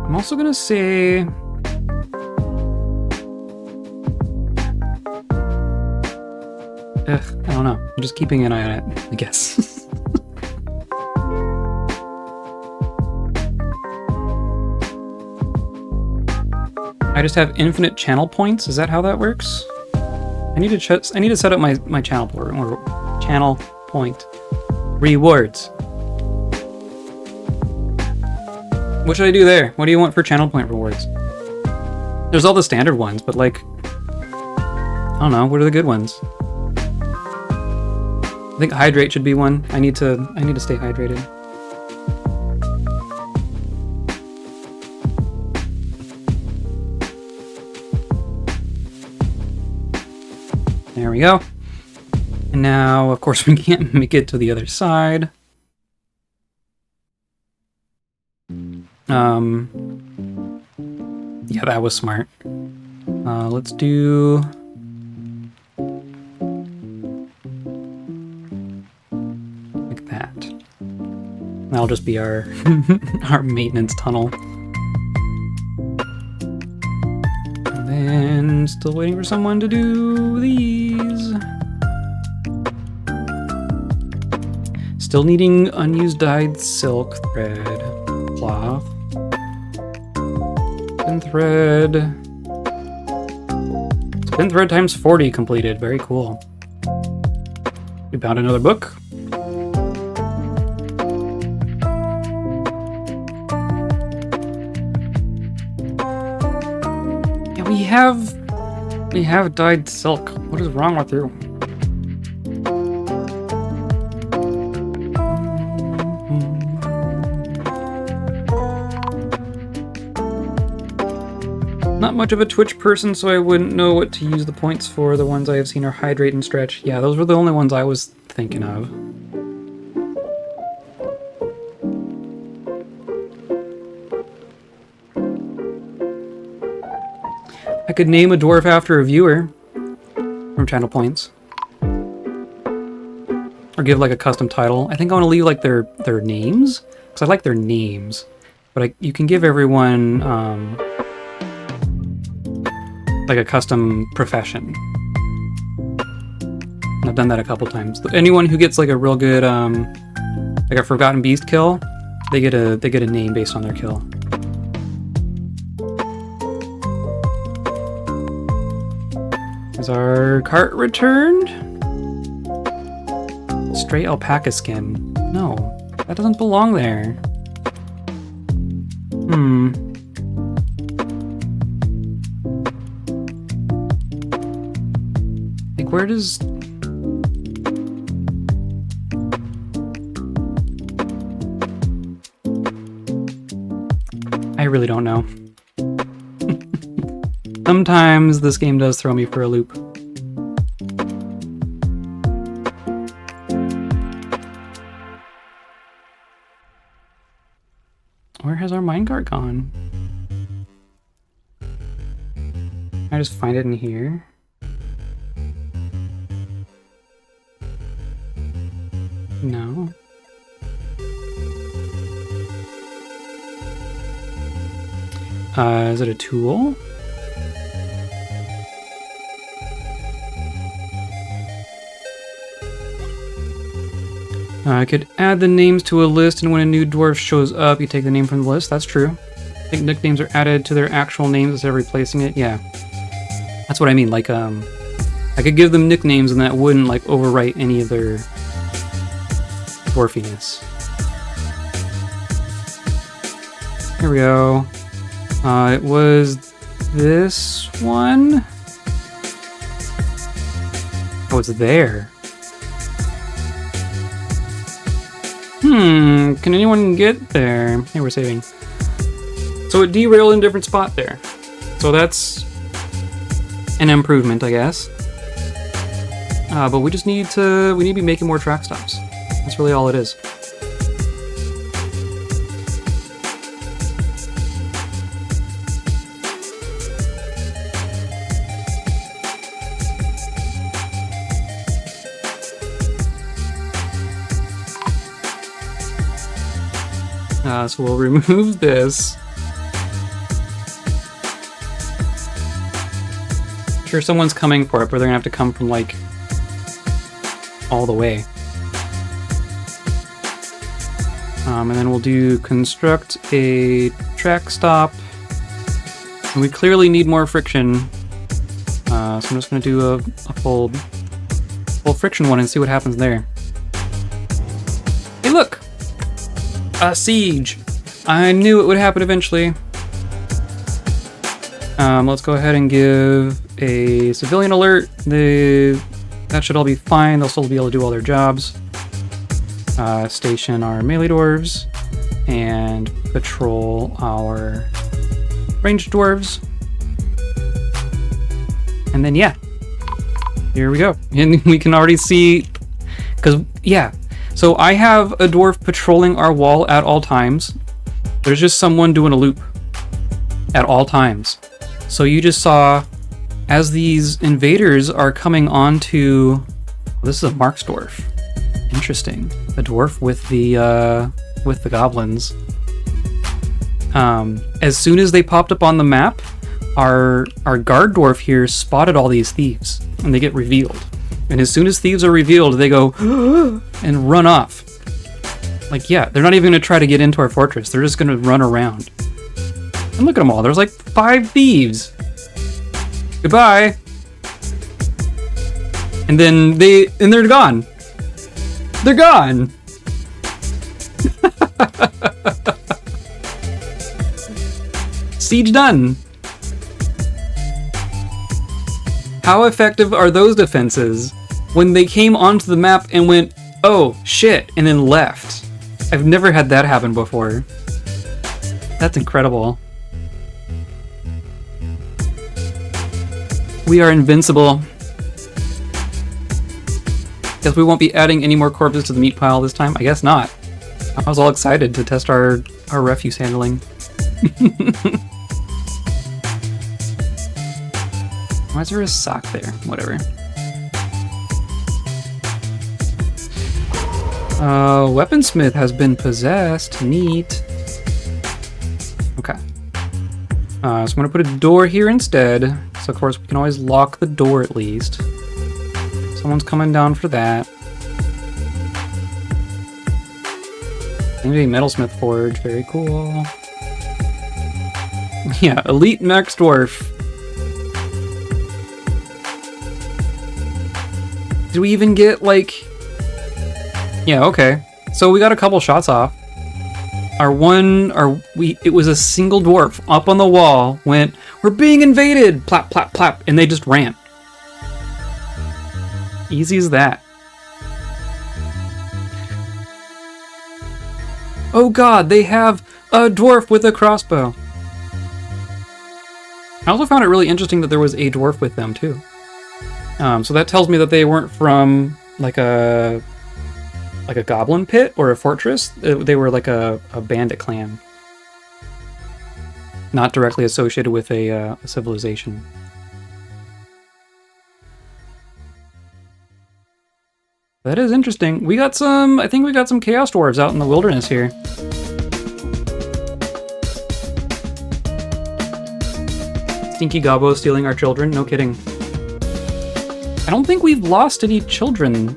I'm also gonna say... I don't know. I'm just keeping an eye on it, I guess. I just have infinite channel points. Is that how that works? I need to set up my channel point rewards. What should I do there? What do you want for channel point rewards? There's all the standard ones, but like, I don't know. What are the good ones? I think hydrate should be one. I need to stay hydrated. There we go. And now, of course, we can't make it to the other side. Yeah, that was smart. Let's do... like that. That'll just be our our maintenance tunnel. And then I'm still waiting for someone to do these. Still needing unused dyed silk thread. Cloth. Spin thread. Spin thread times 40 completed. Very cool. We found another book. Yeah, we have dyed silk. What is wrong with you? Not much of a Twitch person, so I wouldn't know what to use the points for. The ones I have seen are hydrate and stretch. Yeah, those were the only ones I was thinking of. I could name a dwarf after a viewer from channel points. Or give like a custom title. I think I want to leave like their names, because I like their names. But you can give everyone like a custom profession. I've done that a couple times. Anyone who gets like a real good like a Forgotten Beast kill, they get a name based on their kill. Is our cart returned? Stray alpaca skin. No, that doesn't belong there. Like, where does... I really don't know. Sometimes this game does throw me for a loop. Where has our minecart gone? Can I just find it in here? No. Is it a tool? I could add the names to a list, and when a new dwarf shows up, you take the name from the list. That's true. I think nicknames are added to their actual names instead of replacing it. Yeah. That's what I mean. Like, I could give them nicknames, and that wouldn't, like, overwrite any of their dwarfiness. Here we go. It was this one. Oh, it's there. Can anyone get there? Hey, we're saving. So it derailed in a different spot there. So that's an improvement, I guess. But we just need to be making more track stops. That's really all it is. So we'll remove this. I'm sure someone's coming for it, but they're gonna have to come from like all the way. And then we'll do construct a track stop. And we clearly need more friction. So I'm just gonna do a full friction one and see what happens there. Hey, look! A siege! I knew it would happen eventually. Let's go ahead and give a civilian alert. That should all be fine. They'll still be able to do all their jobs. Station our melee dwarves and patrol our ranged dwarves. And then, yeah, here we go. And we can already see, because, yeah. So I have a dwarf patrolling our wall at all times. There's just someone doing a loop at all times. So you just saw, as these invaders are coming onto, well, this is a Mark's dwarf. Interesting. A dwarf with the goblins. As soon as they popped up on the map, our guard dwarf here spotted all these thieves, and they get revealed. And as soon as thieves are revealed, they go and run off. Like, yeah, they're not even gonna try to get into our fortress. They're just gonna run around. And look at them all. There's like 5 thieves. Goodbye. And then they're gone. They're gone. Siege done. How effective are those defenses when they came onto the map and went, oh shit, and then left? I've never had that happen before. That's incredible. We are invincible. Guess we won't be adding any more corpses to the meat pile this time? I guess not. I was all excited to test our refuse handling. Why is there a sock there? Whatever. Weaponsmith has been possessed. Neat. Okay. So I'm gonna put a door here instead. So of course we can always lock the door at least. Someone's coming down for that. Maybe metalsmith forge. Very cool. Yeah, elite max dwarf. Did we even get, like... Yeah, okay. So we got a couple shots off. It was a single dwarf up on the wall, went, we're being invaded! Plap, plap, plap, and they just ran. Easy as that. Oh god, they have a dwarf with a crossbow. I also found it really interesting that there was a dwarf with them, too. So that tells me that they weren't from like a goblin pit or a fortress. They were like a bandit clan, not directly associated with a civilization. That is interesting. We got some. I think we got some chaos dwarves out in the wilderness here. Stinky gobbo stealing our children. No kidding. I don't think we've lost any children.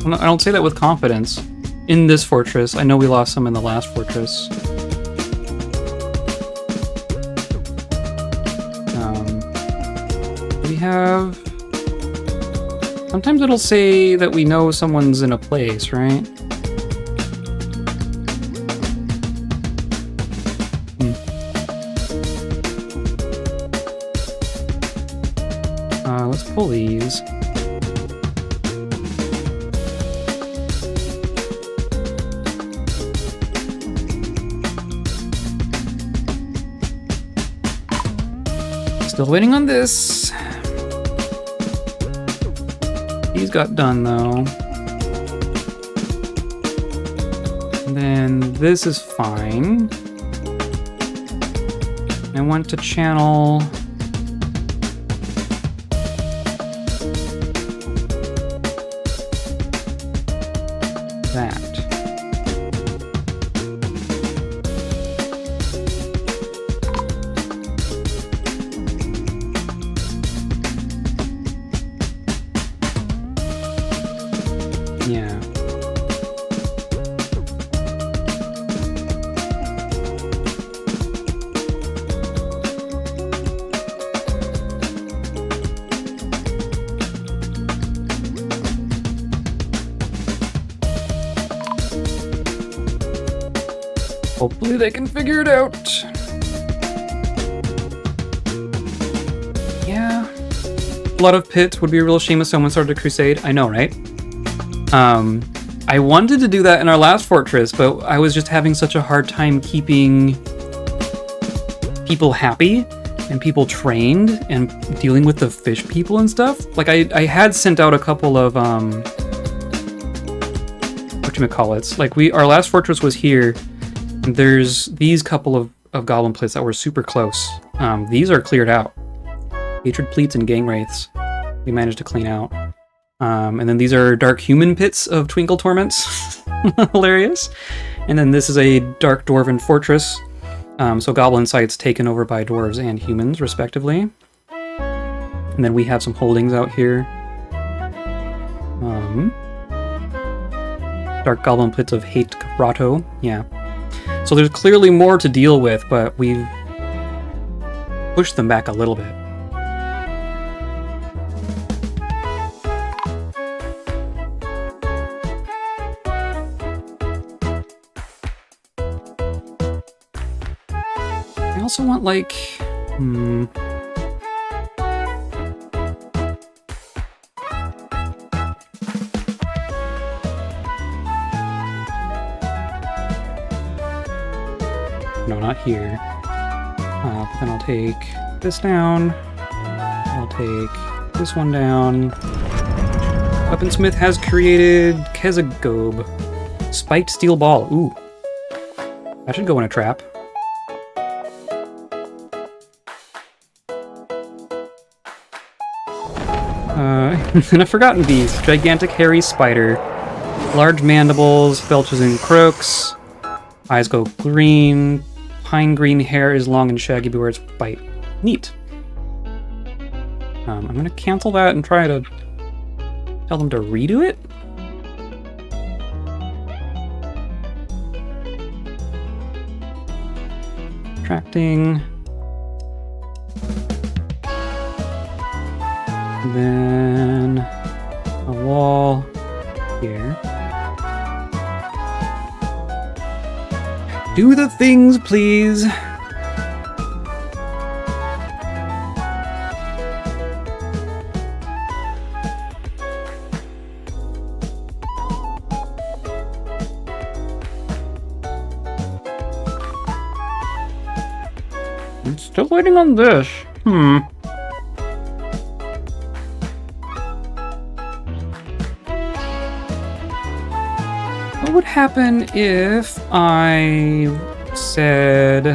I don't say that with confidence. In this fortress. I know we lost some in the last fortress. We have... Sometimes it'll say that we know someone's in a place, right? Let's pull these. Still waiting on this. These got done though. And then this is fine. I want to channel that. Yeah. Hopefully they can figure it out. Yeah. A lot of pits would be a real shame if someone started a crusade. I know, right? I wanted to do that in our last fortress, but I was just having such a hard time keeping people happy and people trained and dealing with the fish people and stuff. Like I had sent out a couple of whatchamacallits. Like our last fortress was here. And there's these couple of goblin pits that were super close. These are cleared out. Hatred pleats and gang wraiths we managed to clean out. And then these are dark human pits of twinkle torments. Hilarious. And then this is a dark dwarven fortress. So goblin sites taken over by dwarves and humans, respectively. And then we have some holdings out here. Dark Goblin Pits of Hate Grotto. Yeah. So there's clearly more to deal with, but we've pushed them back a little bit. I also want, like... No, not here. But then I'll take this down. I'll take this one down. Weaponsmith has created Kezagobe. Spiked steel ball. Ooh. That should go in a trap. And a forgotten beast. Gigantic hairy spider. Large mandibles, belches and croaks. Eyes go green. Pine green hair is long and shaggy, beware its bite. Neat. I'm gonna cancel that and try to tell them to redo it. Attracting. Then a wall here. Do the things, please. I'm still waiting on this. What would happen if I said...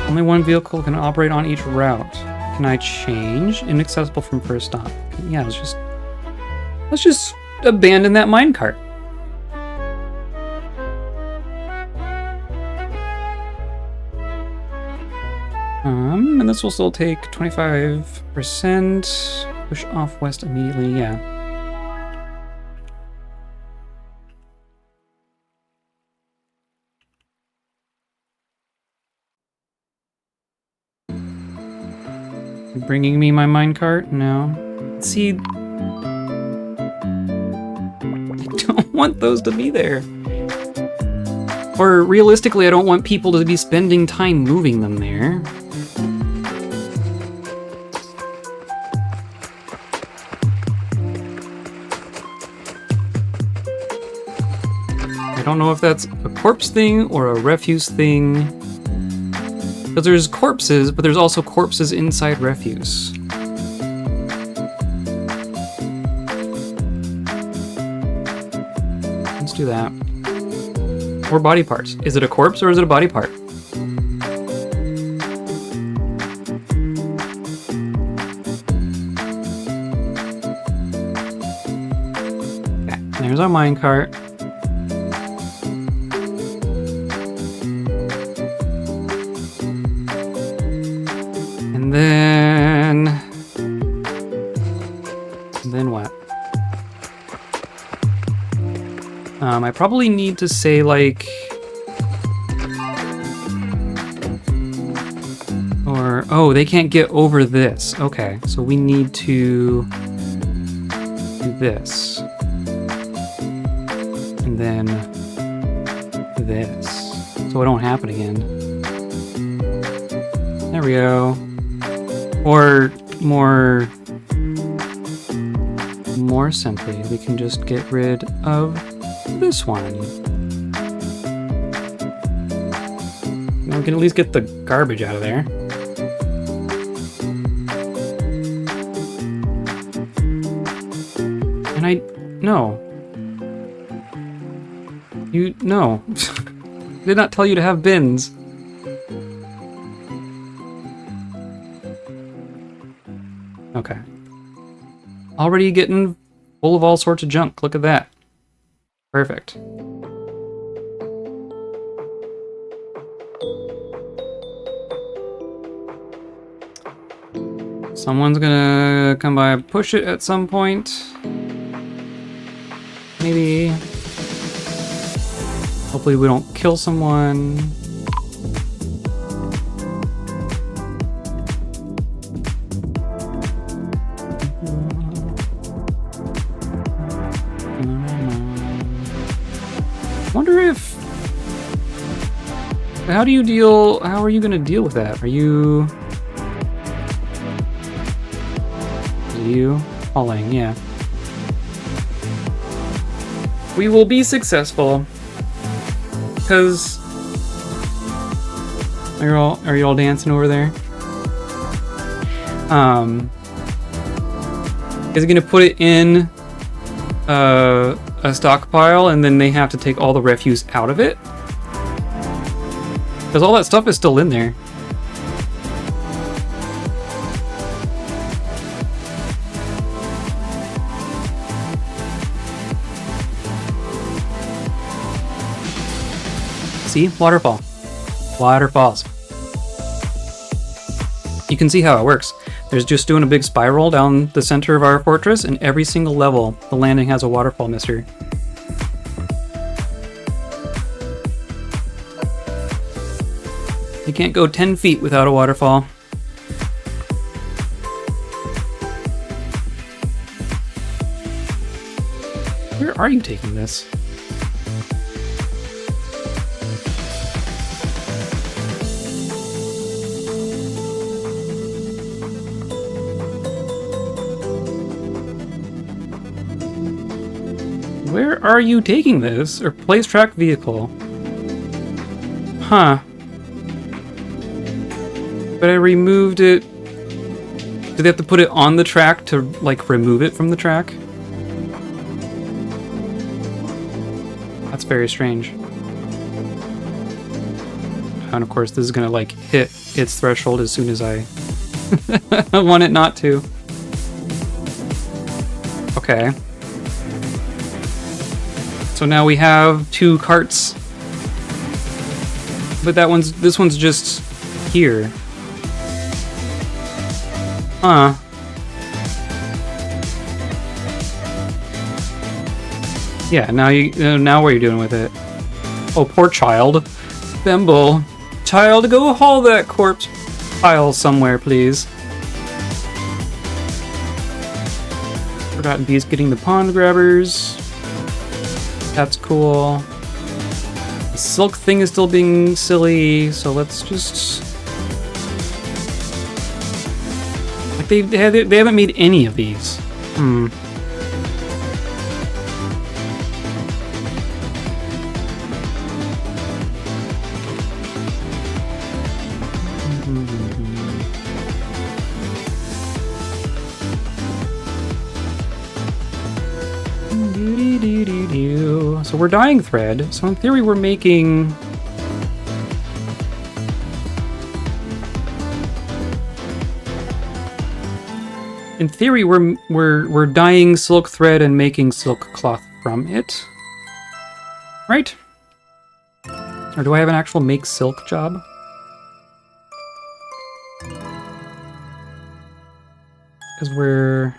Only one vehicle can operate on each route. Can I change? Inaccessible from first stop. Yeah, let's just abandon that minecart. And this will still take 25%. Push off west immediately, yeah. You're bringing me my minecart? No. See, I don't want those to be there. Or realistically, I don't want people to be spending time moving them there. I don't know if that's a corpse thing or a refuse thing. Because there's corpses, but there's also corpses inside refuse. Let's do that. Or body parts. Is it a corpse or is it a body part? Okay, there's our minecart. And then what? I probably need to say, like... Or, oh, they can't get over this. Okay, so we need to do this. And then this. So it don't happen again. There we go. Or more simply, we can just get rid of this one. Now we can at least get the garbage out of there. And no. No. Did not tell you to have bins. Okay. Already getting full of all sorts of junk. Look at that. Perfect. Someone's gonna come by and push it at some point. Maybe. Hopefully we don't kill someone. Wonder if... How are you gonna deal with that? Are you hauling? Yeah. We will be successful. Cause are you all dancing over there? Is it gonna put it in a stockpile and then they have to take all the refuse out of it? Because all that stuff is still in there. See? Waterfall. Waterfalls. You can see how it works. There's just doing a big spiral down the center of our fortress, and every single level, the landing has a waterfall mister. You can't go 10 feet without a waterfall. Where are you taking this? Where are you taking this? Or place track vehicle? Huh. But I removed it. Do they have to put it on the track to, like, remove it from the track? That's very strange. And of course, this is gonna, like, hit its threshold as soon as I want it not to. Okay. So now we have 2 carts. But this one's just here. Huh. Yeah, now what are you doing with it? Oh, poor child. Thimble. Child, go haul that corpse pile somewhere, please. Forgotten Beast getting the pond grabbers. That's cool. The silk thing is still being silly, so let's just... Like, they haven't made any of these. Hmm. So we're dyeing thread, so in theory we're making... In theory we're dyeing silk thread and making silk cloth from it. Right? Or do I have an actual make silk job? Because we're...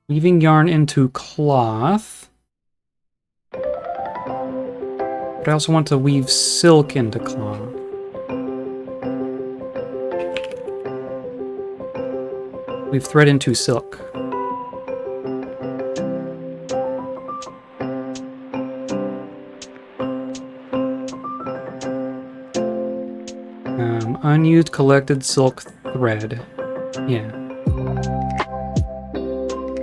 weaving yarn into cloth. But I also want to weave silk into cloth. Weave thread into silk. Unused collected silk thread. Yeah.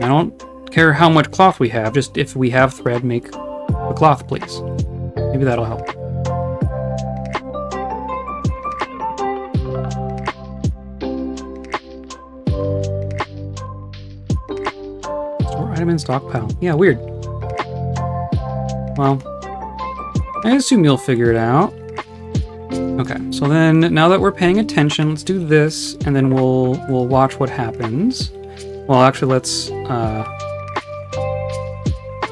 I don't care how much cloth we have, just if we have thread, make the cloth, please. Maybe that'll help. Store item in stockpile. Yeah, weird. Well, I assume you'll figure it out. Okay, so then now that we're paying attention, let's do this, and then we'll watch what happens. Well, actually, let's,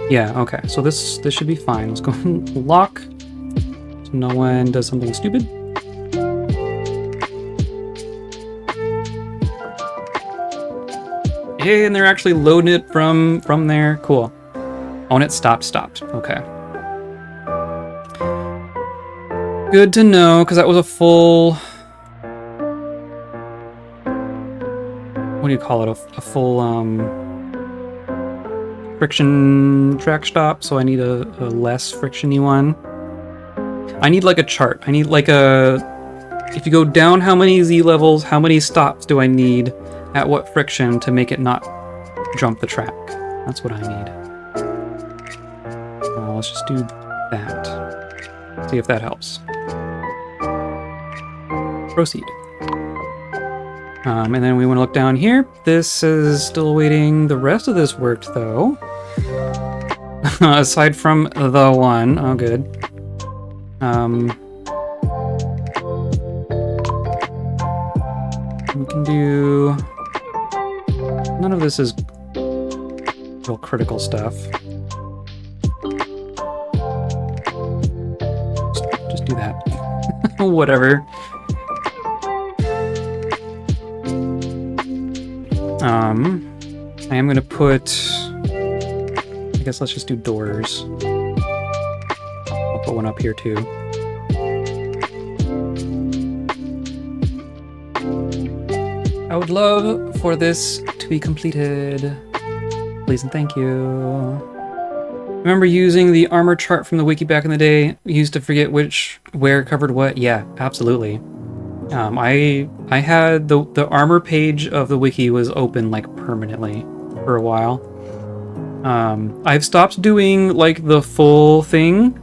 yeah, okay. So this should be fine. Let's go lock so no one does something stupid. Hey, and they're actually loading it from there. Cool. Oh, and it stopped. Okay. Good to know, because that was a full... What do you call it? A full, friction track stop, so I need a less friction-y one. I need like a chart. I need like a... If you go down how many Z levels, how many stops do I need at what friction to make it not jump the track? That's what I need. Let's just do that. See if that helps. Proceed. And then we want to look down here. This is still awaiting. The rest of this worked, though. Aside from the one. Oh, good. We can do... None of this is real critical stuff. Just do that. Whatever. I am gonna put... I guess let's just do doors. I'll put one up here too. I would love for this to be completed. Please and thank you. Remember using the armor chart from the wiki back in the day? We used to forget where covered what? Yeah, absolutely. I had the armor page of the wiki was open like permanently for a while. I've stopped doing like the full thing.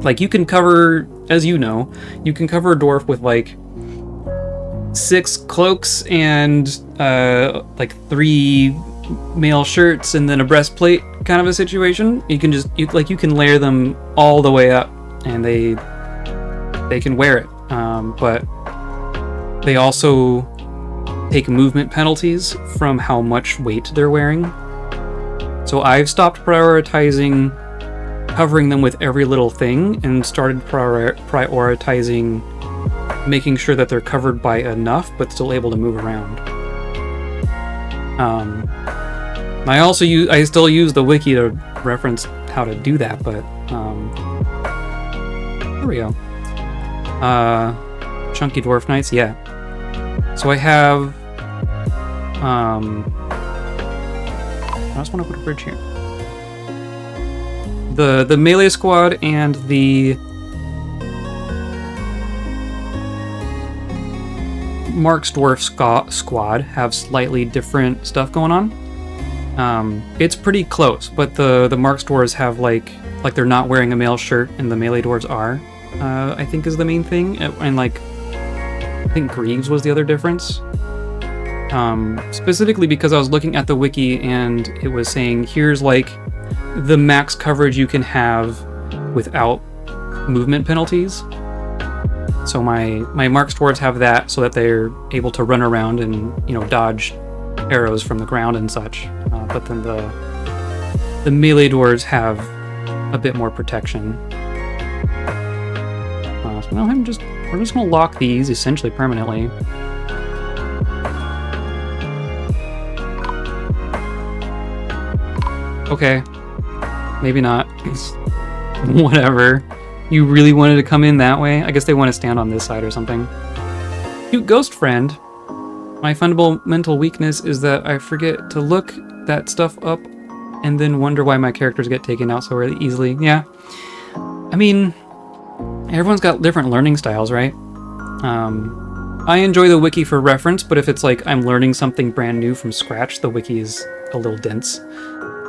Like you can cover, as you know, you can cover a dwarf with like 6 cloaks and like 3 mail shirts and then a breastplate kind of a situation. You can just you can layer them all the way up and they can wear it. But they also take movement penalties from how much weight they're wearing. So I've stopped prioritizing covering them with every little thing and started prioritizing making sure that they're covered by enough but still able to move around. I still use the wiki to reference how to do that, but there we go. Chunky dwarf knights, yeah. So I have I just want to put a bridge here. The melee squad and the Mark's Dwarf squad have slightly different stuff going on. It's pretty close, but the Mark's Dwarves have like they're not wearing a mail shirt and the melee dwarves are, I think is the main thing. And like, I think Greaves was the other difference. Specifically because I was looking at the wiki and it was saying, here's like the max coverage you can have without movement penalties. So my Mark's Dwarves have that so that they're able to run around and, you know, dodge arrows from the ground and such. But then the melee dwarves have a bit more protection. So now we're just gonna lock these essentially permanently. Okay, maybe not. Whatever. You really wanted to come in that way? I guess they want to stand on this side or something. Cute ghost friend. My fundamental weakness is that I forget to look that stuff up and then wonder why my characters get taken out so really easily. Yeah. I mean, everyone's got different learning styles, right? I enjoy the wiki for reference, but if it's like I'm learning something brand new from scratch, the wiki is a little dense.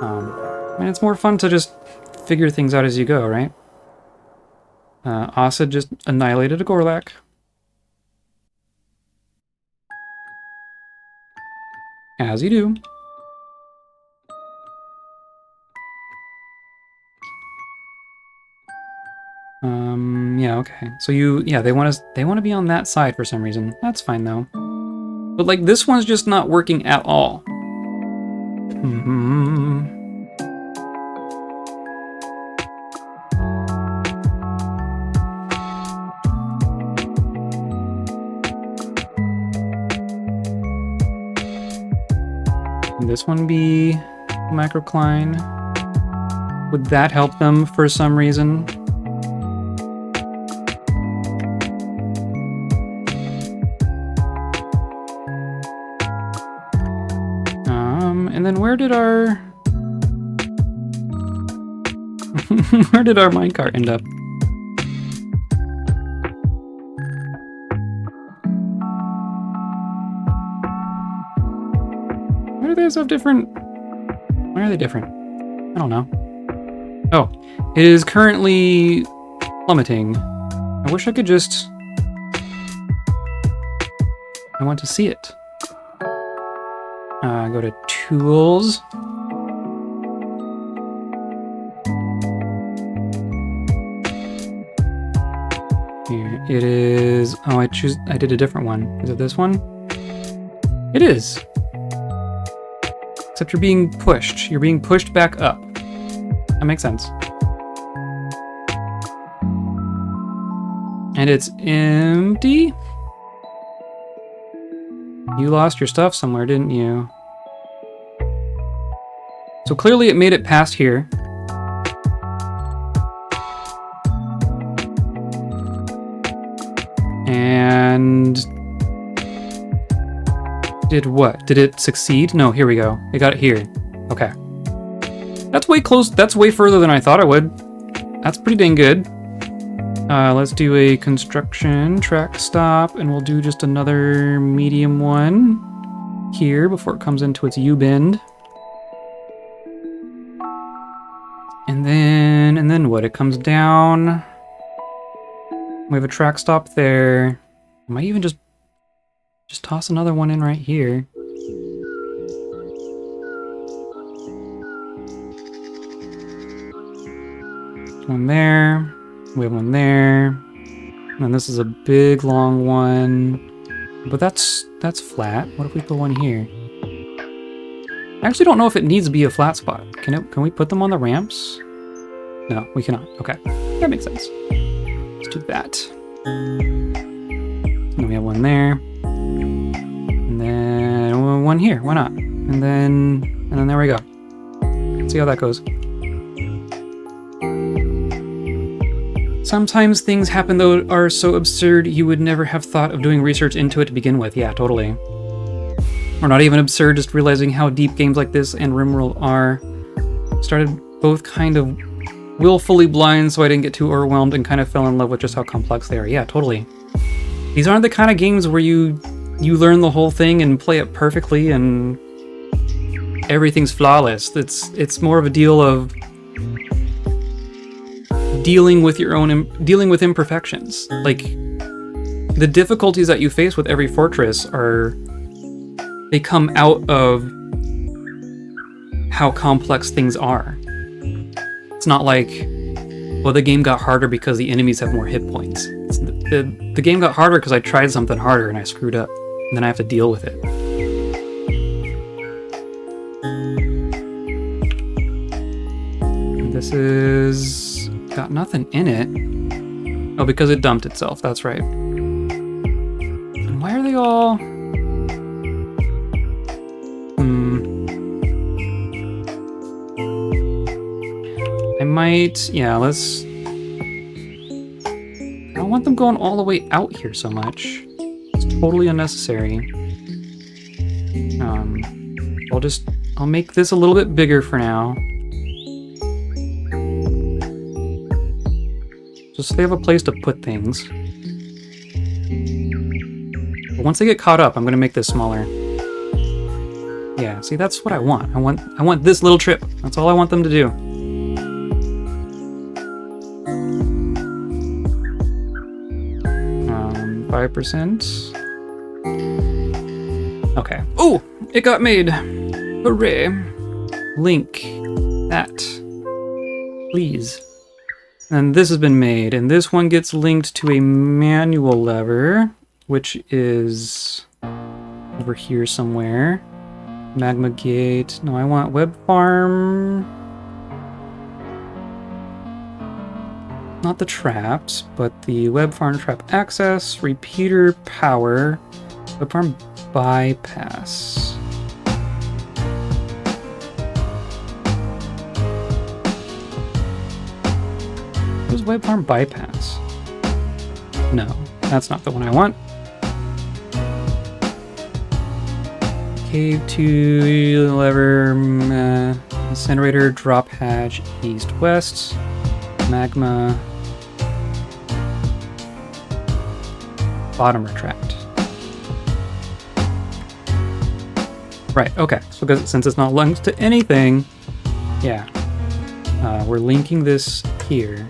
And it's more fun to just figure things out as you go, right? Aaand just annihilated a Gorlak. As you do. Yeah, okay. So they want to be on that side for some reason. That's fine though. But like this one's just not working at all. Can this one be microcline? Would that help them for some reason? And then where did our where did our minecart end up? Why are they so different? Why are they different? I don't know. Oh, it is currently plummeting. I wish I could just... I want to see it. Go to Tools. Here, it is... Oh, I did a different one. Is it this one? It is! Except you're being pushed. You're being pushed back up. That makes sense. And it's empty? You lost your stuff somewhere, didn't you? So clearly it made it past here. And... did what? Did it succeed? No, here we go. It got it here. Okay. That's way close. That's way further than I thought it would. That's pretty dang good. Let's do a construction track stop, and we'll do just another medium one here before it comes into its U-bend. And then what? It comes down. We have a track stop there. I might even just toss another one in right here. One there. We have one there. And then this is a big long one. But that's flat. What if we put one here? I actually don't know if it needs to be a flat spot. Can we put them on the ramps? No, we cannot. Okay. That makes sense. Let's do that. And then we have one there. And then one here. Why not? And then there we go. Let's see how that goes. Sometimes things happen that are so absurd you would never have thought of doing research into it to begin with. Yeah, totally. Or not even absurd, just realizing how deep games like this and RimWorld are. Started both kind of willfully blind so I didn't get too overwhelmed and kind of fell in love with just how complex they are. Yeah, totally. These aren't the kind of games where you learn the whole thing and play it perfectly and everything's flawless. It's more of a deal of dealing with imperfections. Like, the difficulties that you face with every fortress they come out of how complex things are. It's not like, well, the game got harder because the enemies have more hit points. The game got harder because I tried something harder and I screwed up, and then I have to deal with it. And this is got nothing in it. Oh, because it dumped itself, that's right. And why are they all... I might... yeah, let's... I don't want them going all the way out here so much. It's totally unnecessary. I'll make this a little bit bigger for now. Just so they have a place to put things. But once they get caught up, I'm gonna make this smaller. Yeah, see, that's what I want. I want this little trip. That's all I want them to do. 5%. Okay. Oh, it got made. Hooray. Link that, please. And this has been made, and this one gets linked to a manual lever, which is over here somewhere. Magma gate. No, I want web farm. Not the traps, but the web farm trap access, repeater power, web farm bypass. What's web farm bypass? No, that's not the one I want. Cave to lever, incinerator, drop hatch, east, west, magma, bottom retract. Right, okay, so since it's not linked to anything, yeah, we're linking this here.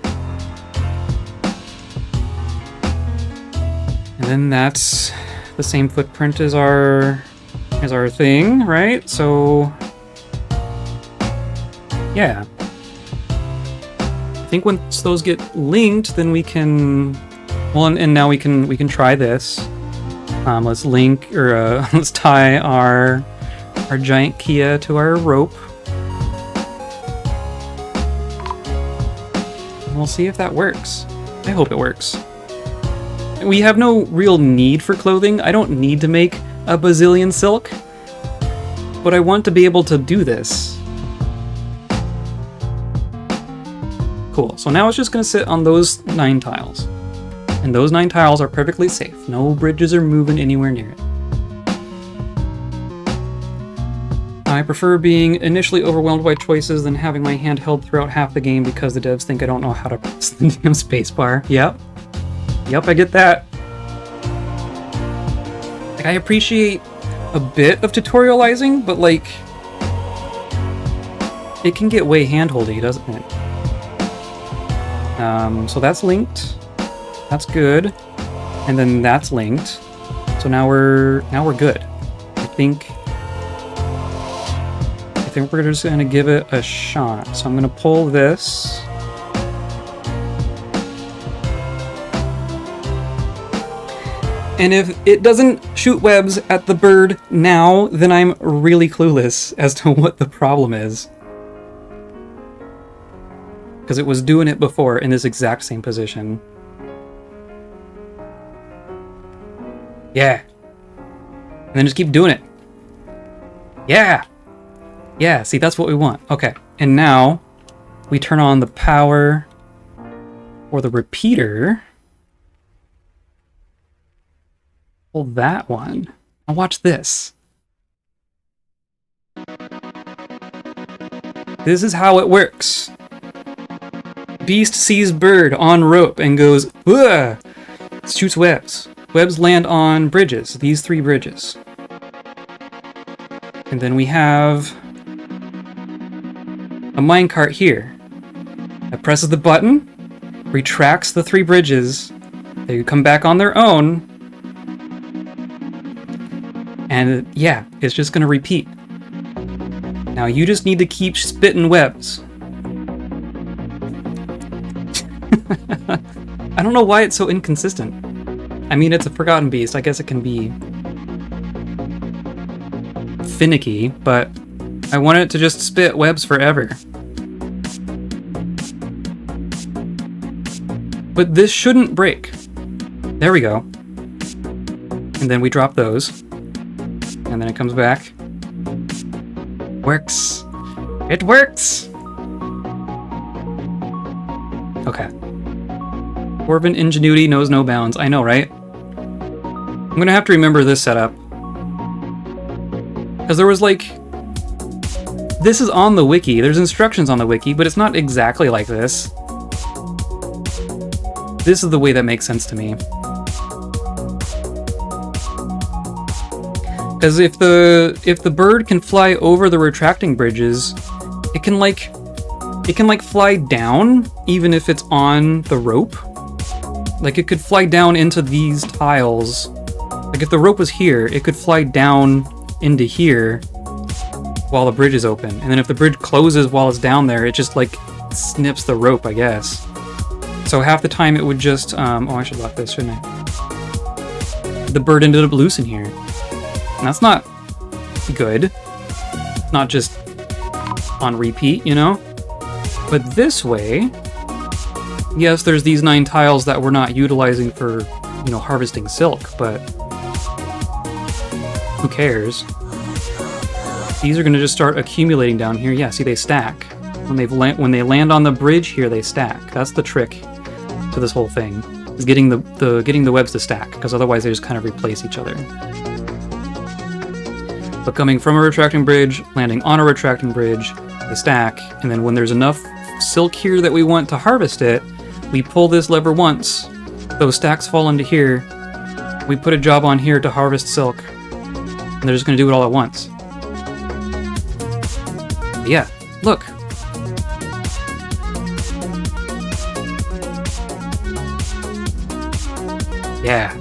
And then that's the same footprint as our thing, right? So yeah. I think once those get linked, then we can, well, and now we can try this. Let's link, or let's tie our giant Kia to our rope. And we'll see if that works. I hope it works. We have no real need for clothing. I don't need to make a bazillion silk, but I want to be able to do this. Cool, so now it's just gonna sit on those 9 tiles. And those 9 tiles are perfectly safe. No bridges are moving anywhere near it. I prefer being initially overwhelmed by choices than having my hand held throughout half the game because the devs think I don't know how to press the damn spacebar. Yep. Yep, I get that. Like, I appreciate a bit of tutorializing, but like, it can get way hand-holdy, doesn't it? So that's linked. That's good. And then that's linked. So now we're good. I think we're just gonna give it a shot. So I'm gonna pull this. And if it doesn't shoot webs at the bird now, then I'm really clueless as to what the problem is. Because it was doing it before in this exact same position. Yeah. And then just keep doing it. Yeah. Yeah, see, that's what we want. Okay. And now we turn on the power or the repeater. Pull that one. Now watch this. This is how it works. Beast sees bird on rope and goes, ugh! Shoots webs. Webs land on bridges, these 3 bridges. And then we have a minecart here that presses the button, retracts the 3 bridges, they come back on their own, and yeah, it's just gonna repeat. Now you just need to keep spitting webs. I don't know why it's so inconsistent. I mean, it's a Forgotten Beast. I guess it can be finicky, but I want it to just spit webs forever. But this shouldn't break. There we go. And then we drop those. And then it comes back. Works. It works! Okay. Dwarven ingenuity knows no bounds. I know, right? I'm gonna have to remember this setup. Because there was like... This is on the wiki. There's instructions on the wiki, but it's not exactly like this. This is the way that makes sense to me. Because if the bird can fly over the retracting bridges, it can fly down even if it's on the rope. Like it could fly down into these tiles. Like if the rope was here, it could fly down into here while the bridge is open. And then if the bridge closes while it's down there, it just like snips the rope, I guess. So half the time it would just, oh, I should lock this, shouldn't I? The bird ended up loose in here. And that's not good. Not just on repeat, you know? But this way, yes, there's these 9 tiles that we're not utilizing for, you know, harvesting silk, but who cares? These are going to just start accumulating down here. Yeah, see, they stack. When they land on the bridge here, they stack. That's the trick to this whole thing, is getting the webs to stack, because otherwise they just kind of replace each other. But coming from a retracting bridge, landing on a retracting bridge, they stack, and then when there's enough silk here that we want to harvest it, we pull this lever once, those stacks fall into here, we put a job on here to harvest silk, and they're just going to do it all at once. But yeah, look. Yeah.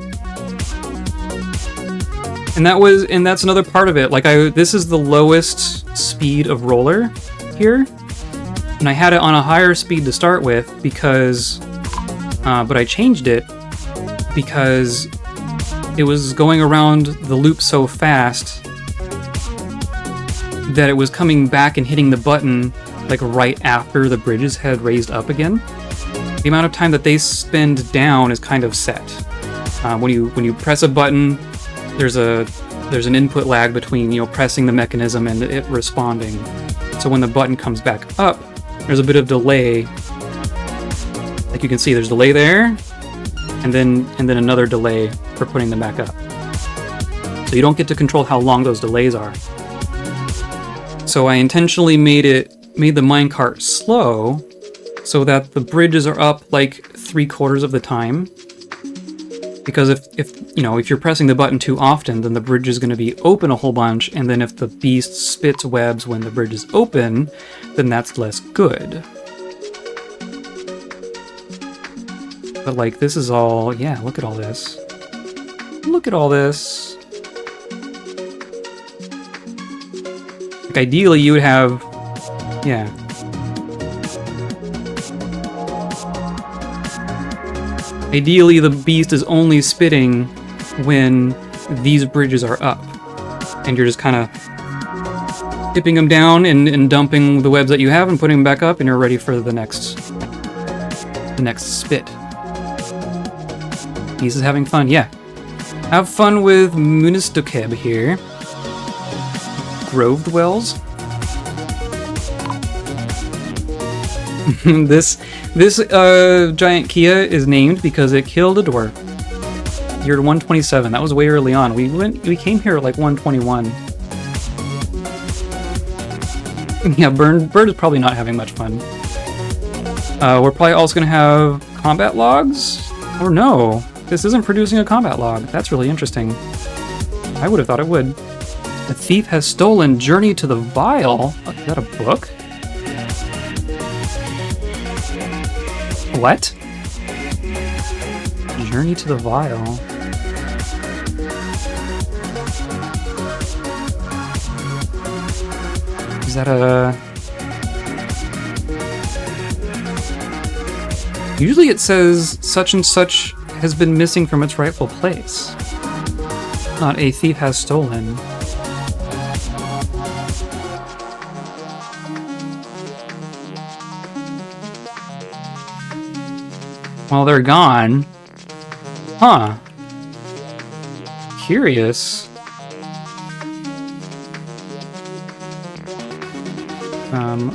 And that's another part of it. Like this is the lowest speed of roller here. And I had it on a higher speed to start with because, but I changed it because it was going around the loop so fast that it was coming back and hitting the button like right after the bridges had raised up again. The amount of time that they spend down is kind of set. When you press a button, there's an input lag between, you know, pressing the mechanism and it responding. So when the button comes back up, there's a bit of delay. Like you can see, there's delay there, and then another delay for putting them back up. So you don't get to control how long those delays are. So I intentionally made the minecart slow so that the bridges are up like 3/4 of the time. Because if you're pressing the button too often, then the bridge is going to be open a whole bunch, and then if the beast spits webs when the bridge is open, then that's less good. But like, this is all, yeah, look at all this. Look at all this. Like, ideally you would have, yeah. Ideally, the beast is only spitting when these bridges are up, and you're just kind of dipping them down and dumping the webs that you have and putting them back up, and you're ready for the next spit. Beast is having fun, yeah. Have fun with Munistukeb here. Grove dwells. This giant Kia is named because it killed a dwarf. Year 127. That was way early on. We came here at like 121. Yeah, Bird is probably not having much fun. We're probably also gonna have combat logs? Or no, this isn't producing a combat log. That's really interesting. I would have thought it would. The thief has stolen Journey to the Vial. Is that a book? What? Journey to the Vial. Is that a... Usually it says such and such has been missing from its rightful place. Not a thief has stolen. Well, they're gone. Huh. Curious.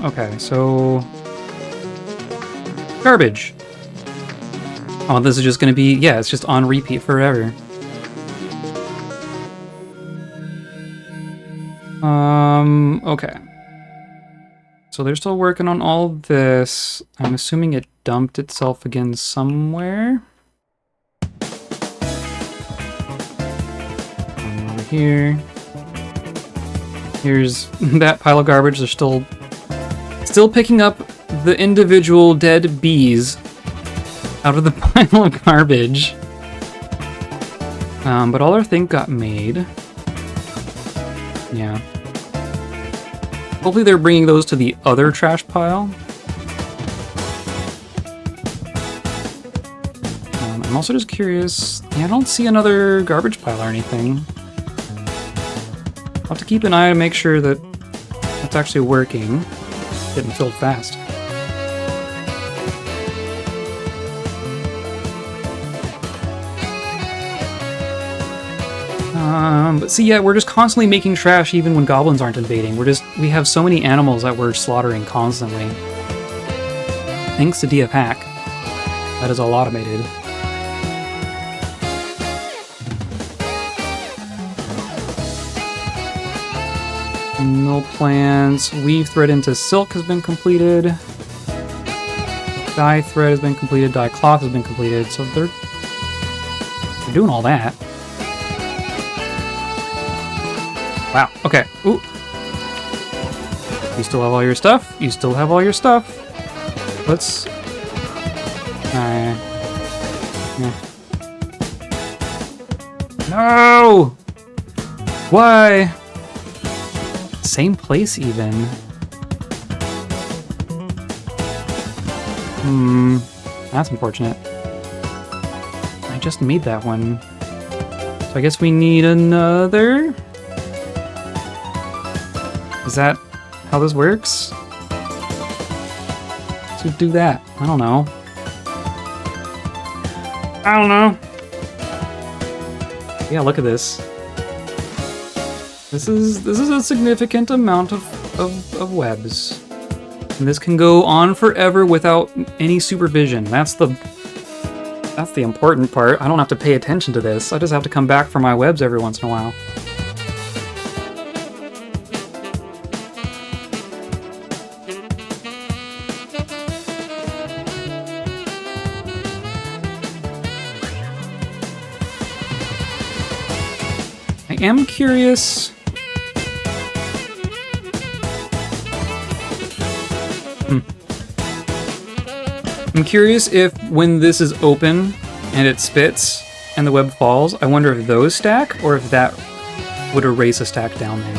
Okay, so... Garbage. Oh, this is just gonna be... Yeah, it's just on repeat forever. Okay. So they're still working on all this. I'm assuming it dumped itself again somewhere. Over here. Here's that pile of garbage. They're still picking up the individual dead bees out of the pile of garbage. But all our thing got made. Yeah. Hopefully they're bringing those to the other trash pile. I'm also just curious. Yeah, I don't see another garbage pile or anything. I'll have to keep an eye to make sure that it's actually working. Getting filled fast. But see, yeah, we're just constantly making trash even when goblins aren't invading. We have so many animals that we're slaughtering constantly. Thanks to DF Hack. That is all automated. Mill plants. Weave thread into silk has been completed. Dye thread has been completed. Dye cloth has been completed. So they're doing all that. Wow. Okay. Ooh. You still have all your stuff. You still have all your stuff. Let's. No. Why? Same place even. That's unfortunate. I just made that one. So I guess we need another. Is that how this works? Let's do that. I don't know. I don't know. Yeah, look at this. This is a significant amount of webs. And this can go on forever without any supervision. That's the important part. I don't have to pay attention to this. I just have to come back for my webs every once in a while. I am curious. I'm curious if when this is open and it spits and the web falls, I wonder if those stack or if that would erase a stack down there.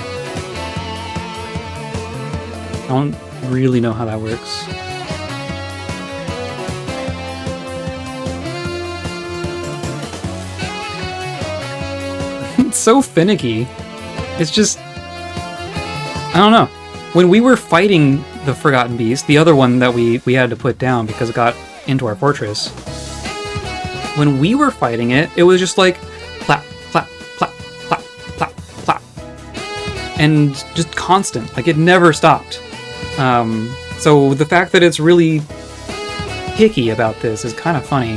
I don't really know how that works. It's so finicky. It's just, I don't know. When we were fighting the Forgotten Beast, the other one that we had to put down because it got into our fortress, when we were fighting it, it was just like plap, plap, plap, plap, plap, plap. And just constant. Like, it never stopped. So the fact that it's really picky about this is kind of funny.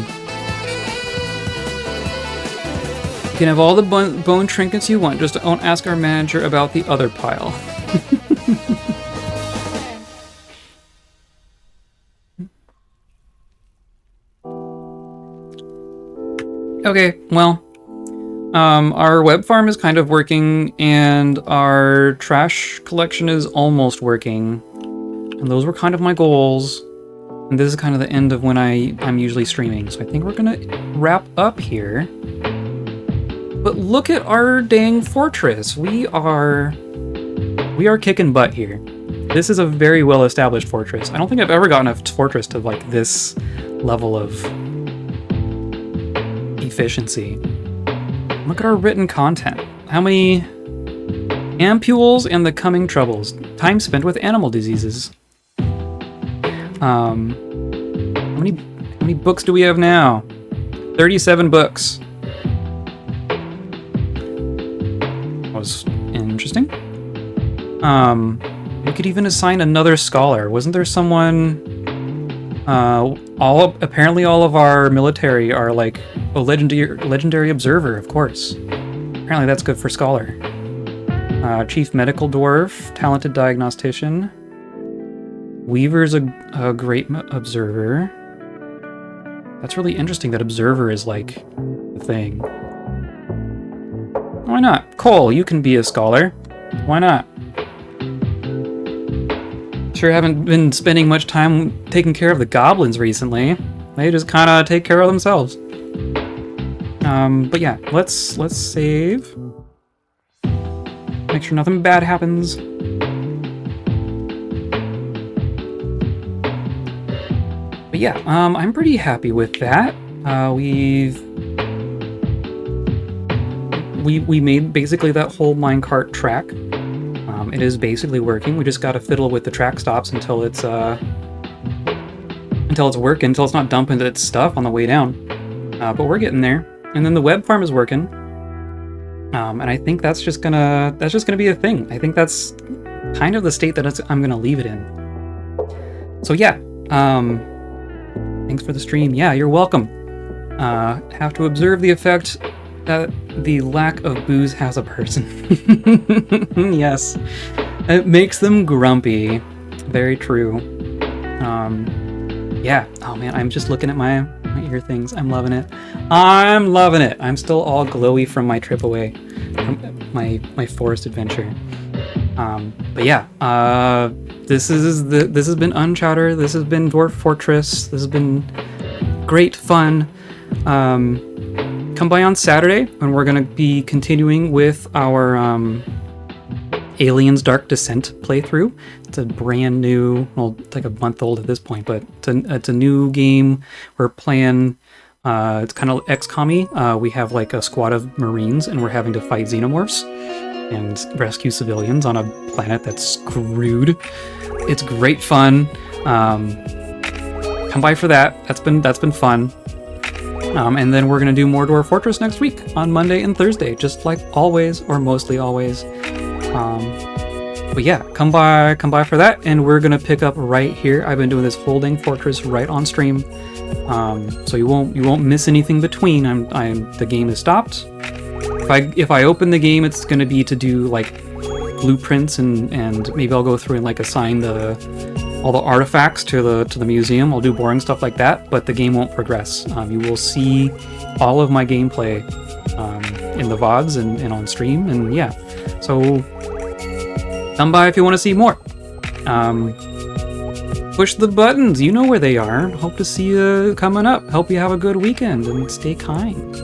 You can have all the bone trinkets you want, just don't ask our manager about the other pile. Okay, well, our web farm is kind of working, and our trash collection is almost working. And those were kind of my goals. And this is kind of the end of when I'm usually streaming. So I think we're gonna wrap up here. But look at our dang fortress. We are kicking butt here. This is a very well-established fortress. I don't think I've ever gotten a fortress to like this level of efficiency. Look at our written content. How many ampules and the coming troubles? Time spent with animal diseases. How many books do we have now? 37 books. That was interesting. We could even assign another scholar. Wasn't there someone? Apparently all of our military are like a legendary observer, of course. Apparently that's good for scholar. Chief medical dwarf, talented diagnostician. Weaver's a great observer. That's really interesting that observer is like the thing. Why not? Cole, you can be a scholar. Why not? Sure haven't been spending much time taking care of the goblins recently. They just kind of take care of themselves. But yeah, let's save. Make sure nothing bad happens. But yeah, I'm pretty happy with that. We we made basically that whole minecart track. It is basically working. We just gotta fiddle with the track stops until it's working, until it's not dumping its stuff on the way down. But we're getting there. And then the web farm is working. And I think that's just gonna be a thing. I think that's kind of the state that I'm gonna leave it in. So yeah, thanks for the stream. Yeah, you're welcome. Have to observe the effect that the lack of booze has a person. Yes, it makes them grumpy. Very true. Yeah. Oh man, I'm just looking at my ear things. I'm loving it. I'm loving it. I'm still all glowy from my trip away, from my forest adventure. But yeah, this has been Unchowder. This has been Dwarf Fortress. This has been great fun. Come by on Saturday when we're gonna be continuing with our Aliens Dark Descent playthrough. It's a brand new, well, it's like a month old at this point, but it's a new game. We're playing, it's kind of XCOM-y. We have like a squad of Marines and we're having to fight xenomorphs and rescue civilians on a planet that's screwed. It's great fun. Come by for that. That's been fun. And then we're gonna do more Dwarf Fortress next week on Monday and Thursday, just like always, or mostly always. But yeah, come by for that, and we're gonna pick up right here. I've been doing this holding fortress right on stream, so you won't miss anything between. The game is stopped. If I open the game, it's gonna be to do like blueprints and maybe I'll go through and like assign all the artifacts to the museum. I'll do boring stuff like that, but the game won't progress. You will see all of my gameplay in the VODs and on stream, and yeah. So come by if you want to see more. Push the buttons. You know where they are. Hope to see you coming up. Hope you have a good weekend and stay kind.